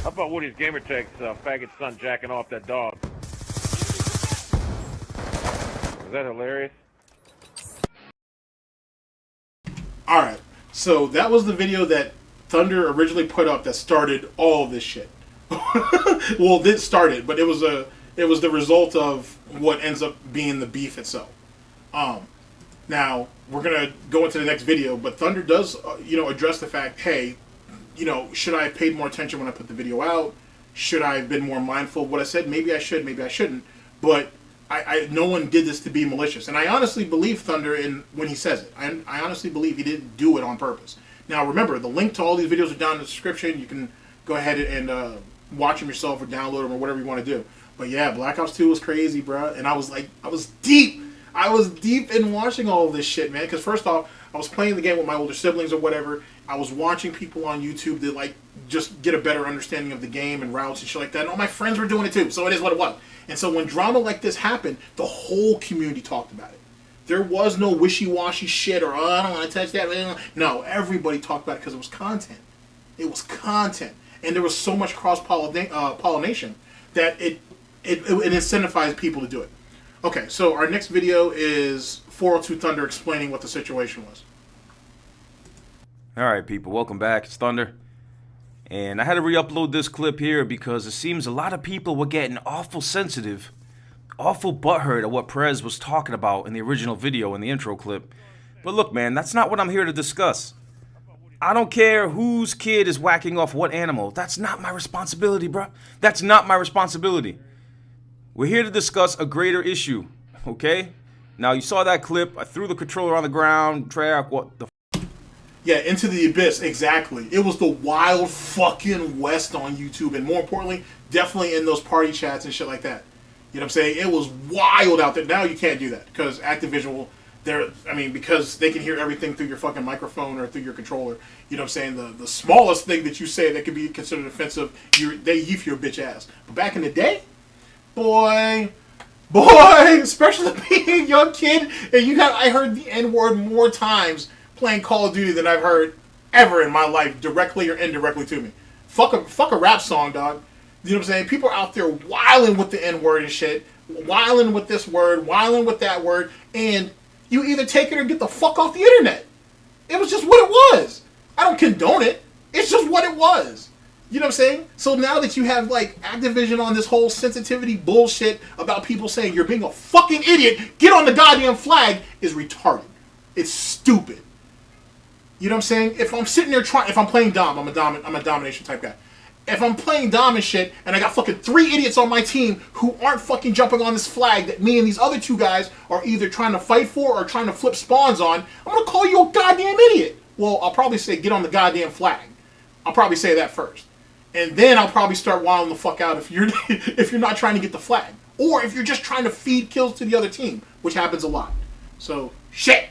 How about WoodysGamerTag's faggot son jacking off that dog? Is that hilarious? Alright, so that was the video that Thunder originally put up that started all of this shit. Well, it didn't start it, but it was the result of what ends up being the beef itself. Now, we're going to go into the next video, but Thunder does, address the fact, hey, should I have paid more attention when I put the video out? Should I have been more mindful of what I said? Maybe I should, maybe I shouldn't. But no one did this to be malicious. And I honestly believe Thunder when he says it. I honestly believe he didn't do it on purpose. Now, remember, the link to all these videos are down in the description. You can go ahead and watch them yourself or download them or whatever you want to do. But yeah, Black Ops 2 was crazy, bro. And I was deep. I was deep in watching all of this shit, man. Because first off, I was playing the game with my older siblings or whatever. I was watching people on YouTube that just get a better understanding of the game and routes and shit like that. And all my friends were doing it too, so it is what it was. And so when drama like this happened, the whole community talked about it. There was no wishy-washy shit or, I don't want to touch that. No, everybody talked about it because it was content. It was content. And there was so much cross-pollination that it incentivized people to do it. Okay, so our next video is 402 Thunder explaining what the situation was. Alright people, welcome back. It's Thunder. And I had to re-upload this clip here because it seems a lot of people were getting awful sensitive, awful butthurt at what Prez was talking about in the original video in the intro clip. But look, man, that's not what I'm here to discuss. I don't care whose kid is whacking off what animal. That's not my responsibility, bro. That's not my responsibility. We're here to discuss a greater issue, okay? Now, you saw that clip. I threw the controller on the ground. Treyarch, what the Yeah, Into the Abyss, exactly. It was the wild fucking west on YouTube, and more importantly, definitely in those party chats and shit like that. You know what I'm saying? It was wild out there. Now you can't do that because Activision will, because they can hear everything through your fucking microphone or through your controller. You know what I'm saying? The smallest thing that you say that could be considered offensive, they yeef your bitch ass. But back in the day, boy, especially being a young kid, and I heard the N-word more times playing Call of Duty than I've heard ever in my life, directly or indirectly to me. Fuck a rap song, dog. You know what I'm saying? People are out there wilding with the N-word and shit, wilding with this word, wilding with that word, and you either take it or get the fuck off the internet. It was just what it was. I don't condone it. It's just what it was. You know what I'm saying? So now that you have, like, Activision on this whole sensitivity bullshit about people saying you're being a fucking idiot, get on the goddamn flag, is retarded. It's stupid. You know what I'm saying? If I'm sitting there if I'm playing Dom, I'm a domination type guy. If I'm playing Dom and shit, and I got fucking 3 idiots on my team who aren't fucking jumping on this flag that me and these other 2 guys are either trying to fight for or trying to flip spawns on, I'm gonna call you a goddamn idiot. Well, I'll probably say get on the goddamn flag. I'll probably say that first. And then I'll probably start wilding the fuck out if you're not trying to get the flag. Or if you're just trying to feed kills to the other team, which happens a lot. So, shit.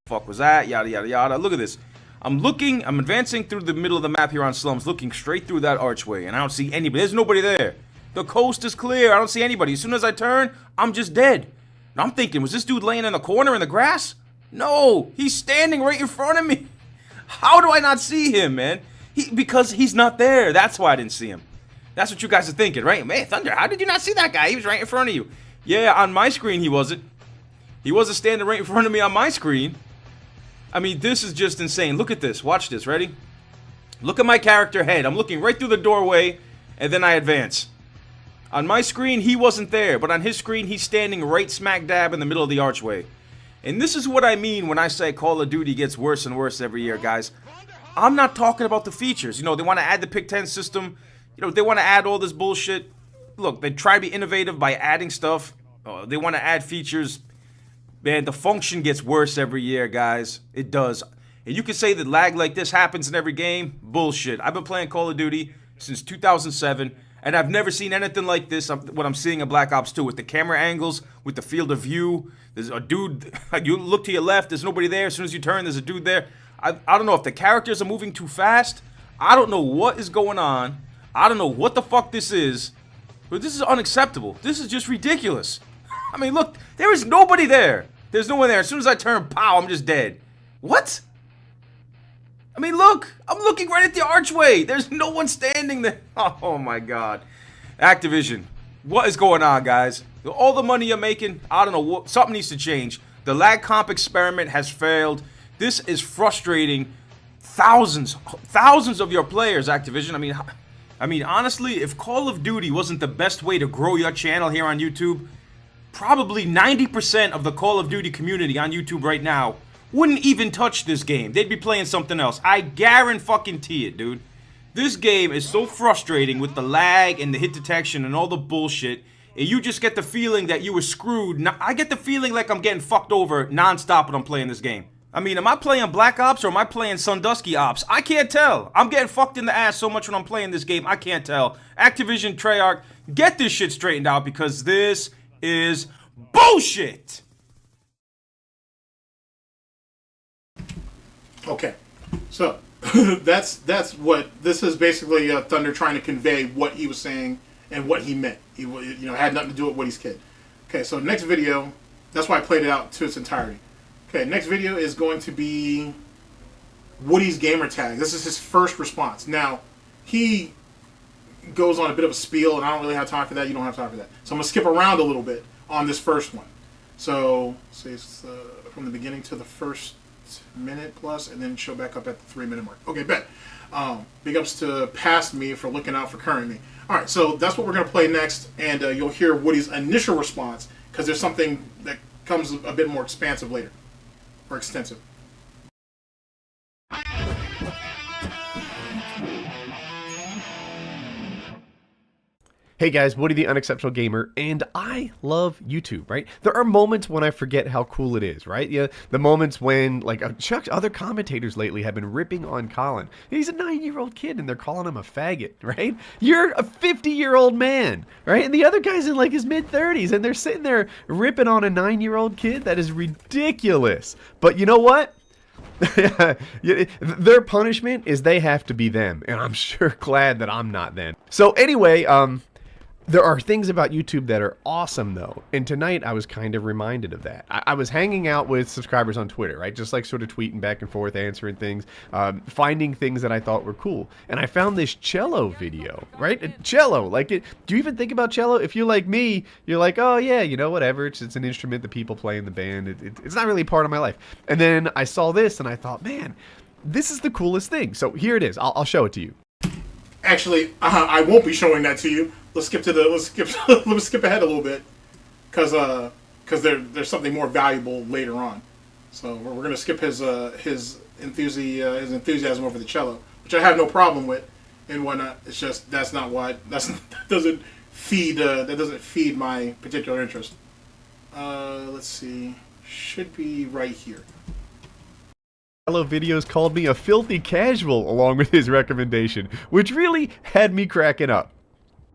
fuck was that? Yada, yada, yada. Look at this. I'm advancing through the middle of the map here on Slums, looking straight through that archway, and I don't see anybody. There's nobody there. The coast is clear. I don't see anybody. As soon as I turn, I'm just dead. And I'm thinking, was this dude laying in the corner in the grass? No, he's standing right in front of me. How do I not see him, man? Because he's not there. That's why I didn't see him. That's what you guys are thinking, right? Man, Thunder, how did you not see that guy? He was right in front of you. Yeah, on my screen he wasn't. He wasn't standing right in front of me on my screen. I mean, this is just insane. Look at this. Watch this. Ready? Look at my character head. I'm looking right through the doorway, and then I advance. On my screen, he wasn't there, but on his screen, he's standing right smack dab in the middle of the archway. And this is what I mean when I say Call of Duty gets worse and worse every year, guys. I'm not talking about the features. You know, they want to add the pick 10 system. You know, they want to add all this bullshit. Look, they try to be innovative by adding stuff. They want to add features. Man, the function gets worse every year, guys. It does. And you can say that lag like this happens in every game. Bullshit. I've been playing Call of Duty since 2007, and I've never seen anything like this, what I'm seeing in Black Ops 2, with the camera angles, with the field of view. There's a dude, you look to your left, there's nobody there. As soon as you turn, there's a dude there. I don't know if the characters are moving too fast. I don't know what is going on. I don't know what the fuck this is. But this is unacceptable. This is just ridiculous. I mean, look, there is nobody there. There's no one there. As soon as I turn, pow, I'm just dead. What? I mean, look. I'm looking right at the archway. There's no one standing there. Oh, my God. Activision. What is going on, guys? All the money you're making, I don't know. Something needs to change. The lag comp experiment has failed. This is frustrating thousands of your players, Activision. I mean, honestly, if Call of Duty wasn't the best way to grow your channel here on YouTube, probably 90% of the Call of Duty community on YouTube right now wouldn't even touch this game. They'd be playing something else. I guarantee it, dude. This game is so frustrating with the lag and the hit detection and all the bullshit, and you just get the feeling that you were screwed. I get the feeling like I'm getting fucked over nonstop when I'm playing this game. I mean, am I playing Black Ops or am I playing Sandusky Ops? I can't tell. I'm getting fucked in the ass so much when I'm playing this game, I can't tell. Activision, Treyarch, get this shit straightened out because this is bullshit! Okay, so that's what this is basically. Thunder trying to convey what he was saying and what he meant. He, had nothing to do with Woody's kid. Okay, so next video, that's why I played it out to its entirety. Okay, next video is going to be WoodysGamerTag. This is his first response. Now, he goes on a bit of a spiel, and I don't really have time for that. You don't have time for that. So I'm going to skip around a little bit on this first one. So, say it's from the beginning to the first minute plus, and then show back up at the 3-minute mark. Okay, bet. Big ups to past me for looking out for current me. All right, so that's what we're gonna play next, and you'll hear Woody's initial response because there's something that comes a bit more expansive later, or extensive. Hey guys, Woody the Unexceptional Gamer, and I love YouTube, right? There are moments when I forget how cool it is, right? Yeah, the moments when, like, Chuck, other commentators lately have been ripping on Colin. He's a 9-year-old kid, and they're calling him a faggot, right? You're a 50-year-old man, right? And the other guy's in, like, his mid-30s, and they're sitting there ripping on a 9-year-old kid? That is ridiculous. But you know what? Their punishment is they have to be them, and I'm sure glad that I'm not them. So anyway, there are things about YouTube that are awesome, though. And tonight, I was kind of reminded of that. I was hanging out with subscribers on Twitter, right? Just like sort of tweeting back and forth, answering things, finding things that I thought were cool. And I found this cello video, right? Cello, like, do you even think about cello? If you're like me, you're like, oh, yeah, you know, whatever. It's an instrument that people play in the band. It's not really part of my life. And then I saw this, and I thought, man, this is the coolest thing. So here it is. I'll show it to you. Actually, I won't be showing that to you. Let's skip ahead a little bit, because there's something more valuable later on. So we're gonna skip his enthusiasm over the cello, which I have no problem with and whatnot. It's just that doesn't feed my particular interest. Let's see, should be right here. Cello videos called me a filthy casual along with his recommendation, which really had me cracking up.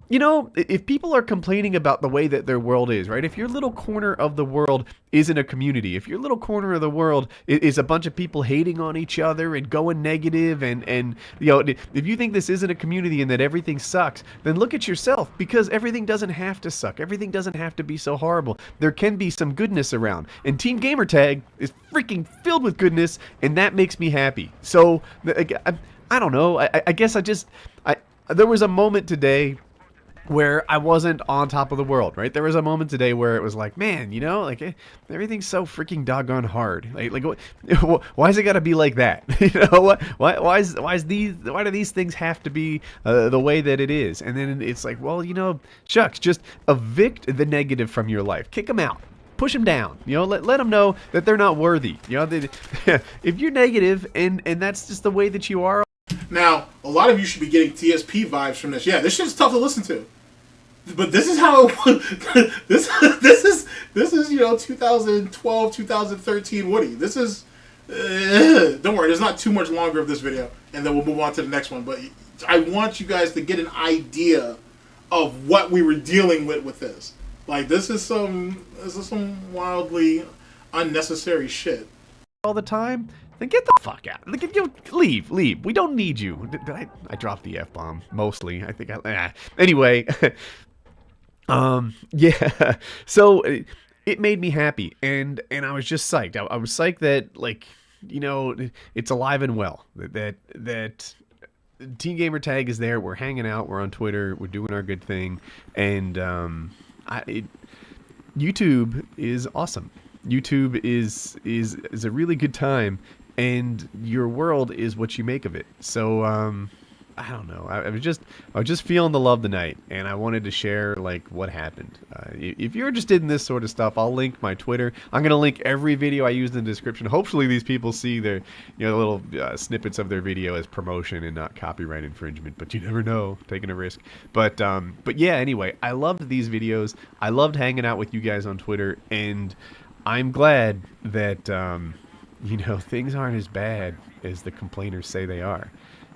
You know, if people are complaining about the way that their world is, right? If your little corner of the world isn't a community, if your little corner of the world is a bunch of people hating on each other and going negative and you know, if you think this isn't a community and that everything sucks, then look at yourself, because everything doesn't have to suck. Everything doesn't have to be so horrible. There can be some goodness around. And Team Gamertag is freaking filled with goodness, and that makes me happy. So, I don't know. I guess there was a moment today where I wasn't on top of the world, right? There was a moment today where it was like, man, you know, like everything's so freaking doggone hard. Like why is it got to be like that? You know, why do these things have to be the way that it is? And then it's like, well, you know, shucks, just evict the negative from your life, kick them out. Push them down, you know, let them know that they're not worthy. You know, if you're negative and that's just the way that you are. Now, a lot of you should be getting TSP vibes from this. Yeah, this shit's tough to listen to. But this is how this is, you know, 2012, 2013 Woody. This is don't worry, there's not too much longer of this video, and then we'll move on to the next one. But I want you guys to get an idea of what we were dealing with this. Like, this is some wildly unnecessary shit. All the time, then get the fuck out. Leave. We don't need you. Did I dropped the F-bomb mostly. I think anyway. Yeah. So it made me happy, and I was just psyched. I was psyched that, like, you know, it's alive and well. That Team Gamertag is there. We're hanging out. We're on Twitter. We're doing our good thing, and YouTube is awesome. YouTube is a really good time, and your world is what you make of it. So I don't know. I was just feeling the love tonight, and I wanted to share, like, what happened. If you're interested in this sort of stuff, I'll link my Twitter. I'm gonna link every video I used in the description. Hopefully, these people see their, you know, little snippets of their video as promotion and not copyright infringement. But you never know, taking a risk. But yeah. Anyway, I loved these videos. I loved hanging out with you guys on Twitter, and I'm glad that you know, things aren't as bad as the complainers say they are.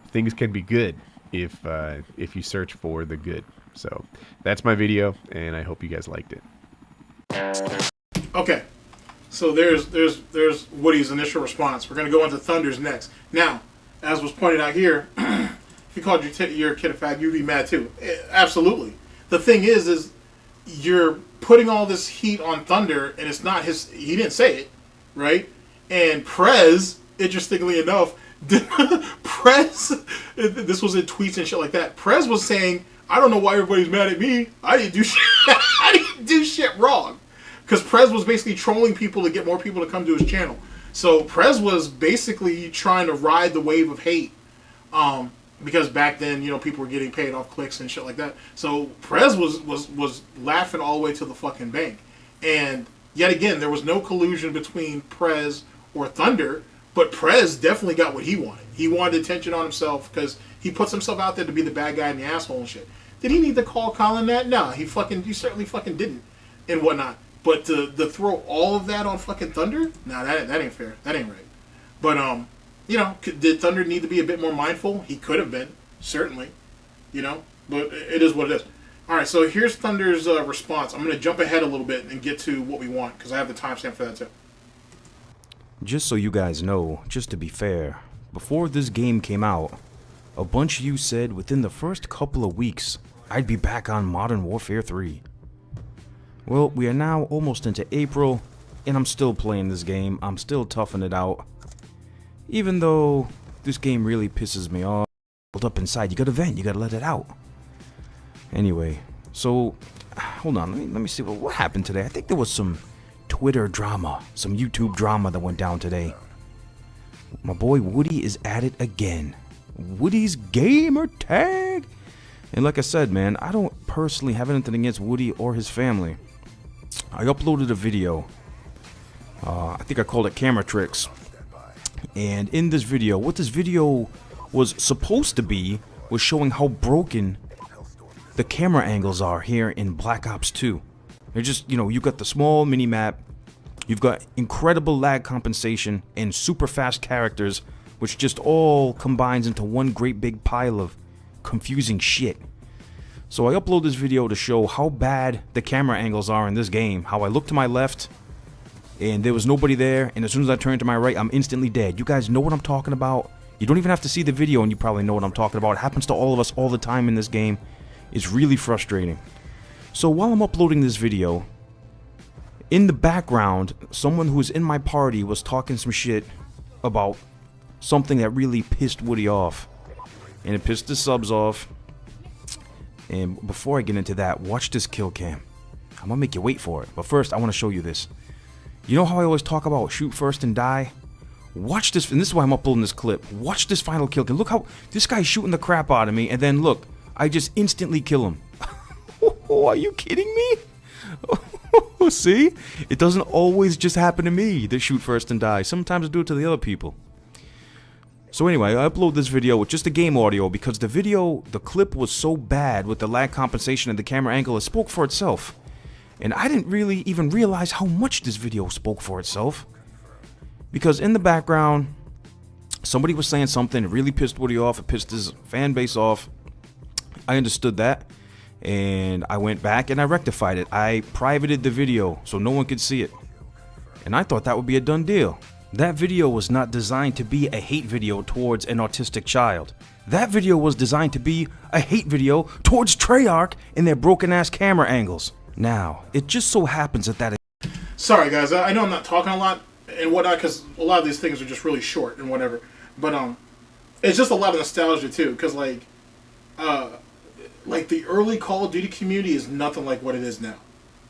Things can be good if you search for the good. So that's my video, and I hope you guys liked it. Okay, so there's Woody's initial response. We're gonna go into Thunder's next. Now, as was pointed out here, if you called your kid a fag, you'd be mad too. Absolutely. The thing is you're putting all this heat on Thunder, and it's not his. He didn't say it, right? And Prez, interestingly enough, Prez, this was in tweets and shit like that. Prez was saying, I don't know why everybody's mad at me. I didn't do shit. I didn't do shit wrong. Because Prez was basically trolling people to get more people to come to his channel. So Prez was basically trying to ride the wave of hate Because back then, you know, people were getting paid off clicks and shit like that. So Prez was laughing all the way to the fucking bank. And yet again, there was no collusion between Prez or Thunder, but Prez definitely got what he wanted. He wanted attention on himself because he puts himself out there to be the bad guy and the asshole and shit. Did he need to call Colin that? No, he certainly fucking didn't and whatnot. But to throw all of that on fucking Thunder? Nah, that ain't fair. That ain't right. But, you know, did Thunder need to be a bit more mindful? He could have been, certainly. You know, but it is what it is. All right, so here's Thunder's response. I'm going to jump ahead a little bit and get to what we want because I have the timestamp for that too. Just so you guys know, just to be fair, before this game came out, a bunch of you said within the first couple of weeks, I'd be back on Modern Warfare 3. Well, we are now almost into April, and I'm still playing this game. I'm still toughing it out. Even though this game really pisses me off. Hold up inside, you gotta vent, you gotta let it out. Anyway, so, hold on, let me see what happened today. I think there was some Twitter drama, some YouTube drama that went down today. My boy Woody is at it again. WoodysGamerTag! And like I said, man, I don't personally have anything against Woody or his family. I uploaded a video. I think I called it Camera Tricks. And in this video, what this video was supposed to be was showing how broken the camera angles are here in Black Ops 2. They're just, you know, you've got the small mini-map, you've got incredible lag compensation and super fast characters, which just all combines into one great big pile of confusing shit. So I upload this video to show how bad the camera angles are in this game, how I look to my left and there was nobody there, and as soon as I turn to my right, I'm instantly dead. You guys know what I'm talking about. You don't even have to see the video and you probably know what I'm talking about. It happens to all of us all the time in this game. It's really frustrating. So while I'm uploading this video, in the background, someone who's in my party was talking some shit about something that really pissed Woody off. And it pissed the subs off. And before I get into that, watch this kill cam. I'm gonna make you wait for it. But first, I want to show you this. You know how I always talk about shoot first and die? Watch this, and this is why I'm uploading this clip. Watch this final kill cam. Look how this guy's shooting the crap out of me, and then look, I just instantly kill him. Oh, are you kidding me? See? It doesn't always just happen to me that shoot first and die. Sometimes I do it to the other people. So anyway, I upload this video with just the game audio because the clip was so bad with the lag compensation and the camera angle, it spoke for itself. And I didn't really even realize how much this video spoke for itself. Because in the background, somebody was saying something, it really pissed Woody off, it pissed his fan base off. I understood that, and I went back and I rectified it. I privated the video so no one could see it. And I thought that would be a done deal. That video was not designed to be a hate video towards an autistic child. That video was designed to be a hate video towards Treyarch and their broken ass camera angles. Now, it just so happens that Sorry guys, I know I'm not talking a lot and whatnot because a lot of these things are just really short and whatever. But it's just a lot of nostalgia too, because like the early Call of Duty community is nothing like what it is now.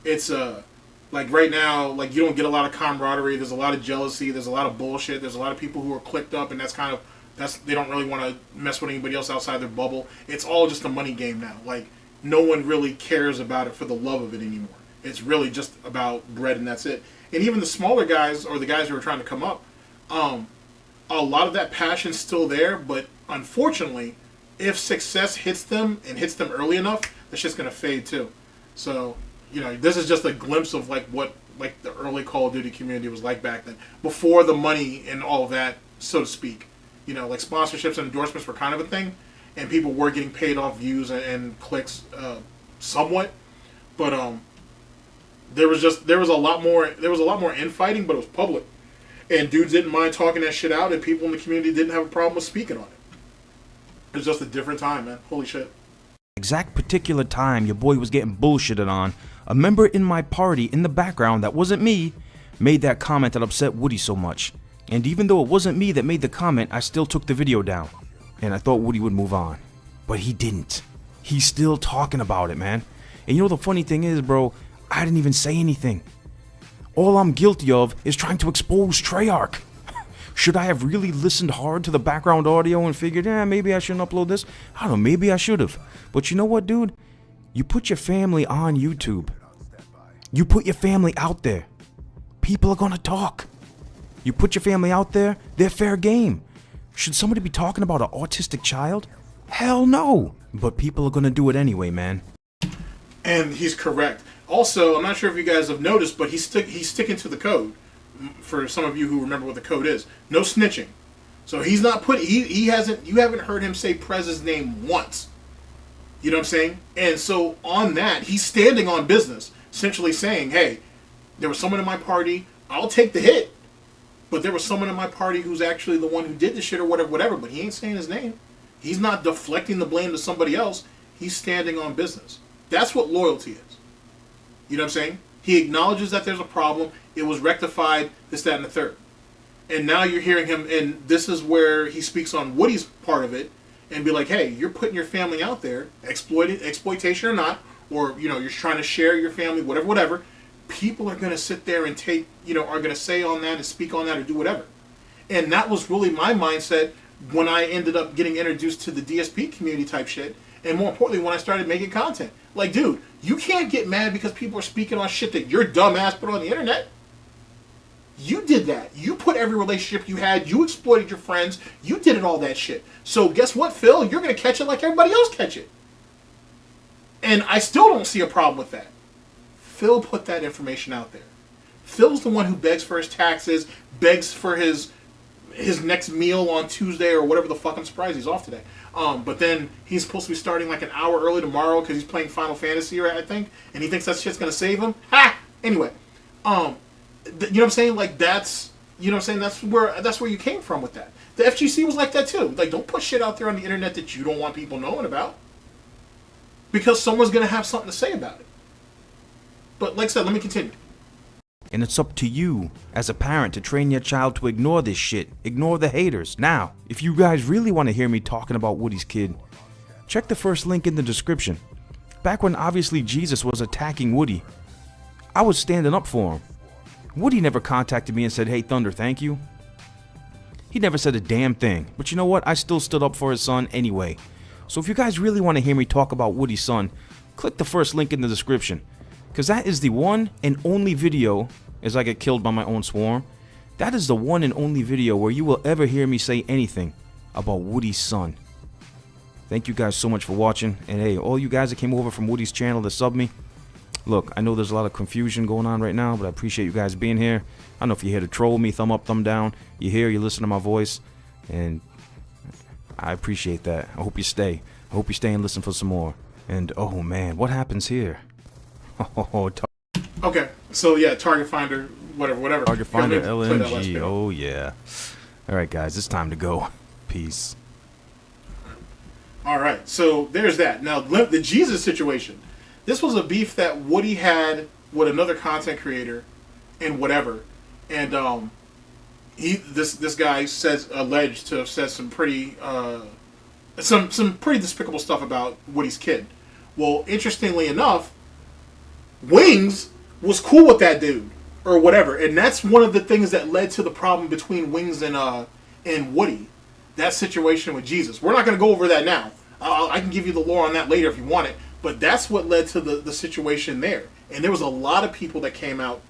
It's like right now, like you don't get a lot of camaraderie. There's a lot of jealousy. There's a lot of bullshit. There's a lot of people who are clicked up, and they don't really want to mess with anybody else outside their bubble. It's all just a money game now. Like no one really cares about it for the love of it anymore. It's really just about bread, and that's it. And even the smaller guys or the guys who are trying to come up, a lot of that passion's still there, but unfortunately, if success hits them and hits them early enough, that's just gonna fade too. So, you know, this is just a glimpse of like what like the early Call of Duty community was like back then, before the money and all of that, so to speak. You know, like sponsorships and endorsements were kind of a thing, and people were getting paid off views and clicks, somewhat. But there was a lot more infighting, but it was public, and dudes didn't mind talking that shit out, and people in the community didn't have a problem with speaking on it. It was just a different time, man. Holy shit. exact particular time your boy was getting bullshitted on, a member in my party in the background that wasn't me made that comment that upset Woody so much. And even though it wasn't me that made the comment, I still took the video down. And I thought Woody would move on. But he didn't. He's still talking about it, man. And you know the funny thing is, bro, I didn't even say anything. All I'm guilty of is trying to expose Treyarch. Should I have really listened hard to the background audio and figured, maybe I shouldn't upload this? I don't know, maybe I should have. But you know what, dude? You put your family on YouTube. You put your family out there. People are gonna talk. You put your family out there, they're fair game. Should somebody be talking about an autistic child? Hell no. But people are gonna do it anyway, man. And he's correct. Also, I'm not sure if you guys have noticed, but he's sticking to the code. For some of you who remember what the code is, no snitching. So he's not he hasn't. You haven't heard him say Prezz's name once. You know what I'm saying? And so on that, he's standing on business, essentially saying, "Hey, there was someone in my party. I'll take the hit, but there was someone in my party who's actually the one who did the shit or whatever. But he ain't saying his name. He's not deflecting the blame to somebody else. He's standing on business. That's what loyalty is. You know what I'm saying? He acknowledges that there's a problem. It was rectified, this, that, and the third. And now you're hearing him, and this is where he speaks on Woody's part of it, and be like, hey, you're putting your family out there, exploitation or not, or, you know, you're trying to share your family, whatever. People are going to sit there and take, you know, are going to say on that and speak on that or do whatever. And that was really my mindset when I ended up getting introduced to the DSP community type shit, and more importantly, when I started making content. Like, dude, you can't get mad because people are speaking on shit that your dumb ass put on the internet. You did that. You put every relationship you had. You exploited your friends. You did it, all that shit. So guess what, Phil? You're going to catch it like everybody else catch it. And I still don't see a problem with that. Phil put that information out there. Phil's the one who begs for his taxes, begs for his next meal on Tuesday or whatever the fuck. I'm surprised he's off today. But then he's supposed to be starting like an hour early tomorrow because he's playing Final Fantasy, I think, and he thinks that shit's going to save him. Ha! Anyway, you know what I'm saying? Like, that's, you know what I'm saying? That's where you came from with that. The FGC was like that too. Like, don't put shit out there on the internet that you don't want people knowing about, because someone's going to have something to say about it. But like I said, let me continue. And it's up to you, as a parent, to train your child to ignore this shit. Ignore the haters. Now, if you guys really want to hear me talking about Woody's kid, check the first link in the description. Back when obviously Jesus was attacking Woody, I was standing up for him. Woody never contacted me and said, hey Thunder, thank you. He never said a damn thing. But you know what? I still stood up for his son anyway. So if you guys really want to hear me talk about Woody's son, click the first link in the description. Because that is the one and only video, as I get killed by my own swarm, that is the one and only video where you will ever hear me say anything about Woody's son. Thank you guys so much for watching. And hey, all you guys that came over from Woody's channel to sub me, look, I know there's a lot of confusion going on right now, but I appreciate you guys being here. I don't know if you're here to troll me, thumb up, thumb down. You're here, you listen to my voice, and I appreciate that. I hope you stay. I hope you stay and listen for some more. And oh man, what happens here? Okay, so yeah, target finder, whatever. Target finder, LNG, oh yeah. Alright guys, it's time to go. Peace. Alright, so there's that. Now, the Jesus situation. This was a beef that Woody had with another content creator and whatever. And this guy says, alleged to have said some pretty some pretty despicable stuff about Woody's kid. Well, interestingly enough, Wings was cool with that dude or whatever, and that's one of the things that led to the problem between Wings and Woody. That situation with Jesus. We're not going to go over that now. I can give you the lore on that later if you want it, but that's what led to the situation there. And there was a lot of people that came out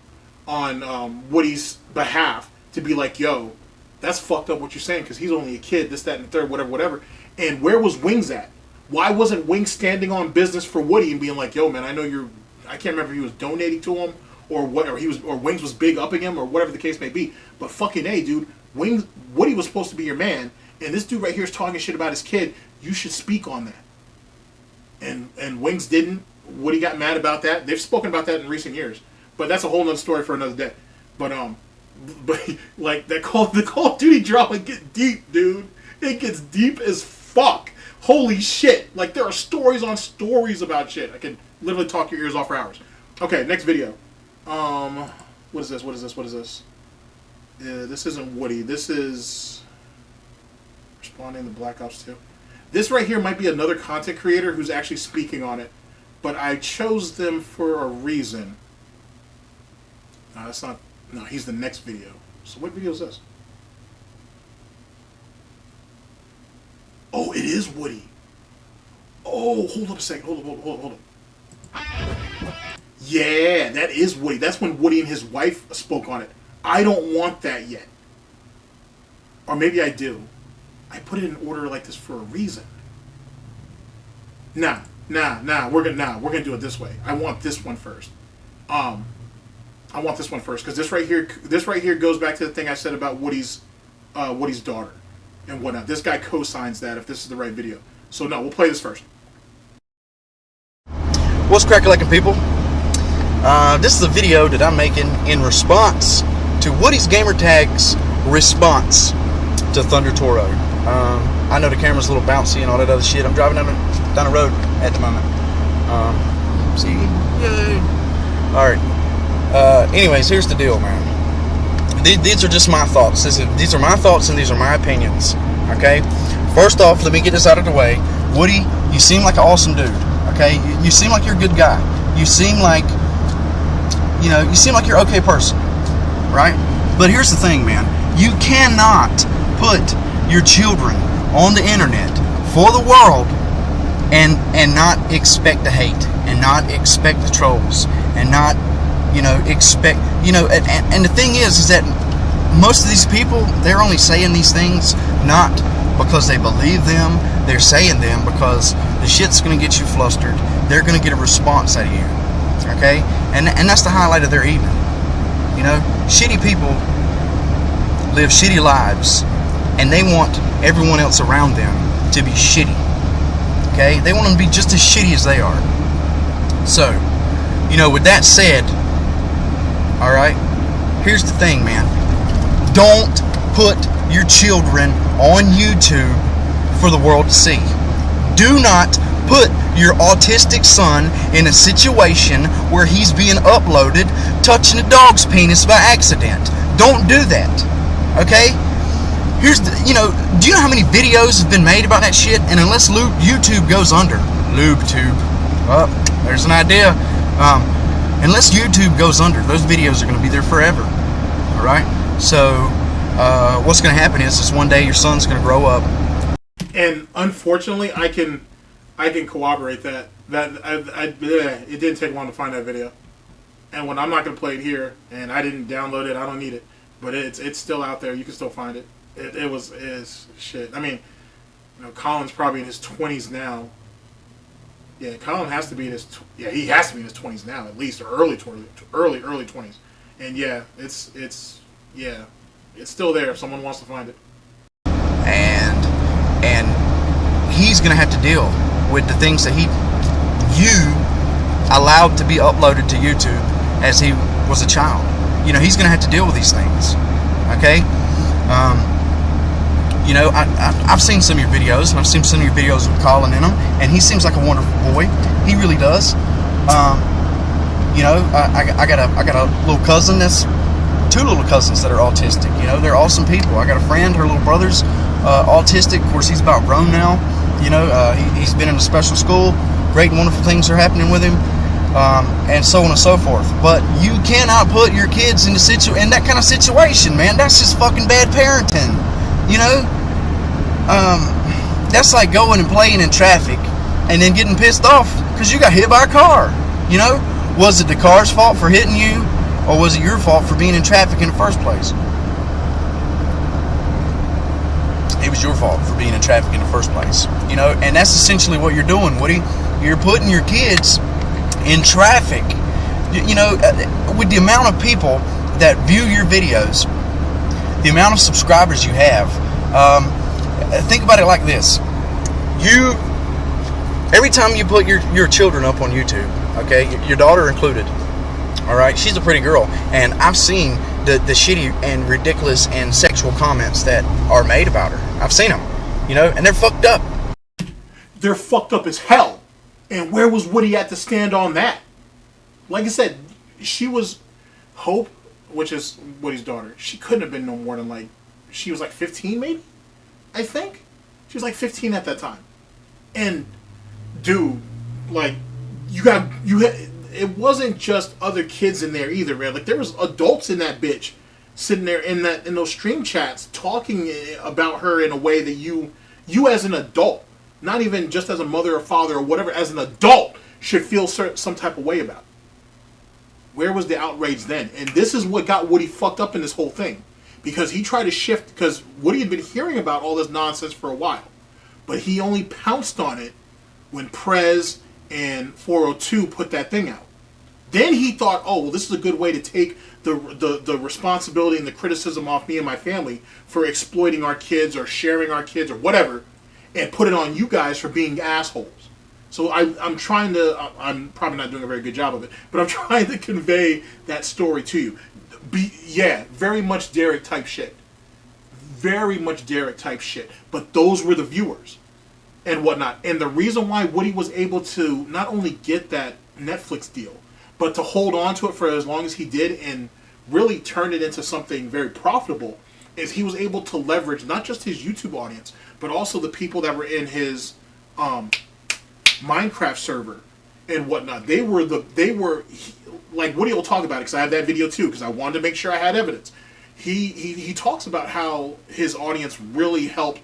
on Woody's behalf to be like, yo, that's fucked up what you're saying, because he's only a kid, this, that, and the third, whatever. And where was Wings at? Why wasn't Wings standing on business for Woody and being like, yo, man, I know you're... I can't remember if he was donating to him or what, or Wings was big upping him or whatever the case may be. But fucking A, dude, Woody was supposed to be your man, and this dude right here is talking shit about his kid. You should speak on that. And Wings didn't. Woody got mad about that. They've spoken about that in recent years, but that's a whole nother story for another day. But like the Call of Duty drama gets deep, dude. It gets deep as fuck. Holy shit! Like, there are stories on stories about shit. I can literally talk your ears off for hours. Okay, next video. What is this? This isn't Woody. This is responding to Black Ops 2. This right here might be another content creator who's actually speaking on it, but I chose them for a reason. No, that's not. No, he's the next video. So what video is this? Oh, it is Woody. Oh, hold up a second. Hold up. Yeah, that is Woody. That's when Woody and his wife spoke on it. I don't want that yet. Or maybe I do. I put it in order like this for a reason. Nah. We're gonna do it this way. I want this one first. I want this one first because this right here goes back to the thing I said about Woody's daughter and whatnot. This guy co-signs that if this is the right video. So no, we'll play this first. What's crackalackin' people? This is a video that I'm making in response to WoodysGamerTag's response to Thunder Toro. I know the camera's a little bouncy and all that other shit. I'm driving down the road at the moment. See? Yay. Alright. Anyways, here's the deal, man. These are just my thoughts. These are my thoughts and these are my opinions. Okay? First off, let me get this out of the way. Woody, you seem like an awesome dude. Okay? You seem like you're a good guy. You seem like, you seem like you're an okay person. Right? But here's the thing, man. You cannot put your children on the internet for the world and not expect the hate and not expect the trolls and not expect and the thing is that most of these people, they're only saying these things not because they believe them. They're saying them because the shit's gonna get you flustered. They're gonna get a response out of you. Okay? And that's the highlight of their evening. Shitty people live shitty lives and they want everyone else around them to be shitty. Okay? They want them to be just as shitty as they are. So, with that said, alright, here's the thing, man. Don't put your children on YouTube for the world to see. Do not put your autistic son in a situation where he's being uploaded touching a dog's penis by accident. Don't do that. Okay? Here's the, do you know how many videos have been made about that shit? And unless YouTube goes under, LubeTube, there's an idea. Unless YouTube goes under, those videos are going to be there forever. Alright? So, what's going to happen is one day your son's going to grow up. And unfortunately, I can corroborate that. It didn't take long to find that video. And when I'm not going to play it here, and I didn't download it, I don't need it. But it's still out there. You can still find it. It was shit. I mean, Colin's probably in his 20s now. Yeah, Colin has to be in his he has to be in his 20s now at least, or early 20s. And yeah, it's still there if someone wants to find it. And he's gonna have to deal with the things that you allowed to be uploaded to YouTube as he was a child. He's gonna have to deal with these things. Okay? I've seen some of your videos, and I've seen some of your videos with Colin in them, and he seems like a wonderful boy. He really does. I got a little cousin two little cousins that are autistic. They're awesome people. I got a friend, her little brother's autistic. Of course, he's about grown now. He's been in a special school. Great and wonderful things are happening with him, and so on and so forth. But you cannot put your kids in that kind of situation, man. That's just fucking bad parenting. That's like going and playing in traffic and then getting pissed off because you got hit by a car. Was it the car's fault for hitting you, or was it your fault for being in traffic in the first place? It was your fault for being in traffic in the first place. And that's essentially what you're doing, Woody. You're putting your kids in traffic. With the amount of people that view your videos, the amount of subscribers you have, think about it like this. Every time you put your children up on YouTube, okay, your daughter included, alright, she's a pretty girl, and I've seen the shitty and ridiculous and sexual comments that are made about her. I've seen them, and they're fucked up. They're fucked up as hell. And where was Woody at to stand on that? Like I said, she was Hope, which is Woody's daughter. She couldn't have been no more than she was 15 maybe? I think. She was 15 at that time. And dude, it wasn't just other kids in there either, man. There was adults in that bitch sitting there in those stream chats talking about her in a way that you You as an adult, not even just as a mother or father or whatever, as an adult, should feel some type of way about it. Where was the outrage then? And this is what got Woody fucked up in this whole thing. Because he tried to shift, because Woody had been hearing about all this nonsense for a while. But he only pounced on it when Prez and 402 put that thing out. Then he thought, oh, well, this is a good way to take the responsibility and the criticism off me and my family for exploiting our kids or sharing our kids or whatever, and put it on you guys for being assholes. So I'm trying to, I'm probably not doing a very good job of it, but I'm trying to convey that story to you. Very much Derek type shit. Very much Derek type shit. But those were the viewers and whatnot. And the reason why Woody was able to not only get that Netflix deal, but to hold on to it for as long as he did and really turn it into something very profitable, is he was able to leverage not just his YouTube audience, but also the people that were in his Minecraft server and whatnot. They were like, Woody will talk about it, because I have that video too, because I wanted to make sure I had evidence. He talks about how his audience really helped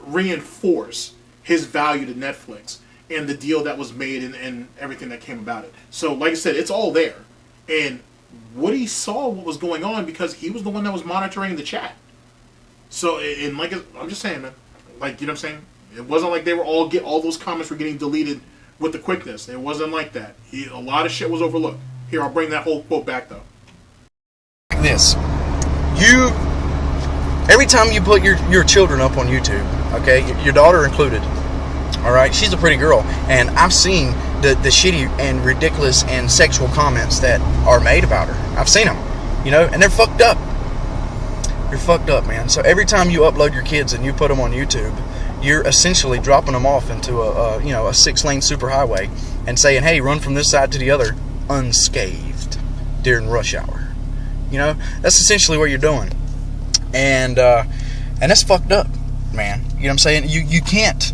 reinforce his value to Netflix and the deal that was made and everything that came about it. So, like I said, it's all there. And Woody saw what was going on because he was the one that was monitoring the chat. So, and like I'm just saying, man, like, you know what I'm saying? It wasn't like they were all those comments were getting deleted with the quickness. It wasn't like that. A lot of shit was overlooked. Here, I'll bring that whole quote back though. This, every time you put your children up on YouTube, okay, your daughter included, all right, she's a pretty girl, and I've seen the shitty and ridiculous and sexual comments that are made about her. I've seen them, you know, and they're fucked up. You're fucked up, man. So every time you upload your kids and you put them on YouTube, you're essentially dropping them off into a 6-lane superhighway and saying, hey, run from this side to the other unscathed during rush hour. You know, that's essentially what you're doing. And that's fucked up, man. You know what I'm saying? You can't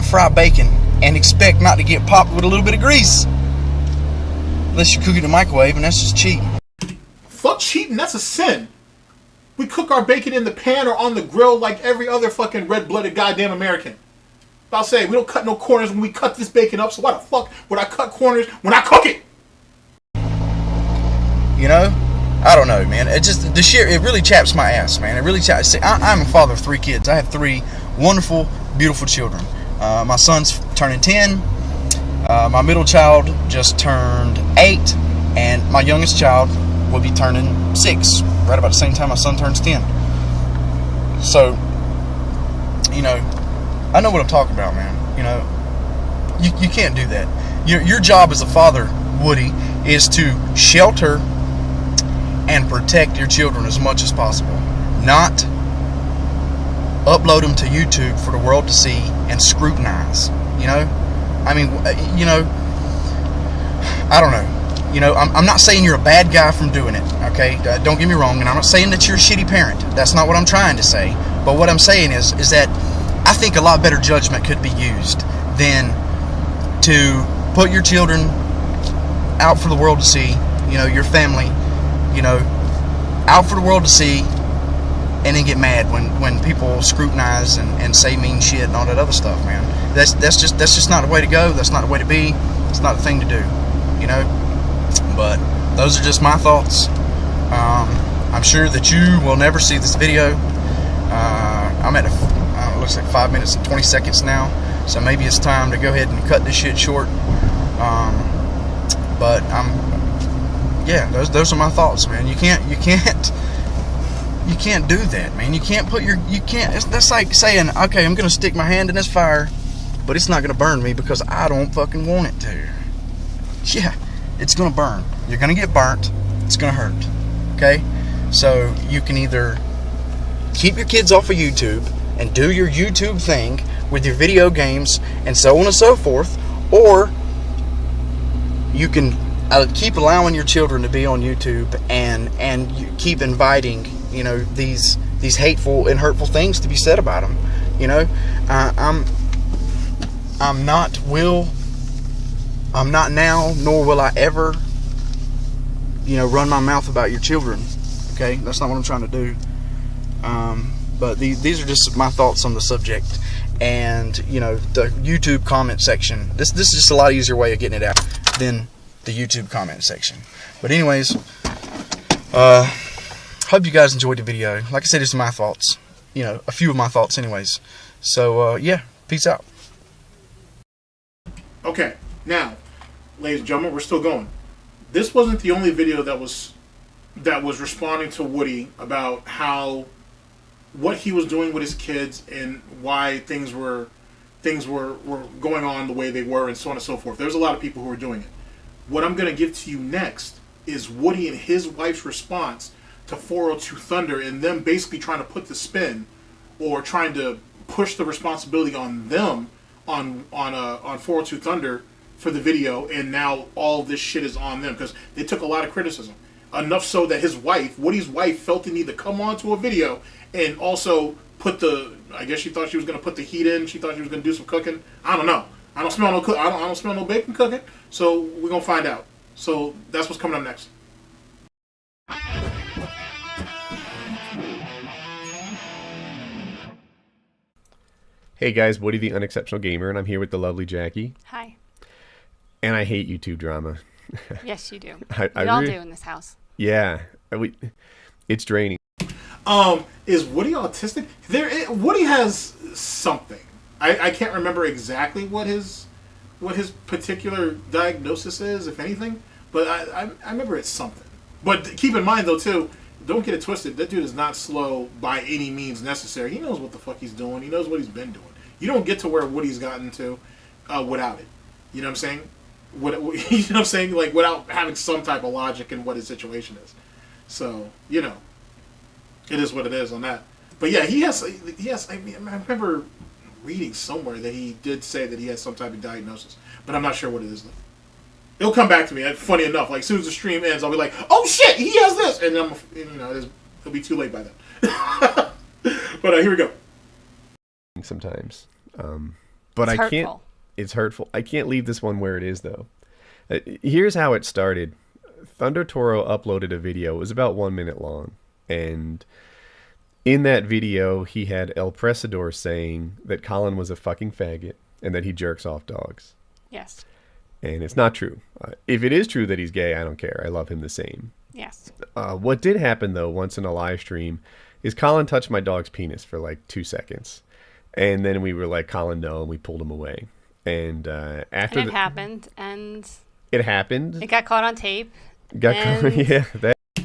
fry bacon and expect not to get popped with a little bit of grease. Unless you cook it in the microwave, and that's just cheating. Fuck cheating, that's a sin. We cook our bacon in the pan or on the grill like every other fucking red-blooded goddamn American. I'll say, we don't cut no corners when we cut this bacon up, so why the fuck would I cut corners when I cook it? You know? I don't know, man. It just, it really chaps my ass, man. It really chaps. See, I'm a father of 3 kids. I have 3 wonderful, beautiful children. My son's turning 10. My middle child just turned 8. And my youngest child will be turning 6. Right about the same time my son turns 10. So, you know, I know what I'm talking about, man. You know, you can't do that. Your job as a father, Woody, is to shelter and protect your children as much as possible. Not upload them to YouTube for the world to see and scrutinize. You know? I mean, you know, I don't know. You know, I'm not saying you're a bad guy from doing it, okay? Don't get me wrong, and I'm not saying that you're a shitty parent. That's not what I'm trying to say. But what I'm saying is that I think a lot better judgment could be used than to put your children out for the world to see, you know, your family, you know, out for the world to see, and then get mad when people scrutinize and say mean shit and all that other stuff, man. That's just not the way to go. That's not the way to be. It's not the thing to do, you know. But those are just my thoughts. I'm sure that you will never see this video. I'm at it looks like 5 minutes and 20 seconds now, so maybe it's time to go ahead and cut this shit short. But yeah, those are my thoughts, man. You can't do that, man. You can't put that's like saying, okay, I'm gonna stick my hand in this fire, but it's not gonna burn me because I don't fucking want it to. Yeah, it's gonna burn. You're gonna get burnt. It's gonna hurt. Okay? So you can either keep your kids off of YouTube and do your YouTube thing with your video games and so on and so forth, or you can keep allowing your children to be on YouTube and you keep inviting, you know, these hateful and hurtful things to be said about them. You know, I'm not now, nor will I ever, you know, run my mouth about your children. Okay, that's not what I'm trying to do. But these are just my thoughts on the subject. And, you know, the YouTube comment section. This is just a lot easier way of getting it out than the YouTube comment section. But anyways, hope you guys enjoyed the video. Like I said, it's my thoughts. You know, a few of my thoughts anyways. So, yeah, peace out. Okay, now, ladies and gentlemen, we're still going. This wasn't the only video that was responding to Woody about what he was doing with his kids and why things were going on the way they were and so on and so forth. There's a lot of people who are doing it. What I'm going to give to you next is Woody and his wife's response to 402 Thunder and them basically trying to put the spin or trying to push the responsibility on them on 402 Thunder for the video, and now all this shit is on them because they took a lot of criticism. Enough so that his wife, Woody's wife, felt the need to come onto a video and also put I guess she thought she was going to put the heat in. She thought she was going to do some cooking. I don't know. I don't smell no bacon cooking. So we're going to find out. So that's what's coming up next. Hey guys, Woody the Unexceptional Gamer, and I'm here with the lovely Jackie. Hi. And I hate YouTube drama. Yes, you do. I we all do in this house. Yeah. It's draining. Is Woody autistic? Woody has something. I can't remember exactly what his particular diagnosis is, if anything, but I remember it's something. But keep in mind though too, don't get it twisted. That dude is not slow by any means necessary. He knows what the fuck he's doing. He knows what he's been doing. You don't get to where Woody's gotten to without it. You know what I'm saying? You know what I'm saying? Like without having some type of logic in what his situation is. So you know, it is what it is on that. But yeah, he has. I mean, I remember reading somewhere that he did say that he has some type of diagnosis, but I'm not sure what it is though. It'll come back to me. Funny enough, like as soon as the stream ends, I'll be like, "Oh shit, he has this," and then it'll be too late by then. But here we go. Sometimes, but it's I can't. Hurtful. It's hurtful. I can't leave this one where it is though. Here's how it started. Thunder Toro uploaded a video. It was about 1 minute long, and in that video, he had El Presador saying that Colin was a fucking faggot and that he jerks off dogs. Yes. And it's not true. If it is true that he's gay, I don't care. I love him the same. Yes. What did happen, though, once in a live stream, is Colin touched my dog's penis for like 2 seconds. And then we were like, Colin, no, and we pulled him away. And after it happened, and... It happened. It got caught on tape. Yeah.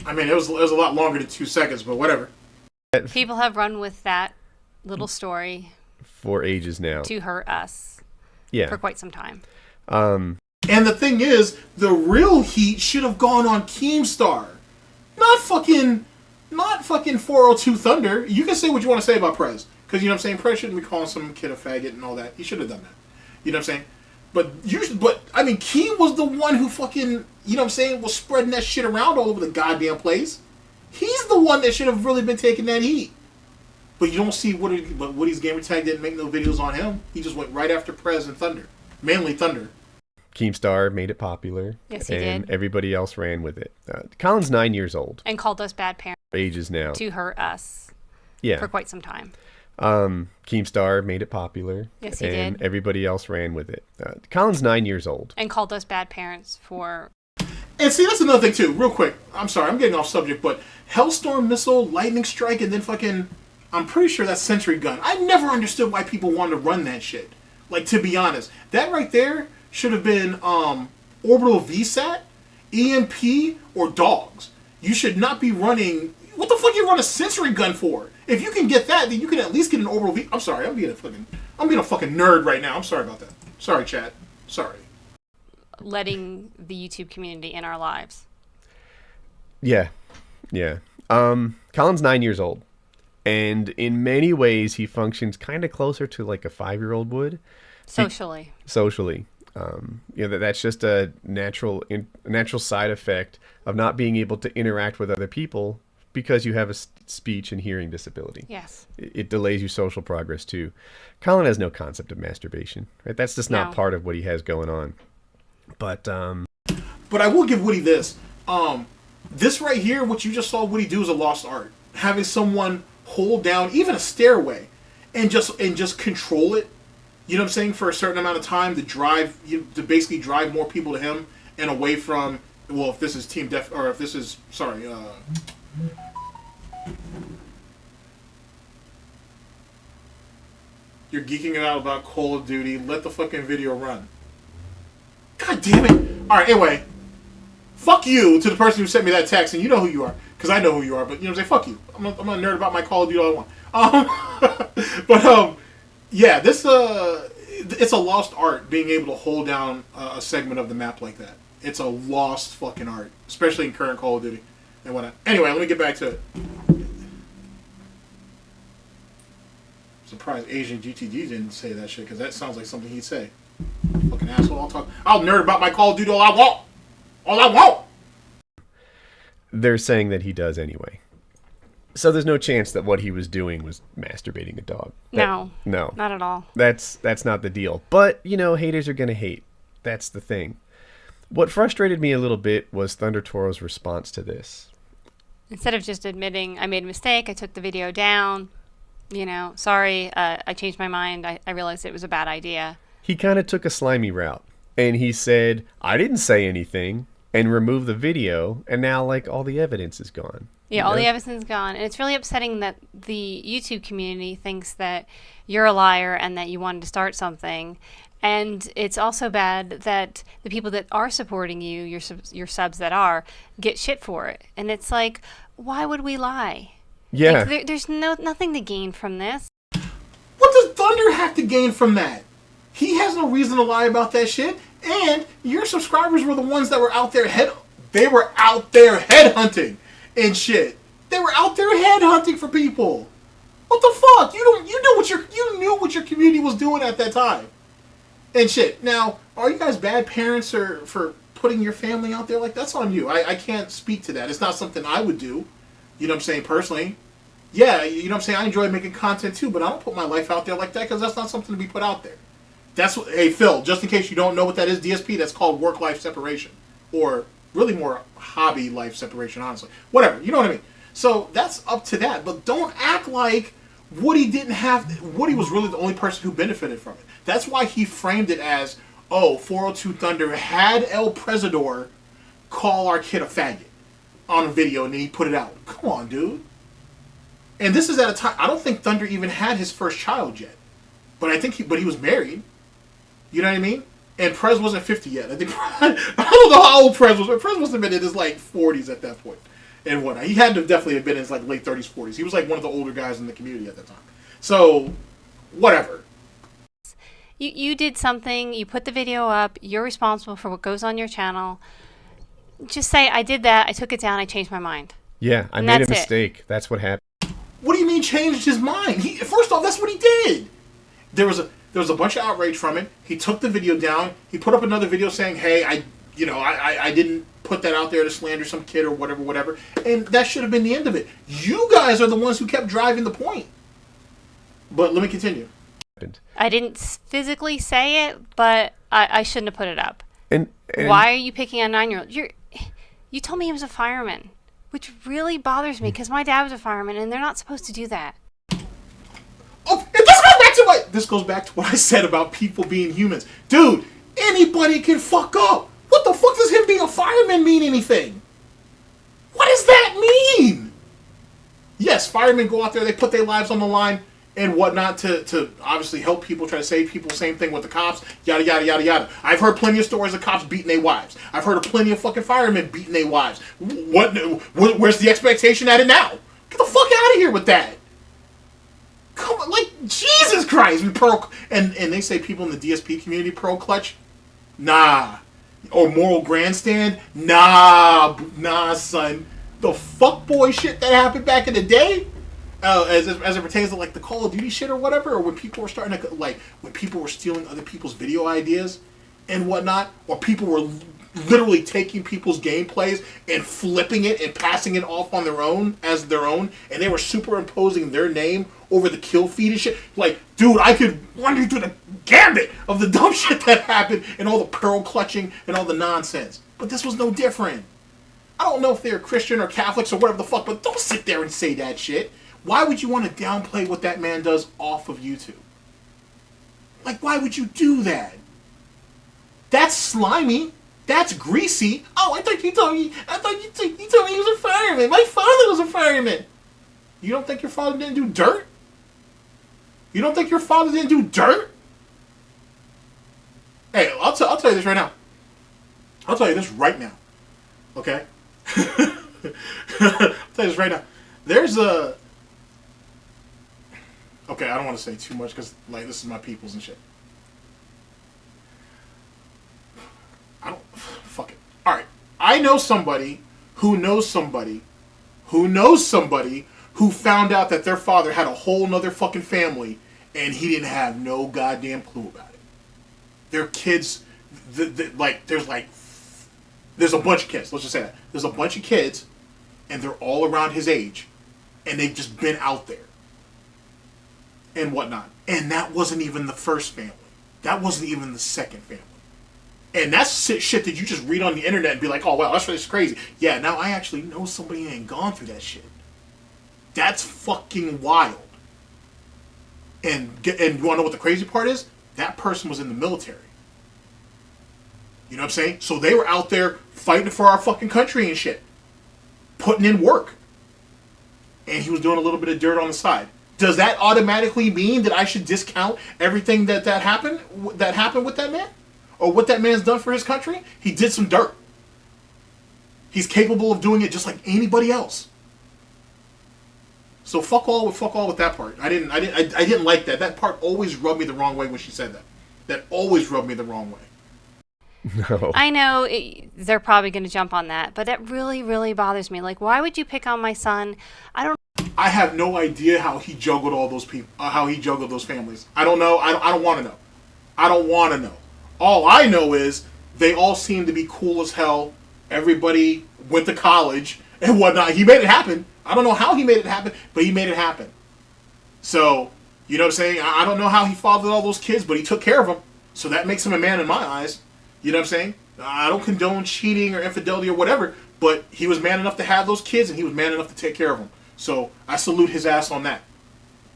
I mean, it was a lot longer than 2 seconds, but whatever. People have run with that little story for ages now to hurt us. Yeah. For quite some time. And the thing is, the real heat should have gone on Keemstar, not fucking 402 Thunder. You can say what you want to say about Prez, because you know what I'm saying. Prez shouldn't be calling some kid a faggot and all that. He should have done that. You know what I'm saying? But I mean, Keem was the one who fucking, you know what I'm saying, was spreading that shit around all over the goddamn place. He's the one that should have really been taking that heat. But you don't see Woody's Gamertag didn't make no videos on him. He just went right after Prez and Thunder, mainly Thunder. Keemstar made it popular. Yes, he and did. Everybody else ran with it. Colin's 9 years old. And called us bad parents. Ages now. To hurt us. Yeah. For quite some time. Keemstar made it popular. Yes, he and did. Everybody else ran with it. Colin's 9 years old. And called us bad parents for... And see, that's another thing, too. Real quick. I'm sorry, I'm getting off subject, but Hellstorm Missile, Lightning Strike, and then fucking... I'm pretty sure that's Sentry Gun. I never understood why people wanted to run that shit. Like, to be honest. That right there should have been Orbital VSAT, EMP, or Dogs. You should not be running... What the fuck you run a Sentry Gun for? If you can get that, then you can at least get an Orbital V... I'm sorry, I'm being a fucking nerd right now. I'm sorry about that. Sorry, chat. Sorry. Letting the YouTube community in our lives. Yeah. Colin's 9 years old. And in many ways, he functions kind of closer to like a 5-year-old would. Socially. That's just a natural side effect of not being able to interact with other people because you have a speech and hearing disability. Yes. It delays your social progress too. Colin has no concept of masturbation, right? That's just not part of what he has going on. But I will give Woody this. This right here, what you just saw Woody do, is a lost art. Having someone hold down even a stairway and just control it, you know what I'm saying, for a certain amount of time to basically drive more people to him and away from, well, if this is Team Def, or if this is, sorry, you're geeking out about Call of Duty, let the fucking video run. God damn it. Alright, anyway, fuck you to the person who sent me that text, and you know who you are, because I know who you are, but you know what I'm saying, fuck you. I'm gonna nerd about my Call of Duty all I want. Yeah, this, it's a lost art being able to hold down a segment of the map like that. It's a lost fucking art, especially in current Call of Duty and whatnot. Anyway, let me get back to it. Surprised Asian GTD didn't say that shit, because that sounds like something he'd say. Fucking asshole. I'll nerd about my Call of Duty all I want. All I want. They're saying that he does anyway. So there's no chance that what he was doing was masturbating a dog. No. No. Not at all. That's not the deal. But, you know, haters are going to hate. That's the thing. What frustrated me a little bit was Thunder Toro's response to this. Instead of just admitting, I made a mistake, I took the video down, you know, sorry, I changed my mind, I realized it was a bad idea. He kind of took a slimy route. And he said, I didn't say anything, and removed the video, and now, like, all the evidence is gone. Yeah, all the evidence is gone. And it's really upsetting that the YouTube community thinks that you're a liar and that you wanted to start something. And it's also bad that the people that are supporting you, your subs that are, get shit for it. And it's like, why would we lie? Yeah. Like, there's nothing to gain from this. What does Thunder have to gain from that? He has no reason to lie about that shit. And your subscribers were the ones that were out there headhunting and shit. They were out there headhunting for people. What the fuck? You knew what your community was doing at that time. And shit. Now, are you guys bad parents or for putting your family out there like that's on you? I can't speak to that. It's not something I would do. You know what I'm saying, personally. Yeah, you know what I'm saying, I enjoy making content too, but I don't put my life out there like that because that's not something to be put out there. That's what, hey Phil, just in case you don't know what that is, DSP, that's called work-life separation. Or really more hobby life separation, honestly. Whatever, you know what I mean? So that's up to that, but don't act like Woody was really the only person who benefited from it. That's why he framed it as, 402 Thunder had El Presidor call our kid a faggot on a video, and then he put it out. Come on, dude. And this is at a time, I don't think Thunder even had his first child yet. But he was married. You know what I mean? And Prez wasn't 50 yet. I don't know how old Prez was, but Prez must have been in his, 40s at that point. And whatnot. He had to definitely have been in his, late 30s, 40s. He was, one of the older guys in the community at that time. So, whatever. You did something, you put the video up, you're responsible for what goes on your channel. Just say, I did that, I took it down, I changed my mind. Yeah, I made a mistake. That's what happened. What do you mean changed his mind? First off, that's what he did. There was a bunch of outrage from it. He took the video down. He put up another video saying, hey, I didn't put that out there to slander some kid or whatever. And that should have been the end of it. You guys are the ones who kept driving the point. But let me continue. I didn't physically say it, but I shouldn't have put it up. And why are you picking on a 9-year-old? You told me he was a fireman, which really bothers me because my dad was a fireman, and they're not supposed to do that. Oh, this goes back to what I said about people being humans. Dude, anybody can fuck up. What the fuck does him being a fireman mean anything? What does that mean? Yes, firemen go out there, they put their lives on the line and whatnot to obviously help people, try to save people. Same thing with the cops, yada, yada, yada, yada. I've heard plenty of stories of cops beating their wives. I've heard of plenty of fucking firemen beating their wives. Where's the expectation at it now? Get the fuck out of here with that. Come on, Jesus Christ. And they say people in the DSP community pro clutch? Nah. Or moral grandstand? Nah, son. The fuckboy shit that happened back in the day? As it pertains to the Call of Duty shit or whatever, or when people were starting to when people were stealing other people's video ideas and whatnot, or people were literally taking people's gameplays and flipping it and passing it off on their own as their own, and they were superimposing their name over the kill feed and shit. Dude, I could run you through the gambit of the dumb shit that happened and all the pearl clutching and all the nonsense. But this was no different. I don't know if they're Christian or Catholics or whatever the fuck, but don't sit there and say that shit. Why would you want to downplay what that man does off of YouTube? Like, why would you do that? That's slimy. That's greasy. Oh, I thought you told me he was a fireman. My father was a fireman. You don't think your father didn't do dirt? You don't think your father didn't do dirt? Hey, I'll tell you this right now. I'll tell you this right now. Okay? I'll tell you this right now. There's a... Okay, I don't want to say too much because, like, this is my peoples and shit. Fuck it. Alright. I know somebody who knows somebody who found out that their father had a whole nother fucking family and he didn't have no goddamn clue about it. Their kids, there's a bunch of kids. Let's just say that. There's a bunch of kids and they're all around his age and they've just been out there and whatnot. And that wasn't even the first family. That wasn't even the second family. And that's shit that you just read on the internet and be like, oh, wow, that's crazy. Yeah, now I actually know somebody who ain't gone through that shit. That's fucking wild. And you want to know what the crazy part is? That person was in the military. You know what I'm saying? So they were out there fighting for our fucking country and shit. Putting in work. And he was doing a little bit of dirt on the side. Does that automatically mean that I should discount everything that happened with that man? Or what that man's done for his country? He did some dirt. He's capable of doing it just like anybody else. So fuck all with that part. I didn't like that. That part always rubbed me the wrong way when she said that. That always rubbed me the wrong way. No. I know they're probably going to jump on that, but that really, really bothers me. Like, why would you pick on my son? I have no idea how he juggled all those people, how he juggled those families. I don't know. I don't want to know. I don't want to know. All I know is they all seem to be cool as hell. Everybody went to college and whatnot. He made it happen. I don't know how he made it happen, but he made it happen. So, you know what I'm saying? I don't know how he fathered all those kids, but he took care of them. So that makes him a man in my eyes. You know what I'm saying? I don't condone cheating or infidelity or whatever, but he was man enough to have those kids and he was man enough to take care of them. So I salute his ass on that.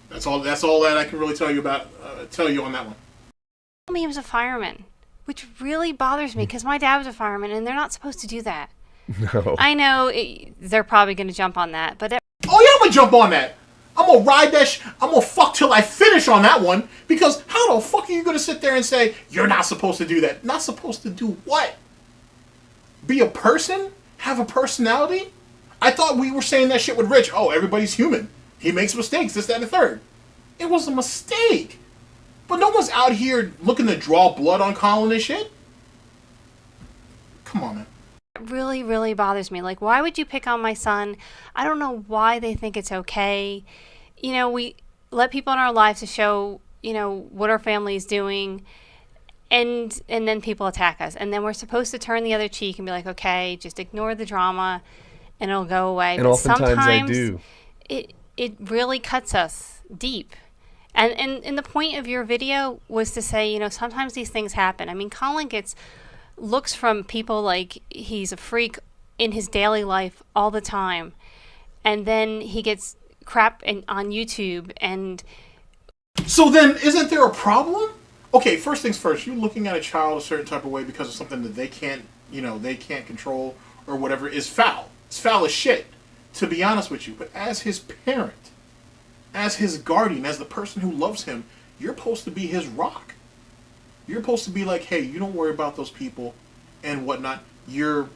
That's all that I can really tell you on that one. He was a fireman, which really bothers me because my dad was a fireman and they're not supposed to do that. No. I know they're probably going to jump on that, but oh yeah, I'm gonna jump on that. I'm gonna ride that. I'm gonna fuck till I finish on that one because how the fuck are you gonna sit there and say you're not supposed to do that? Not supposed to do what? Be a person? Have a personality? I thought we were saying that shit with Rich. Oh, everybody's human. He makes mistakes. This, that, and the third. It was a mistake. But no one's out here looking to draw blood on Colin and shit. Come on, man. it really, really bothers me. Like, why would you pick on my son? I don't know why they think it's okay. You know, we let people in our lives to show, you know, what our family is doing, and then people attack us. And then we're supposed to turn the other cheek and be like, okay, just ignore the drama and it'll go away. And but oftentimes sometimes I do. It really cuts us deep. And the point of your video was to say, you know, sometimes these things happen. I mean, Colin gets looks from people like he's a freak in his daily life all the time. And then he gets crap on YouTube. And so then, isn't there a problem? Okay, first things first, you're looking at a child a certain type of way because of something that they can't, you know, they can't control or whatever is foul. It's foul as shit, to be honest with you. But as his parent, as his guardian, as the person who loves him, you're supposed to be his rock. You're supposed to be like, hey, you don't worry about those people and whatnot. You know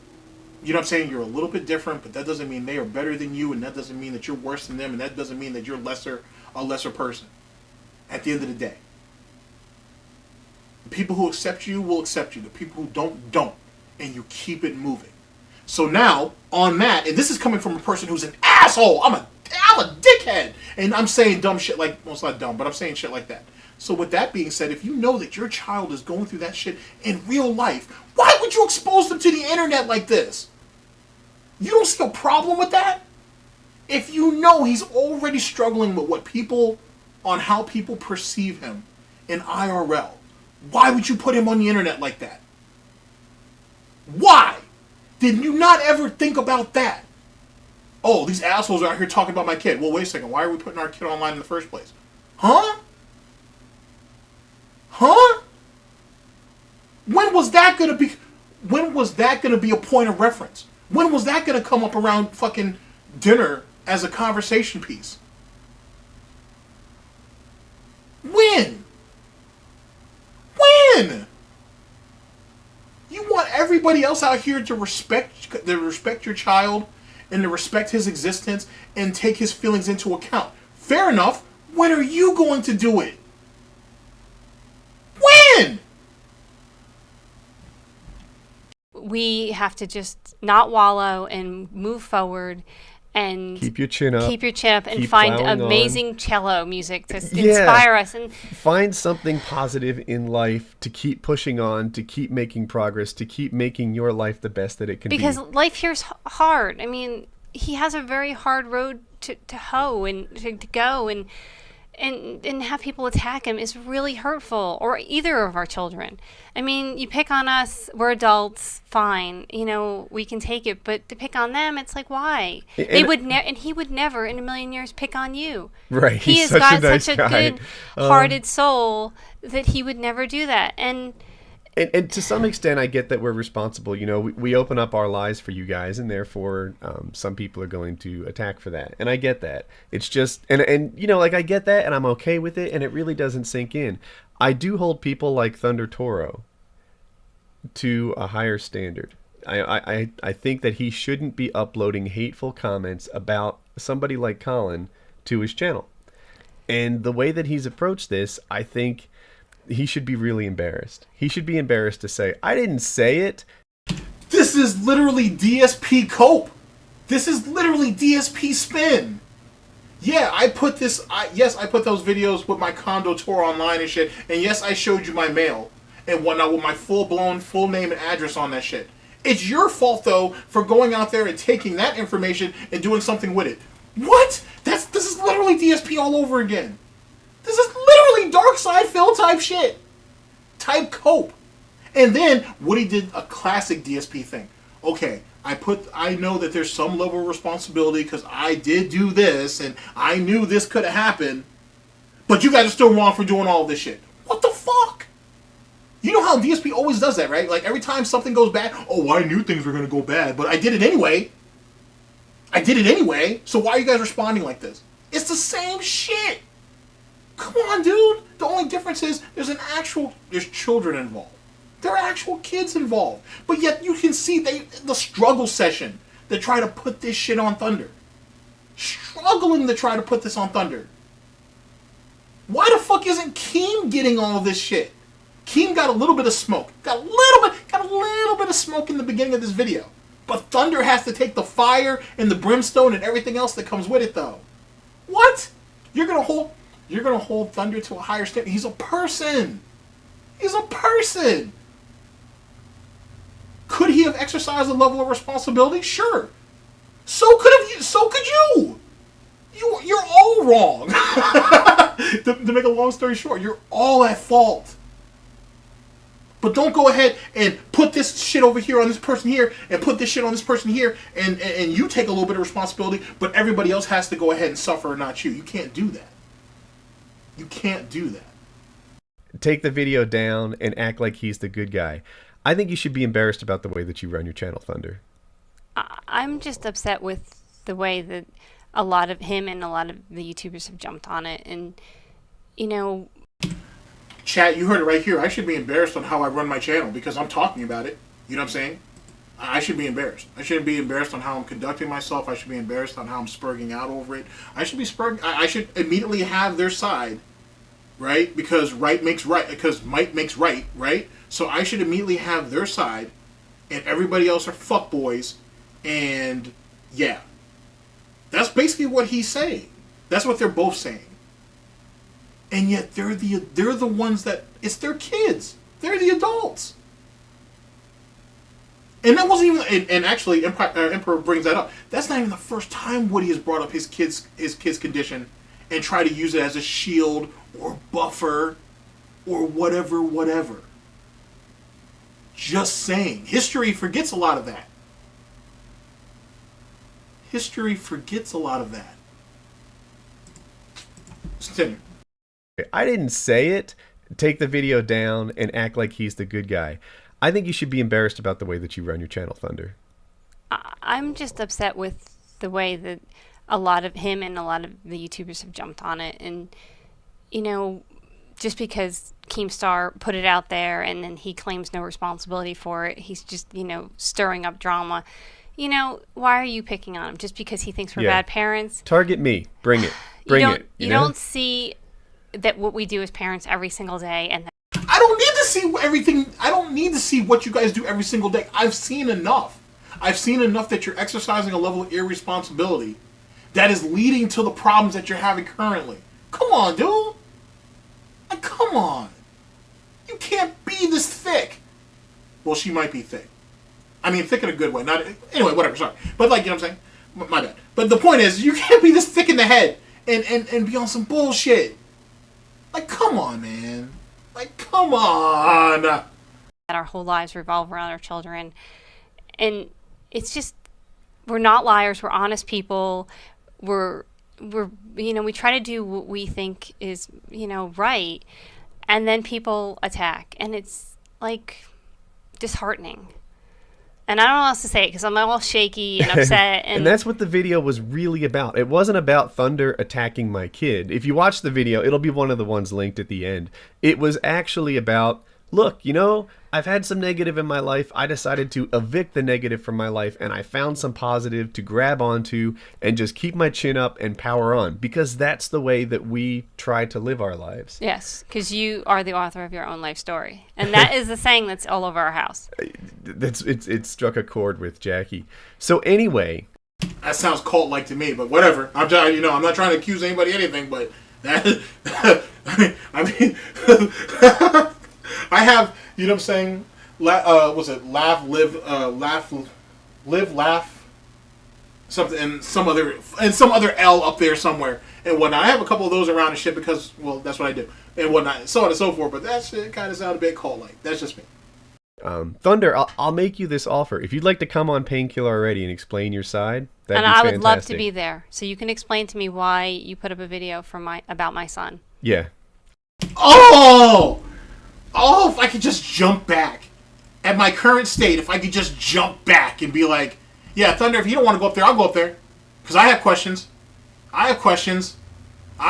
what I'm saying? You're a little bit different, but that doesn't mean they are better than you, and that doesn't mean that you're worse than them, and that doesn't mean that you're a lesser person. At the end of the day, the people who accept you will accept you. The people who don't, and you keep it moving. So now, on that, and this is coming from a person who's an asshole. I'm a dickhead, and I'm saying dumb shit like, well, it's not dumb, but I'm saying shit like that. So with that being said, if you know that your child is going through that shit in real life, why would you expose them to the internet like this? You don't see a problem with that? If you know he's already struggling with how people perceive him in IRL, why would you put him on the internet like that? Why? Did you not ever think about that? Oh, these assholes are out here talking about my kid. Well, wait a second. Why are we putting our kid online in the first place? Huh? Huh? When was that gonna be a point of reference? When was that gonna come up around fucking dinner as a conversation piece? When? When? You want everybody else out here to respect your child and to respect his existence and take his feelings into account. Fair enough. When are you going to do it? When? We have to just not wallow and move forward and keep your chin up. Keep your chin up and Keep find plowing amazing on. cello music to inspire us. And find something positive in life to keep pushing on, to keep making progress, to keep making your life the best that it can be. because life here's hard. I mean, he has a very hard road to hoe and to go, and have people attack him is really hurtful, or either of our children. I mean, you pick on us, we're adults, fine, you know, we can take it, but to pick on them, it's like, why? And He would never in a million years pick on you. Right, He he's has such a got nice such a guy. good-hearted soul that he would never do that. And to some extent, I get that we're responsible. You know, we open up our lives for you guys, and therefore, some people are going to attack for that. And I get that. It's just, and you know, like, I get that, and I'm okay with it, and it really doesn't sink in. I do hold people like Thunder Toro to a higher standard. I think that he shouldn't be uploading hateful comments about somebody like Colin to his channel. And the way that he's approached this, I think he should be really embarrassed. He should be embarrassed to say, I didn't say it. This is literally DSP cope. This is literally DSP spin. Yeah, I put those videos with my condo tour online and shit. And yes, I showed you my mail and whatnot with my full-blown full name and address on that shit. It's your fault, though, for going out there and taking that information and doing something with it. What? This is literally DSP all over again. This is literally Dark Side Phil type shit. Type cope. And then Woody did a classic DSP thing. Okay, I know that there's some level of responsibility because I did do this and I knew this could have happened, but you guys are still wrong for doing all this shit. What the fuck? You know how DSP always does that, right? Like every time something goes bad, oh, I knew things were going to go bad, but I did it anyway. So why are you guys responding like this? It's the same shit. Come on, dude. The only difference is there's children involved. There are actual kids involved. But yet you can see the struggle session to try to put this shit on Thunder. Struggling to try to put this on Thunder. Why the fuck isn't Keem getting all of this shit? Keem got a little bit of smoke. Got a little bit of smoke in the beginning of this video. But Thunder has to take the fire and the brimstone and everything else that comes with it, though. What? You're gonna hold Thunder to a higher standard. He's a person. Could he have exercised a level of responsibility? Sure. So could you. You're all wrong. to make a long story short, you're all at fault. But don't go ahead and put this shit over here on this person here and put this shit on this person here and you take a little bit of responsibility, but everybody else has to go ahead and suffer, not you. You can't do that. Take the video down and act like he's the good guy. I think you should be embarrassed about the way that you run your channel, Thunder. I'm just upset with the way that a lot of him and a lot of the YouTubers have jumped on it. And, you know... Chat, you heard it right here. I should be embarrassed on how I run my channel because I'm talking about it. You know what I'm saying? I should be embarrassed. I shouldn't be embarrassed on how I'm conducting myself. I should be embarrassed on how I'm spurging out over it. I should immediately have their side, right? Because right makes right. Because might makes right, right? So I should immediately have their side, and everybody else are fuckboys, and yeah. That's basically what he's saying. That's what they're both saying. And yet they're the ones that, it's their kids. They're the adults. And that wasn't even, and actually Emperor brings that up. That's not even the first time Woody has brought up his kid's condition and tried to use it as a shield or buffer or whatever. Just saying. History forgets a lot of that. history forgets a lot of that. Continue. I didn't say it. Take the video down and act like he's the good guy. I think you should be embarrassed about the way that you run your channel, Thunder. I'm just upset with the way that a lot of him and a lot of the YouTubers have jumped on it. And, you know, just because Keemstar put it out there and then he claims no responsibility for it, he's just, you know, stirring up drama. You know, why are you picking on him? Just because he thinks we're bad parents? Target me. Bring it. Bring it. You don't see that what we do as parents every single day, and I don't need to see everything. I don't need to see what you guys do every single day. I've seen enough. I've seen enough that you're exercising a level of irresponsibility that is leading to the problems that you're having currently. Come on, dude. Like, come on. You can't be this thick. Well, she might be thick. I mean, thick in a good way. Not anyway. Whatever. Sorry, but like, you know what I'm saying. My bad. But the point is, you can't be this thick in the head and be on some bullshit. Like, come on, man. Like, come on. that our whole lives revolve around our children. And it's just, we're not liars. We're honest people. We're you know, we try to do what we think is, you know, right. And then people attack. And it's, like, disheartening. And I don't know how else to say it because I'm all shaky and upset. And that's what the video was really about. It wasn't about Thunder attacking my kid. If you watch the video, it'll be one of the ones linked at the end. It was actually about, look, you know, I've had some negative in my life. I decided to evict the negative from my life, and I found some positive to grab onto and just keep my chin up and power on, because that's the way that we try to live our lives. Yes, because you are the author of your own life story. And that is the saying that's all over our house. It struck a chord with Jackie. So anyway. That sounds cult-like to me, but whatever. I'm not trying to accuse anybody of anything, but that, I mean, I have, you know what I'm saying? Was it laugh, laugh, something, and some other L up there somewhere and whatnot. I have a couple of those around and shit because, well, that's what I do and whatnot, so on and so forth. But that shit kind of sounded a bit cult-like. That's just me. Thunder, I'll make you this offer. If you'd like to come on Painkiller already and explain your side, that'd be fantastic. And I would love to be there, so you can explain to me why you put up a video about my son. Yeah. Oh, if I could just jump back. At my current state, if I could just jump back and be like, yeah, Thunder, if you don't want to go up there, I'll go up there. Because I have questions. I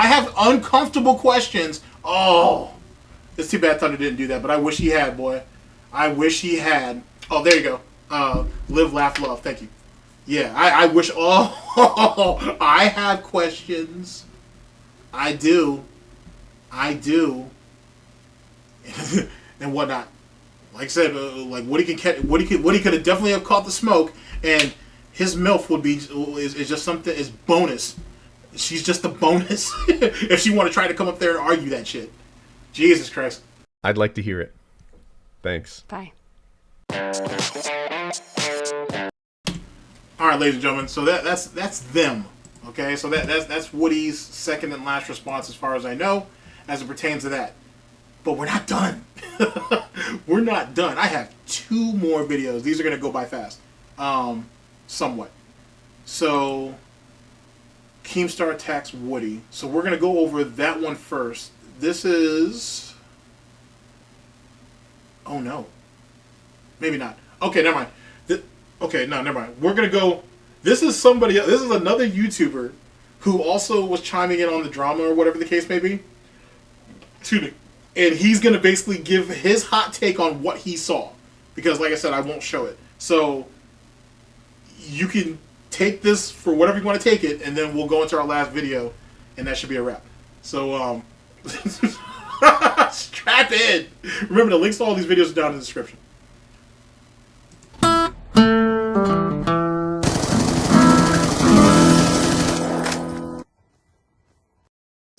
have uncomfortable questions. Oh, it's too bad Thunder didn't do that, but I wish he had, boy. I wish he had. Oh, there you go. Live, laugh, love. Thank you. Yeah, I wish. Oh, I have questions. I do. And whatnot. Like I said, like Woody could have definitely have caught the smoke, and his MILF is just something, is bonus. She's just a bonus if she want to try to come up there and argue that shit. Jesus Christ. I'd like to hear it. Thanks. Bye. All right, ladies and gentlemen. So that's them. Okay, so that's Woody's second and last response, as far as I know, as it pertains to that. But we're not done. We're not done. I have 2 more videos. These are gonna go by fast, somewhat. So Keemstar attacks Woody. So we're gonna go over that one first. This is. Oh no. Maybe not. Okay, never mind. Okay, no, never mind. We're gonna go. This is somebody. This is another YouTuber who also was chiming in on the drama or whatever the case may be. Excuse me. And he's gonna basically give his hot take on what he saw, because, like I said, I won't show it. So you can take this for whatever you want to take it, and then we'll go into our last video, and that should be a wrap. So strap in. Remember, the links to all these videos are down in the description.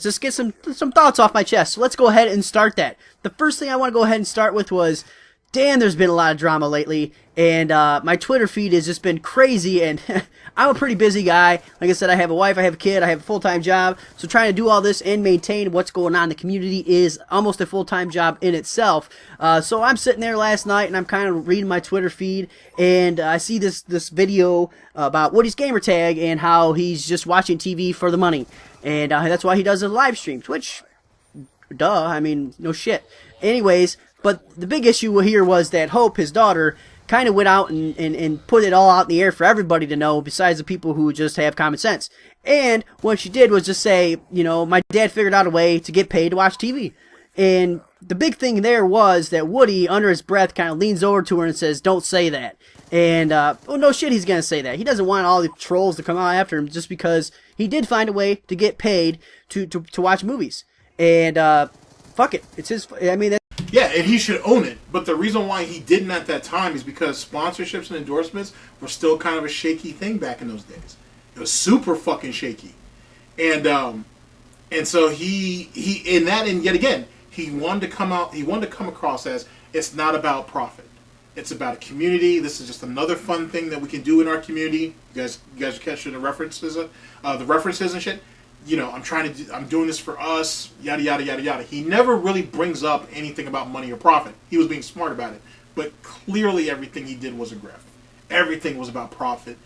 Just get some thoughts off my chest. So let's go ahead and start that. The first thing I want to go ahead and start with was damn, there's been a lot of drama lately, and my Twitter feed has just been crazy, and I'm a pretty busy guy. Like I said, I have a wife, I have a kid, I have a full-time job, so trying to do all this and maintain what's going on in the community is almost a full-time job in itself. So I'm sitting there last night, and I'm kind of reading my Twitter feed, and I see this video about WoodysGamerTag and how he's just watching TV for the money, and that's why he does the live streams, which, duh, I mean, no shit. Anyways, but the big issue here was that Hope, his daughter, kind of went out and put it all out in the air for everybody to know, besides the people who just have common sense. And what she did was just say, you know, my dad figured out a way to get paid to watch TV. And the big thing there was that Woody, under his breath, kind of leans over to her and says, don't say that. And, well, no shit he's going to say that. He doesn't want all the trolls to come out after him just because he did find a way to get paid to watch movies. And, fuck it. It's his, I mean, yeah, and he should own it. But the reason why he didn't at that time is because sponsorships and endorsements were still kind of a shaky thing back in those days. It was super fucking shaky. And so he in that, and yet again, he wanted to come across as it's not about profit. It's about a community. This is just another fun thing that we can do in our community. You guys are catching the references and shit. You know, I'm doing this for us, yada, yada, yada, yada. He never really brings up anything about money or profit. He was being smart about it. But clearly everything he did was a grift. Everything was about profit.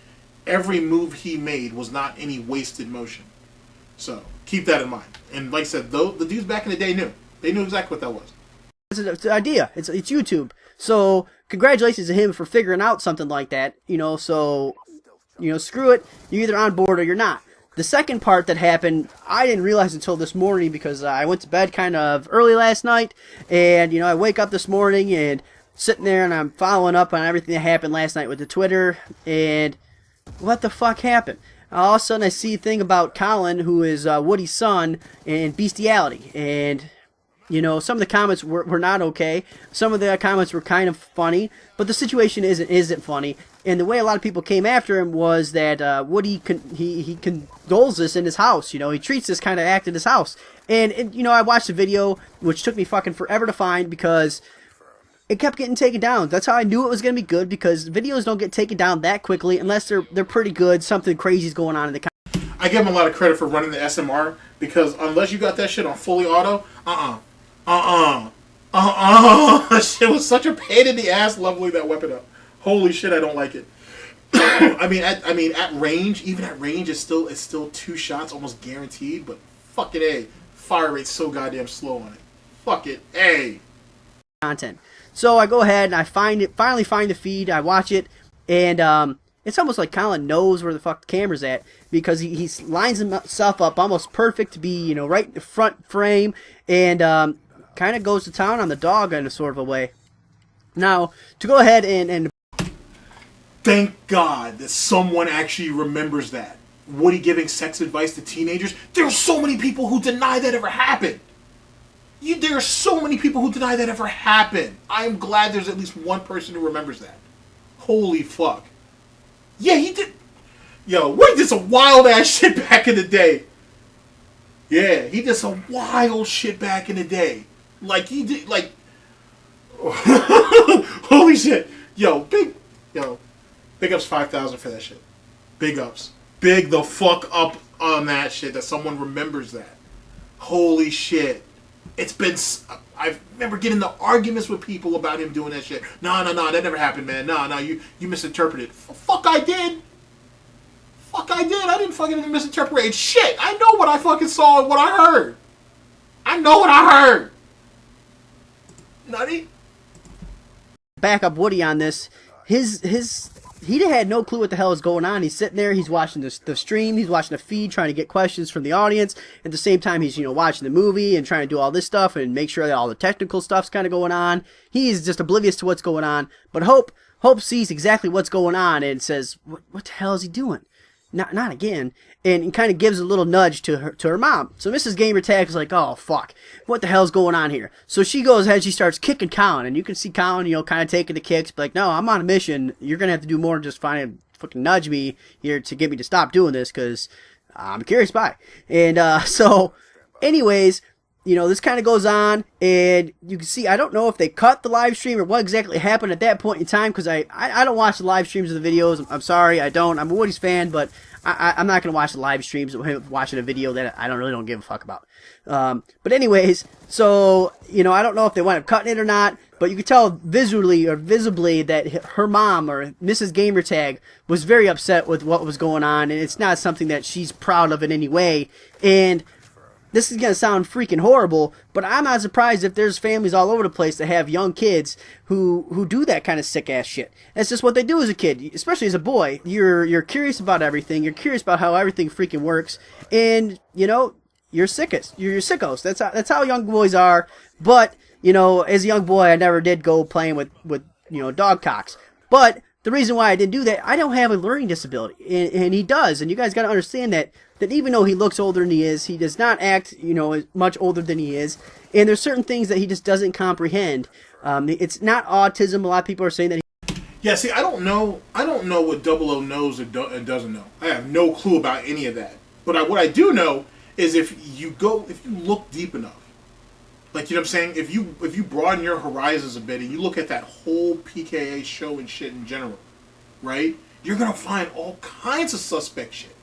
Every move he made was not any wasted motion. So, keep that in mind. And like I said, though, the dudes back in the day knew. They knew exactly what that was. It's an idea. It's YouTube. So, congratulations to him for figuring out something like that. You know, so, you know, screw it. You're either on board or you're not. The second part that happened, I didn't realize until this morning because I went to bed kind of early last night, and, you know, I wake up this morning and sitting there and I'm following up on everything that happened last night with the Twitter, and what the fuck happened? All of a sudden I see a thing about Colin, who is Woody's son, and bestiality, and, you know, some of the comments were not okay. Some of the comments were kind of funny, but the situation isn't funny. And the way a lot of people came after him was that Woody he condoles this in his house. You know, he treats this kind of act in his house. And you know, I watched the video, which took me fucking forever to find because it kept getting taken down. That's how I knew it was gonna be good, because videos don't get taken down that quickly unless they're pretty good. Something crazy is going on in the comments. I give him a lot of credit for running the SMR, because unless you got that shit on fully auto, that shit was such a pain in the ass leveling that weapon up. Holy shit, I don't like it. I mean, at range, even at range, it's still 2 shots almost guaranteed. But fuck it, A, fire rate's so goddamn slow on it. Fuck it, A. Content. So I go ahead and I finally find the feed. I watch it, and it's almost like Colin knows where the fuck the camera's at, because he lines himself up almost perfect to be, you know, right in the front frame, and kind of goes to town on the dog in a sort of a way. Now, to go ahead and thank God that someone actually remembers that. Woody giving sex advice to teenagers. There are so many people who deny that ever happened. There are so many people who deny that ever happened. I am glad there's at least one person who remembers that. Holy fuck. Yeah, he did. Yo, Woody did some wild ass shit back in the day. Yeah, he did some wild shit back in the day. Like, he did, like... Holy shit. Big ups 5,000 for that shit. Big ups. Big the fuck up on that shit, that someone remembers that. Holy shit. It's been... I remember getting into arguments with people about him doing that shit. No, that never happened, man. No, you misinterpreted. Fuck, I did. I didn't fucking misinterpret shit. I know what I fucking saw and what I heard. I know what I heard. Nutty? Back up Woody on this. He had no clue what the hell is going on. He's sitting there, he's watching the stream, he's watching the feed, trying to get questions from the audience. At the same time, he's, you know, watching the movie and trying to do all this stuff and make sure that all the technical stuff's kind of going on. He's just oblivious to what's going on. But Hope sees exactly what's going on and says, what the hell is he doing? Not again. And kind of gives a little nudge to her mom. So Mrs. Gamertag is like, oh, fuck. What the hell's going on here? So she goes ahead, she starts kicking Colin. And you can see Colin, you know, kind of taking the kicks. But like, no, I'm on a mission. You're going to have to do more than just fucking nudge me here to get me to stop doing this, because I'm a curious spy. And so, anyways, this kind of goes on, and you can see, I don't know if they cut the live stream or what exactly happened at that point in time, because I don't watch the live streams of the videos. I'm sorry, I don't. I'm a Woody's fan, but I'm not going to watch the live streams of him watching a video that I don't give a fuck about. But anyways, so, I don't know if they wind up cutting it or not, but you could tell visibly that her mom, or Mrs. Gamertag, was very upset with what was going on, and it's not something that she's proud of in any way. And this is going to sound freaking horrible, but I'm not surprised if there's families all over the place that have young kids who do that kind of sick-ass shit. That's just what they do as a kid, especially as a boy. You're curious about everything. You're curious about how everything freaking works, and, you're sickos. You're sickos. That's how young boys are. But, as a young boy, I never did go playing with dog cocks. But the reason why I didn't do that, I don't have a learning disability, and he does. And you guys got to understand that even though he looks older than he is, he does not act, much older than he is. And there's certain things that he just doesn't comprehend. It's not autism. A lot of people are saying that. Yeah, see, I don't know what 00 knows and doesn't know. I have no clue about any of that. But what I do know is if you look deep enough, like, what I'm saying, if you broaden your horizons a bit and you look at that whole PKA show and shit in general, right? You're gonna find all kinds of suspect shit.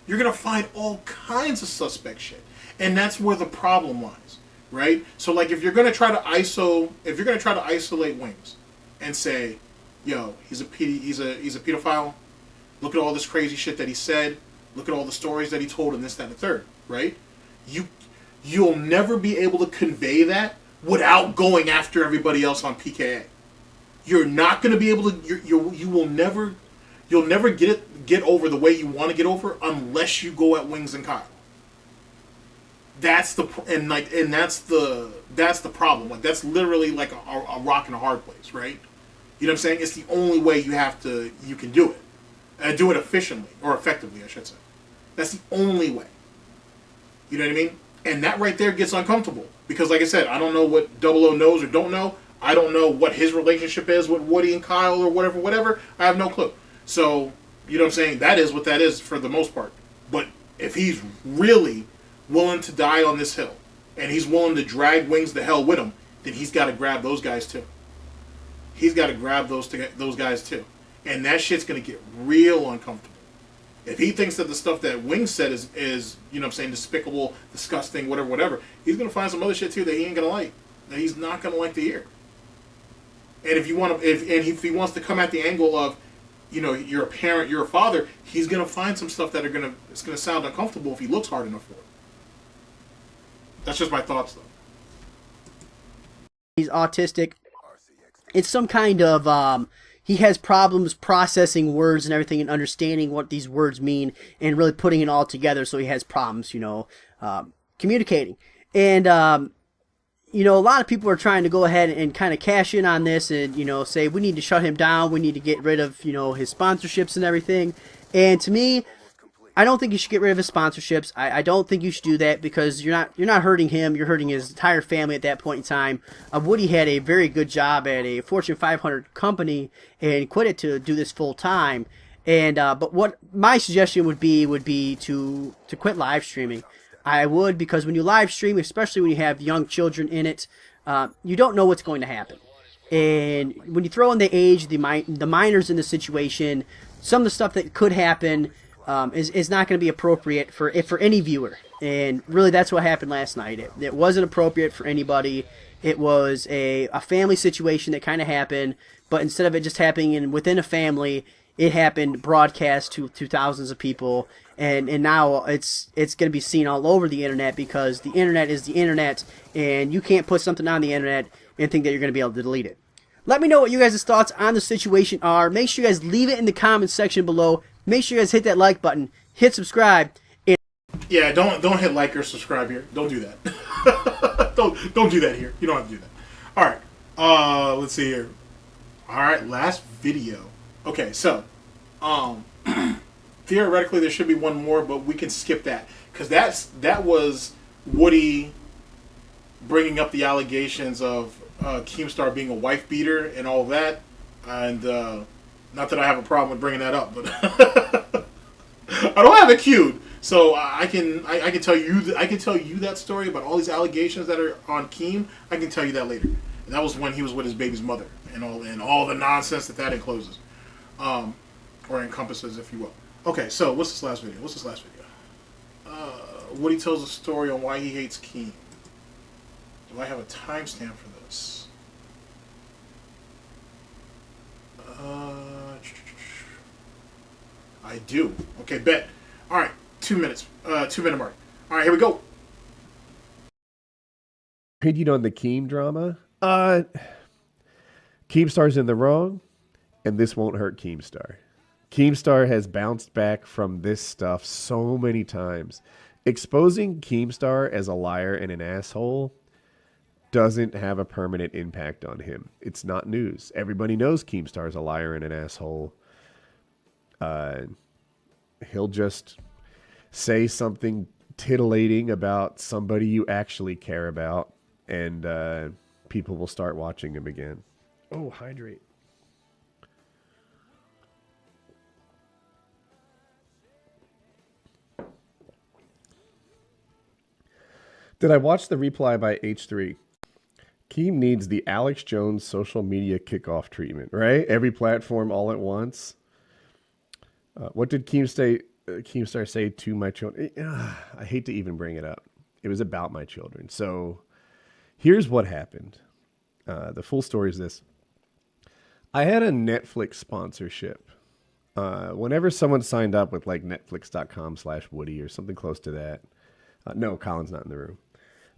You're gonna find all kinds of suspect shit, and that's where the problem lies, right? So, like, if you're gonna try to isolate Wings and say, yo, he's a pedophile. Look at all this crazy shit that he said. Look at all the stories that he told, and this, that, and the third, right? You'll never be able to convey that without going after everybody else on PKA. You're not going to be able to. You'll never get over the way you want to get over unless you go at Wings and Kyle. That's the problem. Like, that's literally like a rock and a hard place, right? You know what I'm saying? It's the only way you can do it. And do it efficiently, or effectively, I should say. That's the only way. You know what I mean? And that right there gets uncomfortable. Because, like I said, I don't know what 00 knows or don't know. I don't know what his relationship is with Woody and Kyle or whatever. I have no clue. So, you know what I'm saying? That is what that is for the most part. But if he's really willing to die on this hill, and he's willing to drag Wings to hell with him, then he's got to grab those guys too. He's got to grab those guys too. And that shit's going to get real uncomfortable. If he thinks that the stuff that Wings said is despicable, disgusting, whatever, he's going to find some other shit too that he ain't going to like. That he's not going to like to hear. And if he wants to come at the angle of, you're a parent, you're a father, he's going to find some stuff that it's going to sound uncomfortable if he looks hard enough for it. That's just my thoughts, though. He's autistic. It's some kind of, he has problems processing words and everything and understanding what these words mean and really putting it all together, so he has problems, communicating. And, a lot of people are trying to go ahead and kind of cash in on this and, say we need to shut him down, we need to get rid of, his sponsorships and everything. And to me, I don't think you should get rid of his sponsorships. I don't think you should do that, because you're not hurting him. You're hurting his entire family at that point in time. Woody had a very good job at a Fortune 500 company and quit it to do this full time. And but what my suggestion would be to quit live streaming. I would, because when you live stream, especially when you have young children in it, you don't know what's going to happen. And when you throw in the age, the minors in the situation, some of the stuff that could happen is not going to be appropriate for any viewer. And really, that's what happened last night. It wasn't appropriate for anybody. It was a family situation that kind of happened, but instead of it just happening within a family, it happened broadcast to thousands of people. And now it's going to be seen all over the internet, because the internet is the internet, and you can't put something on the internet and think that you're going to be able to delete it. Let me know what you guys' thoughts on the situation are. Make sure you guys leave it in the comments section below. Make sure you guys hit that like button, hit subscribe. Yeah, don't hit like or subscribe here. Don't do that. don't do that here. You don't have to do that. All right. Let's see here. All right, last video. Okay, so theoretically there should be one more, but we can skip that, because that was Woody bringing up the allegations of Keemstar being a wife beater and all that, and not that I have a problem with bringing that up, but I don't have it queued, So I can tell you that story about all these allegations that are on Keem. I can tell you that later. And that was when he was with his baby's mother and all the nonsense that encloses, or encompasses, if you will. Okay, so what's this last video? Woody tells a story on why he hates Keem. Do I have a timestamp for this? I do. Okay, bet. All right, 2 minutes. 2 minute mark. All right, here we go. Opinion on the Keem drama? Keemstar's in the wrong, and this won't hurt Keemstar. Keemstar has bounced back from this stuff so many times. Exposing Keemstar as a liar and an asshole doesn't have a permanent impact on him. It's not news. Everybody knows Keemstar is a liar and an asshole. He'll just say something titillating about somebody you actually care about, and people will start watching him again. Oh, hydrate. Did I watch the reply by H3? Keem needs the Alex Jones social media kickoff treatment, right? Every platform all at once. What did Keemstar say to my children? I hate to even bring it up. It was about my children. So here's what happened. The full story is this. I had a Netflix sponsorship. Whenever someone signed up with like netflix.com/Woody or something close to that. No, Colin's not in the room.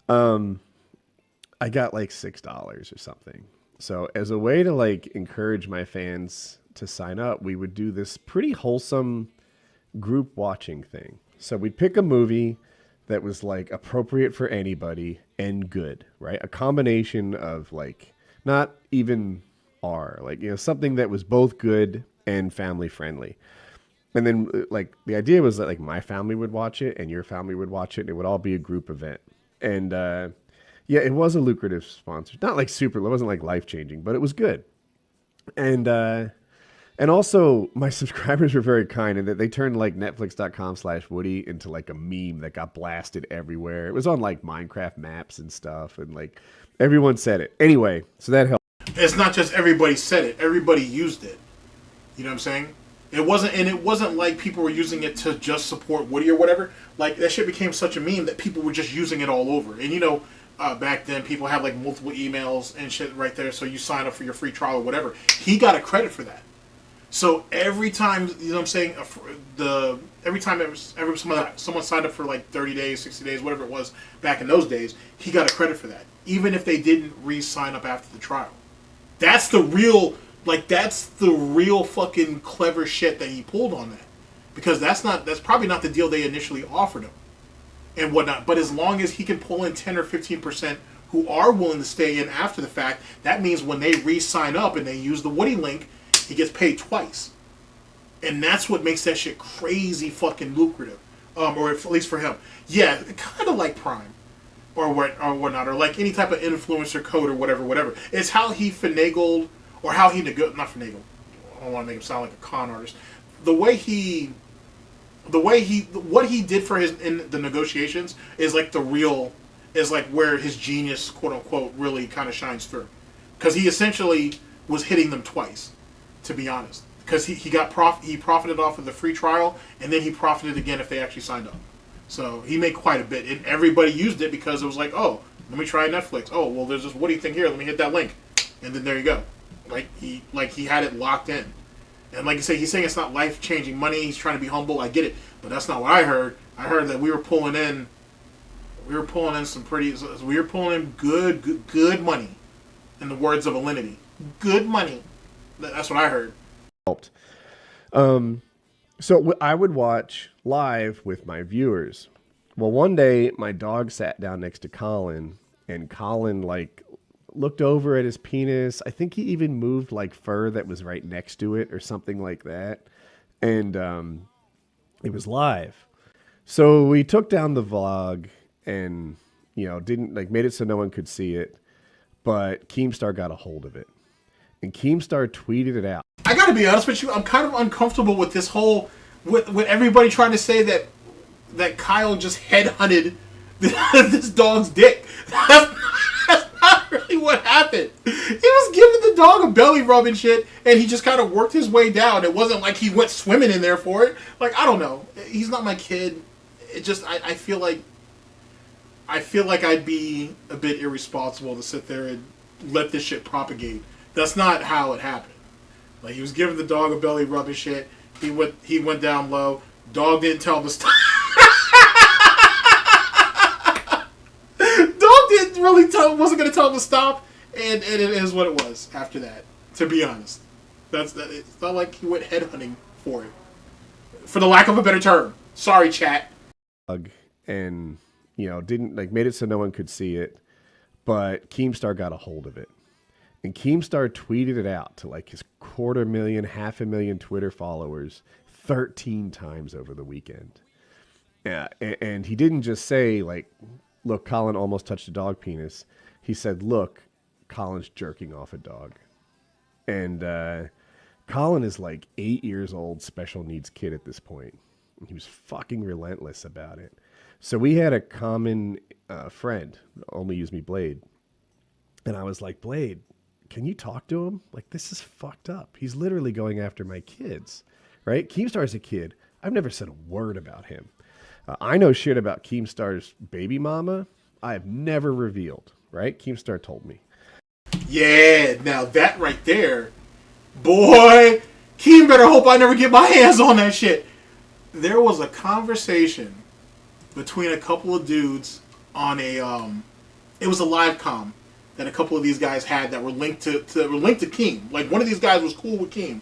I got like $6 or something. So as a way to like encourage my fans to sign up, we would do this pretty wholesome group watching thing. So we'd pick a movie that was like appropriate for anybody and good, right? A combination of like, not even R, like, you know, something that was both good and family friendly. And then like the idea was that like my family would watch it and your family would watch it, and it would all be a group event. And yeah, it was a lucrative sponsor. Not like super, it wasn't like life-changing, but it was good. And also my subscribers were very kind in that they turned like netflix.com/Woody into like a meme that got blasted everywhere. It was on like Minecraft maps and stuff, and like everyone said it. Anyway, so that helped. It's not just everybody said it, everybody used it. You know what I'm saying? It wasn't like people were using it to just support Woody or whatever. Like, that shit became such a meme that people were just using it all over. And, you know, back then people had, like, multiple emails and shit right there, so you sign up for your free trial or whatever. He got a credit for that. So every time, you know what I'm saying, every time someone signed up for, like, 30 days, 60 days, whatever it was back in those days, he got a credit for that. Even if they didn't re-sign up after the trial. That's the real fucking clever shit that he pulled on that. Because that's probably not the deal they initially offered him and whatnot. But as long as he can pull in 10 or 15% who are willing to stay in after the fact, that means when they re-sign up and they use the Woody link, he gets paid twice. And that's what makes that shit crazy fucking lucrative. Or at least for him. Yeah, kind of like Prime. Or whatnot. Or like any type of influencer code or whatever. It's how he finagled, or how he not finagled. I don't want to make him sound like a con artist. What he did for in the negotiations is like where his genius, quote unquote, really kind of shines through. Because he essentially was hitting them twice, to be honest. Because he profited off of the free trial, and then he profited again if they actually signed up. So he made quite a bit, and everybody used it because it was like, oh, let me try Netflix. Oh, well, there's this Woody thing here. Let me hit that link, and then there you go. Like he had it locked in. And like I say, he's saying it's not life-changing money. He's trying to be humble. I get it, but that's not what I heard. I heard that we were pulling in good money. In the words of Alinity, good money. That's what I heard. Helped. So I would watch live with my viewers. Well, one day my dog sat down next to Colin, and Colin like looked over at his penis. I think he even moved like fur that was right next to it or something like that. And it was live. So we took down the vlog and, you know, didn't like made it so no one could see it. But Keemstar got a hold of it. And Keemstar tweeted it out. I gotta be honest with you, I'm kind of uncomfortable with this whole with everybody trying to say that that Kyle just headhunted this dog's dick. That's not really what happened. He was giving the dog a belly rub and shit, and he just kind of worked his way down. It wasn't like he went swimming in there for it. Like, I don't know. He's not my kid. It just, I feel like I'd be a bit irresponsible to sit there and let this shit propagate. That's not how it happened. Like, he was giving the dog a belly rub and shit. He went down low. Dog didn't tell him to stop. Dog didn't really wasn't going to tell him to stop, and it is what it was after that, to be honest. It's not like he went headhunting for it. For the lack of a better term. Sorry, chat. And, didn't, made it so no one could see it, but Keemstar got a hold of it. And Keemstar tweeted it out to, his 250,000, 500,000 Twitter followers 13 times over the weekend. Yeah, and he didn't just say, look, Colin almost touched a dog penis. He said, look, Colin's jerking off a dog. And Colin is 8 years old, special needs kid at this point. And he was fucking relentless about it. So we had a common friend, only use me Blade. And I was like, Blade, can you talk to him? This is fucked up. He's literally going after my kids, right? Keemstar's a kid. I've never said a word about him. I know shit about Keemstar's baby mama. I have never revealed, right? Keemstar told me. Yeah, now that right there, boy, Keem better hope I never get my hands on that shit. There was a conversation between a couple of dudes on it was a live comm that a couple of these guys had that were linked to Keem. One of these guys was cool with Keem,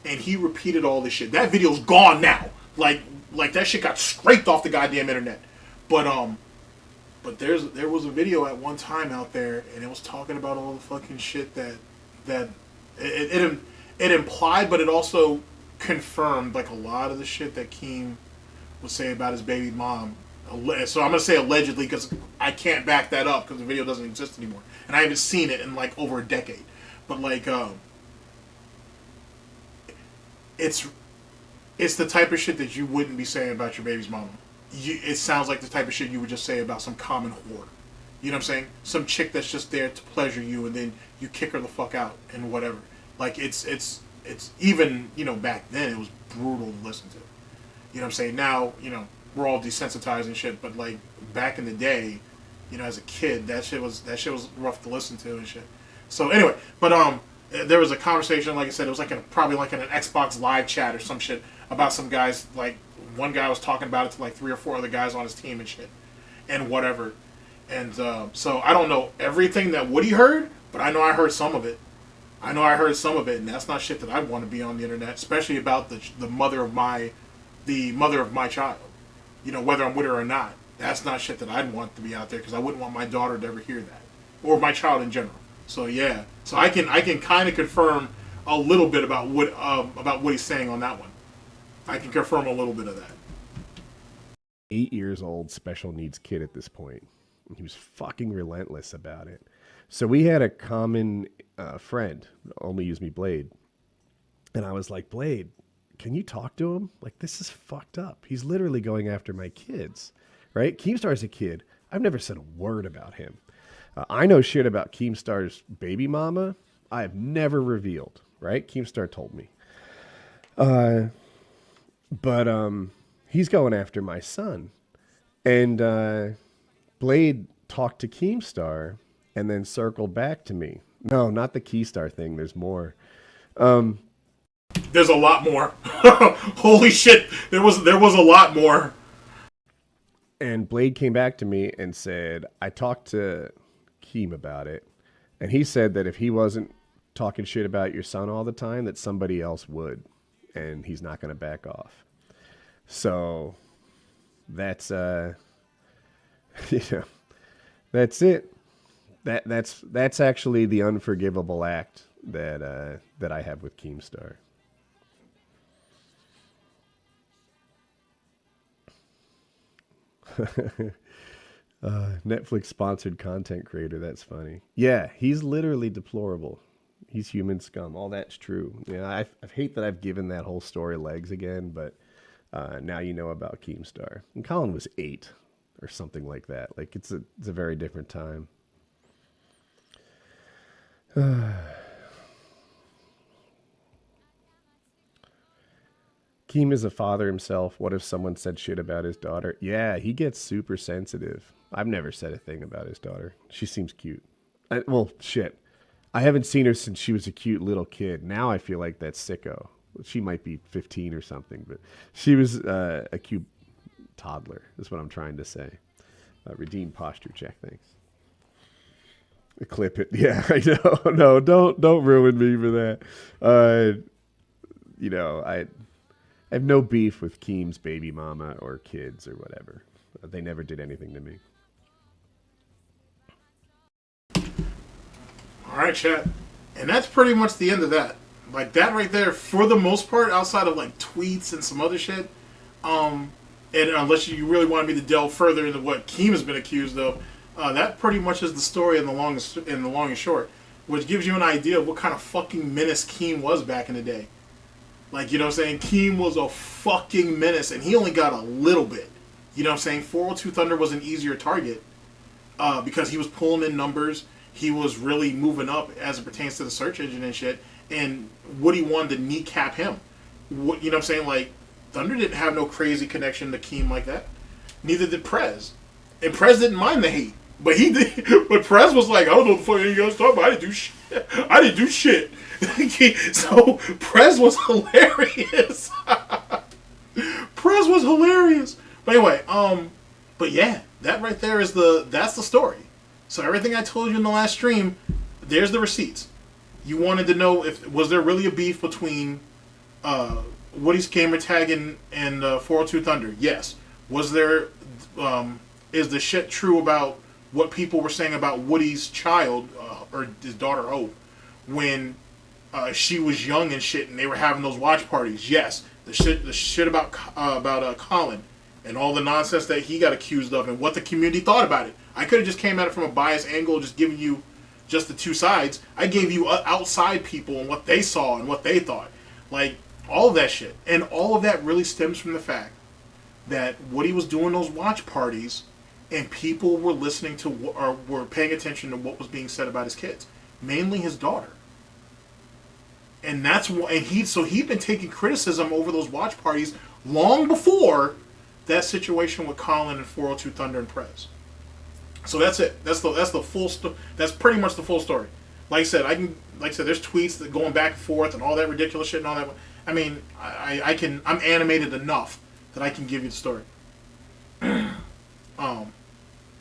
and he repeated all this shit. That video's gone now. Like that shit got scraped off the goddamn internet. But there was a video at one time out there, and it was talking about all the fucking shit that it implied, but it also confirmed a lot of the shit that Keem would say about his baby mom. So I'm gonna say allegedly because I can't back that up because the video doesn't exist anymore, and I haven't seen it in over a decade. But it's the type of shit that you wouldn't be saying about your baby's mama. It sounds like the type of shit you would just say about some common whore. You know what I'm saying? Some chick that's just there to pleasure you, and then you kick her the fuck out and whatever. It's even back then it was brutal to listen to. You know what I'm saying? Now we're all desensitized and shit, but back in the day, as a kid, that shit was rough to listen to and shit. So anyway, but there was a conversation, like I said, it was probably in an Xbox live chat or some shit about some guys. One guy was talking about it to 3 or 4 other guys on his team and shit, and whatever. And so I don't know everything that Woody heard, but I know I heard some of it. And that's not shit that I'd want to be on the internet, especially about the mother of my child. Whether I'm with her or not, that's not shit that I'd want to be out there because I wouldn't want my daughter to ever hear that, or my child in general. So yeah, so I can kind of confirm a little bit about what he's saying on that one. I can confirm a little bit of that. 8 years old, special needs kid at this point. He was fucking relentless about it. So we had a common friend, only use me Blade. And I was like, Blade, can you talk to him? This is fucked up. He's literally going after my kids, right? Keemstar's a kid. I've never said a word about him. I know shit about Keemstar's baby mama. I have never revealed, right? Keemstar told me. But he's going after my son. And Blade talked to Keemstar and then circled back to me. No, not the Keystar thing. There's more. There's a lot more. Holy shit. There was a lot more. And Blade came back to me and said, I talked to Keem about it. And he said that if he wasn't talking shit about your son all the time, that somebody else would. And he's not going to back off. So that's, that's it. That's actually the unforgivable act that I have with Keemstar. Netflix sponsored content creator. That's funny. Yeah, he's literally deplorable. He's human scum. All that's true. Yeah, I hate that I've given that whole story legs again, but Now you know about Keemstar. And Colin was 8 or something like that. Like, it's a very different time. Keem is a father himself. What if someone said shit about his daughter? Yeah, he gets super sensitive. I've never said a thing about his daughter. She seems cute. Well, shit. I haven't seen her since she was a cute little kid. Now I feel like that sicko. She might be 15 or something, but she was a cute toddler, is what I'm trying to say. Redeem posture check, thanks. Clip it. Yeah, I know. No, don't ruin me for that. You know, I have no beef with Keem's baby mama or kids or whatever. They never did anything to me. All right, chat. And that's pretty much the end of that. Like, that right there, for the most part, outside of, like, tweets and some other shit, and unless you really want me to delve further into what Keem has been accused of, that pretty much is the story in the long and short, which gives you an idea of what kind of fucking menace Keem was back in the day. Like, you know what I'm saying? Keem was a fucking menace, and he only got a little bit. You know what I'm saying? 402 Thunder was an easier target because he was pulling in numbers. He was really moving up as it pertains to the search engine and shit. And Woody wanted to kneecap him. You know what I'm saying? Like, Thunder didn't have no crazy connection to Keem like that. Neither did Prez. And Prez didn't mind the hate. But he did. But Prez was like, I don't know what the fuck you guys talking about. I didn't do shit. I didn't do shit. So Prez was hilarious. Prez was hilarious. But anyway, but yeah, that right there is that's the story. So everything I told you in the last stream, there's the receipts. You wanted to know was there really a beef between WoodysGamerTag and 402 Thunder? Yes. Was there? Is the shit true about what people were saying about Woody's child or his daughter Hope when she was young and shit, and they were having those watch parties? Yes. The shit about Colin and all the nonsense that he got accused of and what the community thought about it. I could have just came at it from a biased angle, just giving you just the two sides. I gave you outside people and what they saw and what they thought. Like, all of that shit. And all of that really stems from the fact that Woody was doing those watch parties and people were listening to or were paying attention to what was being said about his kids. Mainly his daughter. And that's why, and he'd been taking criticism over those watch parties long before that situation with Colin and 402 Thunder and Prez. So that's it. That's the full that's pretty much the full story. Like I said, there's tweets that going back and forth and all that ridiculous shit and all that. I mean, I'm animated enough that I can give you the story.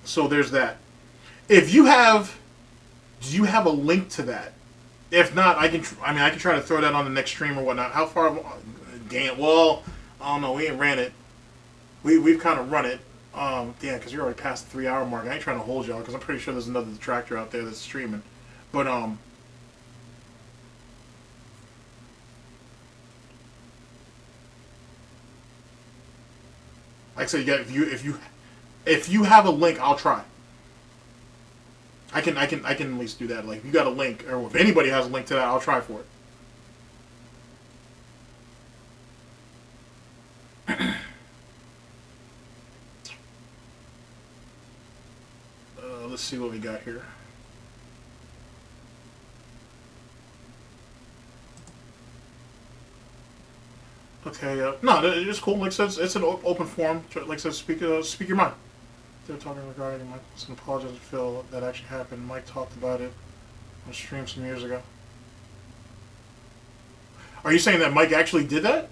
So there's that. Do you have a link to that? If not, I can try to throw that on the next stream or whatnot. How far? Well, I don't know. We ain't ran it. We've kind of run it. Because you're already past the 3-hour mark. I ain't trying to hold y'all because I'm pretty sure there's another detractor out there that's streaming. But like I said, if you have a link, I'll try. I can at least do that. Like, if you got a link, or if anybody has a link to that, I'll try for it. Let's see what we got here. Okay, no, it's cool. Like I said, it's an open forum. Like I said, speak your mind. They're talking regarding Mike. I apologize to Phil. That actually happened. Mike talked about it on a stream some years ago. Are you saying that Mike actually did that?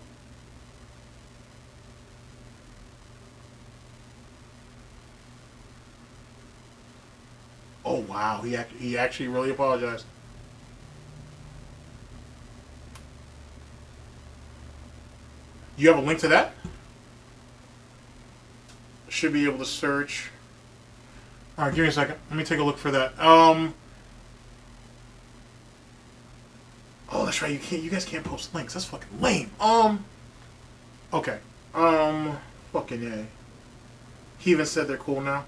Oh wow, he actually really apologized. You have a link to that? Should be able to search. All right, give me a second. Let me take a look for that. Oh, that's right. You guys can't post links. That's fucking lame. Okay. Fucking yay. He even said they're cool now.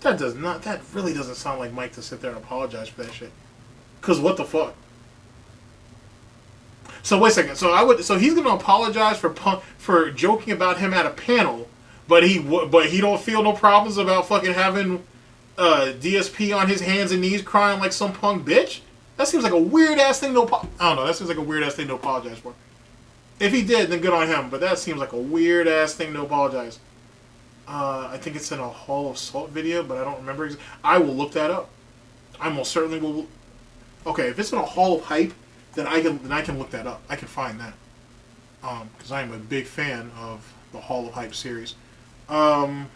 That really doesn't sound like Mike to sit there and apologize for that shit. Cause what the fuck? So wait a second. So he's gonna apologize for joking about him at a panel, but he don't feel no problems about fucking having DSP on his hands and knees crying like some punk bitch. That seems like a weird ass thing to I don't know. That seems like a weird ass thing to apologize for. If he did, then good on him. But that seems like a weird ass thing to apologize. I think it's in a Hall of Salt video, but I don't remember. I will look that up. I most certainly will. Okay, if it's in a Hall of Hype, then I can look that up. I can find that. Because I am a big fan of the Hall of Hype series. Let's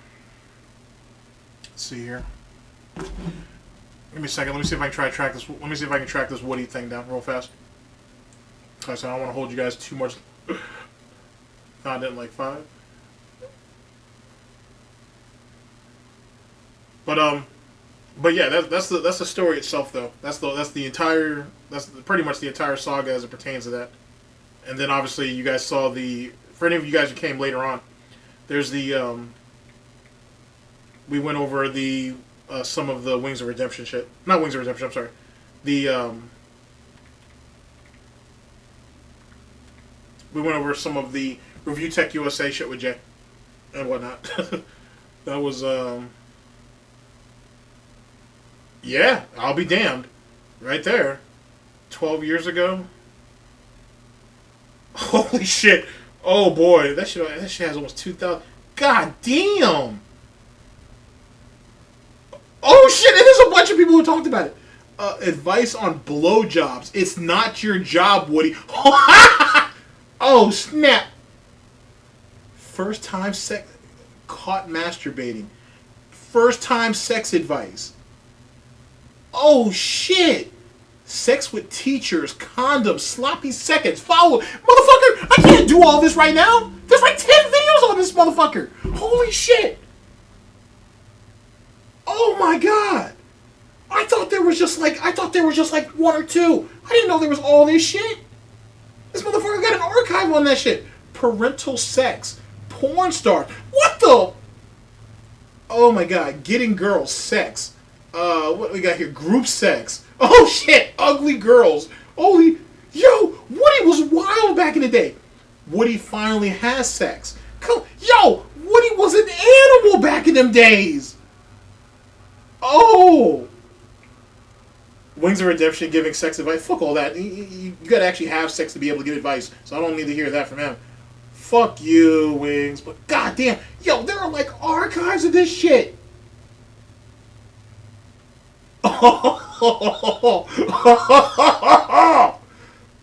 see here. Give me a second. Let me see if I can try to track this. Let me see if I can track this Woody thing down real fast. Because I don't want to hold you guys too much. Found it in like 5. But yeah, that's the story itself though. That's pretty much the entire saga as it pertains to that. And then obviously you guys saw for any of you guys who came later on, there's the we went over the some of the Wings of Redemption shit. Not Wings of Redemption, I'm sorry. We went over some of the Reviewtechusa shit with Jay and whatnot. That was yeah, I'll be damned. Right there. 12 years ago. Holy shit. Oh boy, that shit has almost 2,000. God damn. Oh shit, and there's a bunch of people who talked about it. Advice on blowjobs. It's not your job, Woody. Oh snap. First time sex caught masturbating. First time sex advice. Oh shit. Sex with teachers, condoms, sloppy seconds, follow. Motherfucker, I can't do all this right now. There's like 10 videos on this motherfucker. Holy shit. Oh my god. I thought there was just like 1 or 2. I didn't know there was all this shit. This motherfucker got an archive on that shit. Parental sex. Porn stars. What the? Oh my god. Getting girls. Sex. What we got here? Group sex. Oh shit. Ugly girls. Holy. Yo. Woody was wild back in the day. Woody finally has sex. Yo. Woody was an animal back in them days. Oh. Wings of Redemption giving sex advice. Fuck all that. You gotta actually have sex to be able to give advice. So I don't need to hear that from him. Fuck you, Wings. But goddamn. Yo, there are like archives of this shit.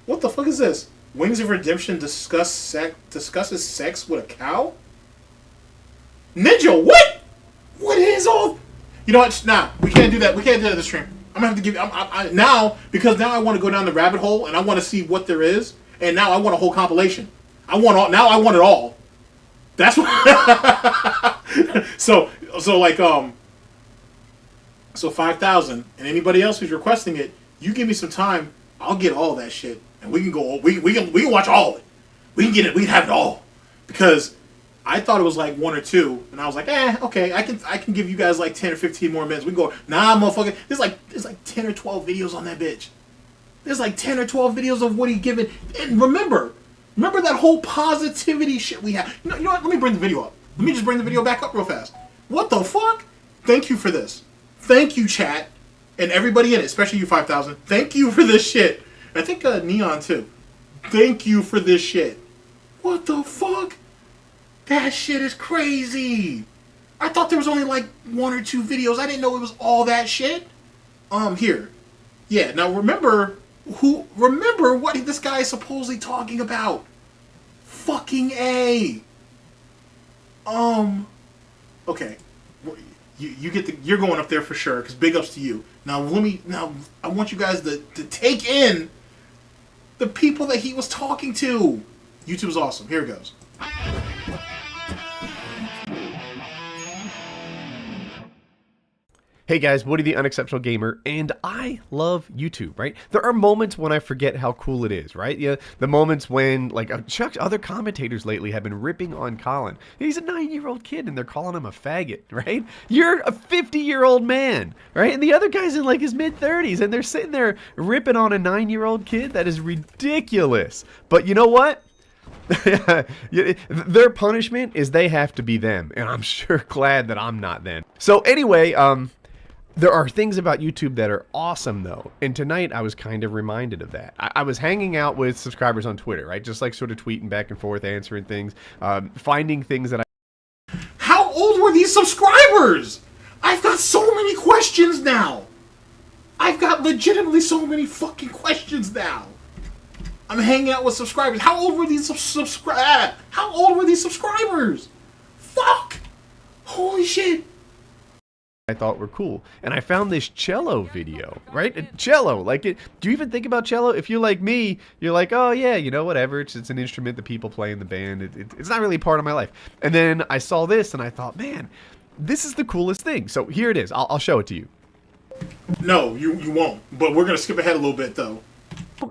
What the fuck is this? Wings of Redemption discusses sex with a cow? Ninja, what? What is all? You know what? Nah, we can't do that. We can't do that in the stream. I'm gonna have to give. Now because now I want to go down the rabbit hole and I want to see what there is. And now I want a whole compilation. I want all. Now I want it all. That's what. So 5,000 and anybody else who's requesting it, you give me some time. I'll get all that shit and we can go. We can watch all of it. We can get it. We can have it all because. I thought it was like 1 or 2, and I was like, okay, I can give you guys like 10 or 15 more minutes. We can go, nah, motherfucker. There's like 10 or 12 videos on that bitch. There's like 10 or 12 videos of Woody giving. And remember that whole positivity shit we have. You know what? Let me bring the video up. Let me just bring the video back up real fast. What the fuck? Thank you for this. Thank you, chat, and everybody in it, especially you 5,000. Thank you for this shit. I think Neon too. Thank you for this shit. What the fuck? That shit is crazy. I thought there was only like 1 or 2 videos. I didn't know it was all that shit. Here. Yeah, now remember what this guy is supposedly talking about. Fucking A. Okay. You get you're going up there for sure, because big ups to you. Now I want you guys to take in the people that he was talking to. YouTube's awesome. Here it goes. Hey guys, Woody the Unexceptional Gamer, and I love YouTube, right? There are moments when I forget how cool it is, right? Yeah, the moments when, like, Chuck, other commentators lately have been ripping on Colin. He's a 9-year-old kid, and they're calling him a faggot, right? You're a 50-year-old man, right? And the other guy's in, like, his mid-30s, and they're sitting there ripping on a 9-year-old kid? That is ridiculous. But you know what? Their punishment is they have to be them, and I'm sure glad that I'm not them. So anyway, there are things about YouTube that are awesome, though. And tonight, I was kind of reminded of that. I was hanging out with subscribers on Twitter, right? Just like sort of tweeting back and forth, answering things, finding things that I... How old were these subscribers? I've got so many questions now. I've got legitimately so many fucking questions now. I'm hanging out with subscribers. How old were these subscribers? Fuck! Holy shit! I thought were cool, and I found this cello video, right? Cello, like it. Do you even think about cello? If you're like me, you're like, oh yeah, you know, whatever. It's an instrument that people play in the band. It's not really part of my life. And then I saw this, and I thought, man, this is the coolest thing. So here it is. I'll show it to you. No, you won't. But we're gonna skip ahead a little bit, though.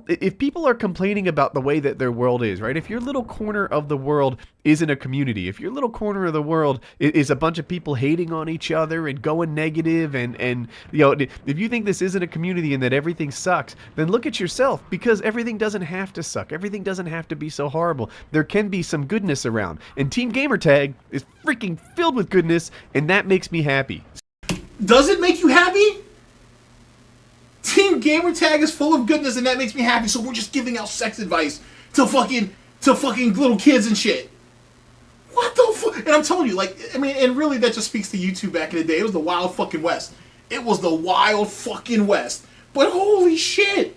If people are complaining about the way that their world is, right? If your little corner of the world isn't a community, if your little corner of the world is a bunch of people hating on each other and going negative, and you know, if you think this isn't a community and that everything sucks, then look at yourself, because everything doesn't have to suck. Everything doesn't have to be so horrible. There can be some goodness around, and Team Gamertag is freaking filled with goodness, and that makes me happy. Does it make you happy? Team Gamertag is full of goodness, and that makes me happy. So we're just giving out sex advice to fucking little kids and shit. What the fuck? And I'm telling you, like, I mean, and really that just speaks to YouTube back in the day. It was the Wild fucking West. It was the Wild fucking West. But holy shit!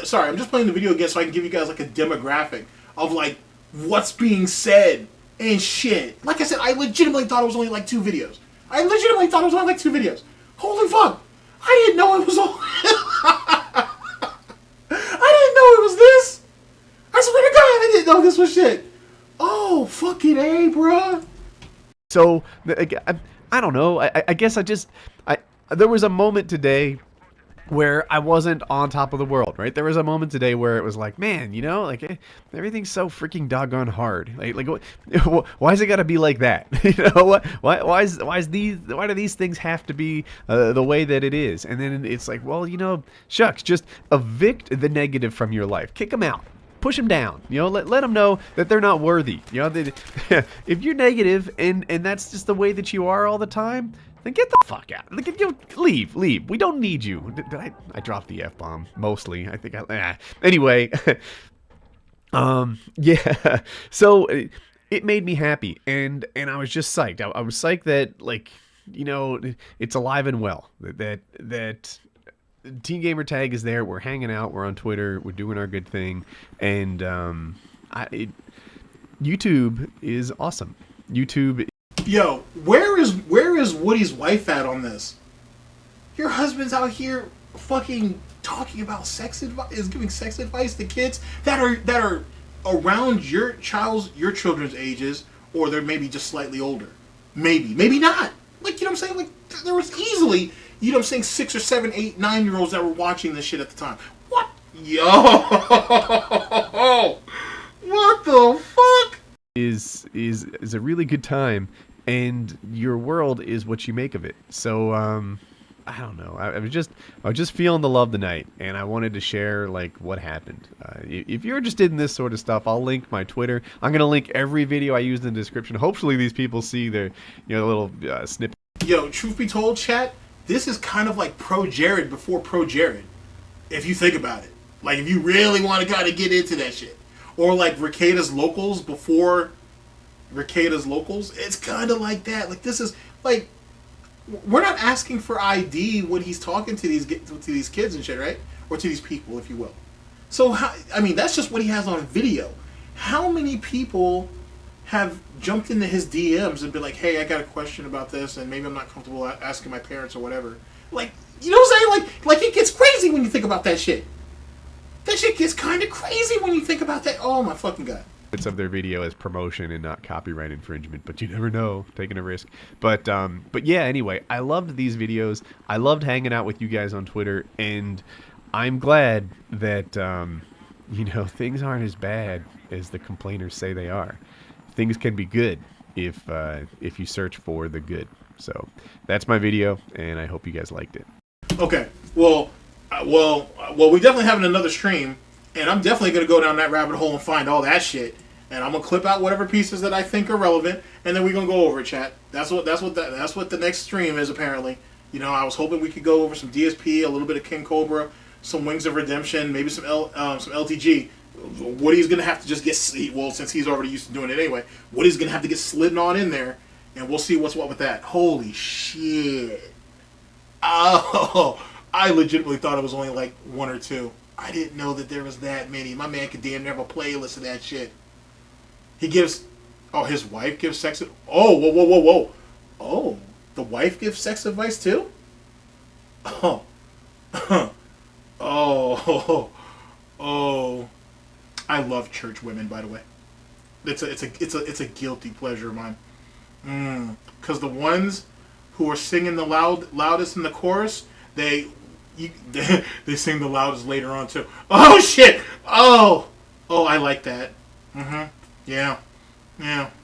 Sorry, I'm just playing the video again so I can give you guys like a demographic of like what's being said and shit. Like I said, I legitimately thought it was only like 2 videos. Holy fuck! I didn't know it was all. I didn't know it was this. I swear to God, I didn't know this was shit. Oh, fucking A, bruh. So, I don't know. I guess there was a moment today where I wasn't on top of the world, right? There was a moment today where it was like, man, you know, like everything's so freaking doggone hard. Like why is it got to be like that? You know, why do these things have to be the way that it is? And then it's like, well, you know, shucks, just evict the negative from your life, kick them out. Push them down, you know, let them know that they're not worthy. You know, if you're negative and that's just the way that you are all the time, then get the fuck out. Leave. We don't need you. Did I dropped the F-bomb, mostly. I think Anyway, yeah. So it made me happy, and I was just psyched. I was psyched that, like, you know, it's alive and well. That Team Gamertag is there. We're hanging out. We're on Twitter. We're doing our good thing, and YouTube is awesome. YouTube. Yo, where is Woody's wife at on this? Your husband's out here fucking talking about sex advice, is giving sex advice to kids that are around your children's ages, or they're maybe just slightly older. Maybe not. Like, you know what I'm saying? Like, there was easily, you know what I'm saying, 6 or 7, 8, 9-year-olds that were watching this shit at the time. What? Yo! What the fuck? Is a really good time, and your world is what you make of it. So I don't know. I was just feeling the love tonight, and I wanted to share like what happened. If you're interested in this sort of stuff, I'll link my Twitter. I'm gonna link every video I used in the description. Hopefully these people see their little snippet. Yo, truth be told, chat, this is kind of like Pro Jared before Pro Jared, if you think about it. Like, if you really want to kind of get into that shit. Or like Rekieta's Locals before Rekieta's Locals. It's kind of like that. Like, this is like, we're not asking for ID when he's talking to these kids and shit, right? Or to these people, if you will. So I mean, that's just what he has on video. How many people have jumped into his DMs and been like, "Hey, I got a question about this, and maybe I'm not comfortable asking my parents or whatever." Like, you know what I'm saying? Like it gets crazy when you think about that shit. That shit gets kind of crazy when you think about that. Oh my fucking God. bits of their video as promotion and not copyright infringement, but you never know, taking a risk. But yeah, anyway, I loved these videos. I loved hanging out with you guys on Twitter, and I'm glad that you know, things aren't as bad as the complainers say they are. Things can be good if you search for the good. So that's my video, and I hope you guys liked it. Okay, well, we definitely having another stream, and I'm definitely gonna go down that rabbit hole and find all that shit, and I'm gonna clip out whatever pieces that I think are relevant, and then we're gonna go over it, chat. That's what the next stream is apparently. You know, I was hoping we could go over some DSP, a little bit of King Cobra, some Wings of Redemption, maybe some LTG. Woody's gonna have to just get since he's already used to doing it anyway. Woody's gonna have to get slidden on in there, and we'll see what's what with that. Holy shit! Oh, I legitimately thought it was only like 1 or 2. I didn't know that there was that many. My man could damn near have a playlist of that shit. He gives. Oh, his wife gives sex. Oh, whoa! Oh, the wife gives sex advice too. Oh, oh. I love church women, by the way. It's a guilty pleasure of mine. Because the ones who are singing the loudest in the chorus, they sing the loudest later on too. Oh shit! Oh, I like that. Yeah.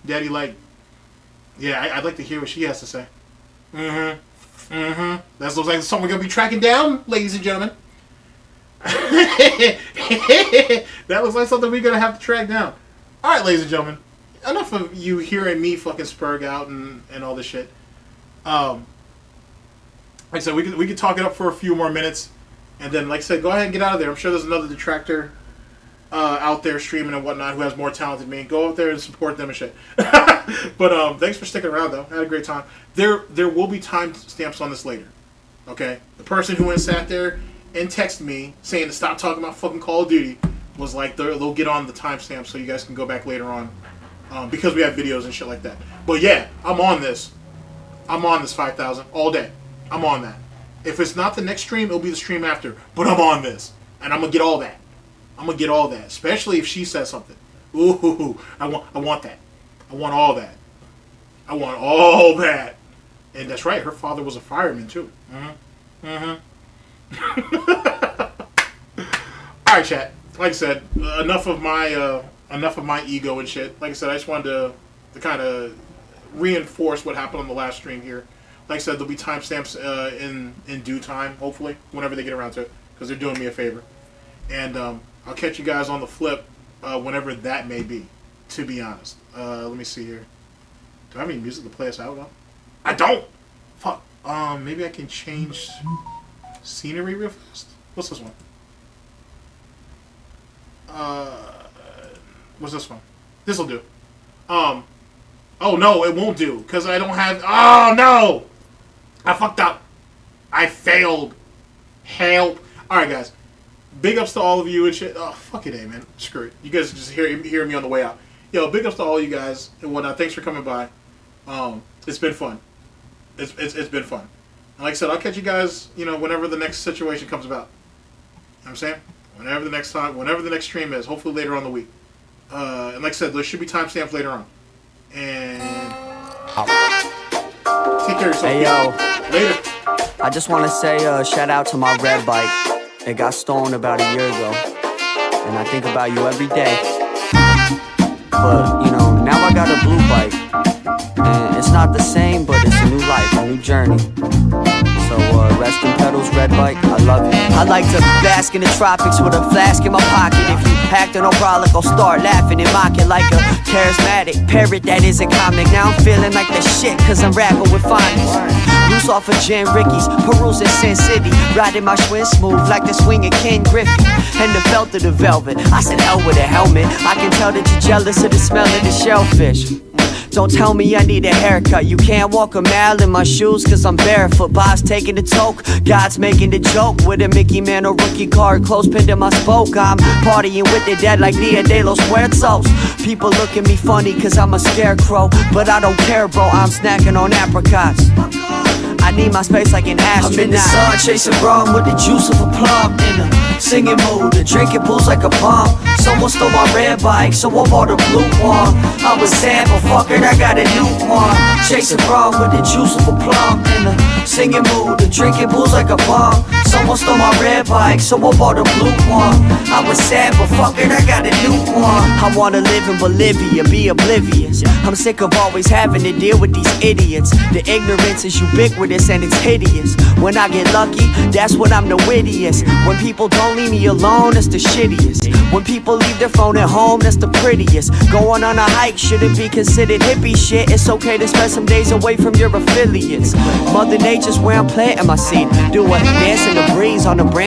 Daddy like. Yeah, I'd like to hear what she has to say. That looks like something we're gonna be tracking down, ladies and gentlemen. That looks like something we're gonna have to track down. All right, ladies and gentlemen, enough of you hearing me fucking spurg out and all this shit. Like I said, we could talk it up for a few more minutes, and then, like I said, go ahead and get out of there. I'm sure there's another detractor out there streaming and whatnot who has more talent than me. Go out there and support them and shit. But thanks for sticking around, though. I had a great time. There will be timestamps on this later. Okay, the person who went sat there and texted me saying to stop talking about fucking Call of Duty was like, they'll get on the timestamp so you guys can go back later on, because we have videos and shit like that. But yeah, I'm on this 5,000 all day. I'm on that. If it's not the next stream, it'll be the stream after. But I'm on this, and I'm gonna get all that. Especially if she says something. Ooh, I want that. I want all that. I want all that. And that's right, her father was a fireman too. Alright, chat. Like I said, enough of my ego and shit. Like I said, I just wanted to kind of reinforce what happened on the last stream here. Like I said, there'll be timestamps in due time, hopefully, whenever they get around to it, because they're doing me a favor. And I'll catch you guys on the flip whenever that may be, to be honest. Let me see here. Do I have any music to play us out on? I don't! Fuck. Maybe I can change scenery real fast. What's this one? What's this one? This'll do. Oh no, it won't do, because I don't have... Oh no! I fucked up. I failed. Help. Alright, guys. Big ups to all of you and shit. Oh, fuck it, man. Screw it. You guys just hear me on the way out. Yo, big ups to all you guys and whatnot. Thanks for coming by. It's been fun. It's been fun. And like I said, I'll catch you guys, whenever the next situation comes about. You know what I'm saying? Whenever the next stream is, hopefully later on in the week. And like I said, there should be timestamps later on. And take care of yourself. Hey, yo. Later. I just want to say shout out to my red bike. It got stolen about a year ago. And I think about you every day. But, now I got a blue bike. And it's not the same, but it's a new life, a new journey. So rest in pedals, red bike, I love you. I like to bask in the tropics with a flask in my pocket. If you acting no brolic, I'll start laughing and mocking like a charismatic parrot that is a comic. Now I'm feeling like the shit, cause I'm rapping with phonics. Loose off of Jen Ricky's, perusing Sin City. Riding my Schwinn smooth like the swing of Ken Griffey. And the felt of the velvet, I said hell with a helmet. I can tell that you're jealous of the smell of the shellfish. Don't tell me I need a haircut. You can't walk a mile in my shoes cause I'm barefoot. Bob's taking the toke, God's making the joke. With a Mickey Mantle rookie card close pinned in my spoke. I'm partying with the dead like Dia de los Muertos. People look at me funny cause I'm a scarecrow, but I don't care bro, I'm snacking on apricots. I need my space like an astronaut. I'm in the sun chasing rum with the juice of a plum. In a singing mood, and drinking booze like a bomb. Someone stole my red bike, so I bought a blue one. I was sad, but fuck it, I got a new one. Chasing rum with the juice of a plum. In a singing mood, and drinking booze like a bomb. Someone stole my red bike, so I bought a blue one. I was sad, but fuck it, I got a new one. I wanna live in Bolivia, be oblivious. I'm sick of always having to deal with these idiots. The ignorance is ubiquitous and it's hideous. When I get lucky, that's when I'm the wittiest. When people don't leave me alone, that's the shittiest. When people leave their phone at home, that's the prettiest. Going on a hike shouldn't be considered hippie shit. It's okay to spend some days away from your affiliates. Mother Nature's where I'm planting my seed. Do a dance in the breeze on the branch.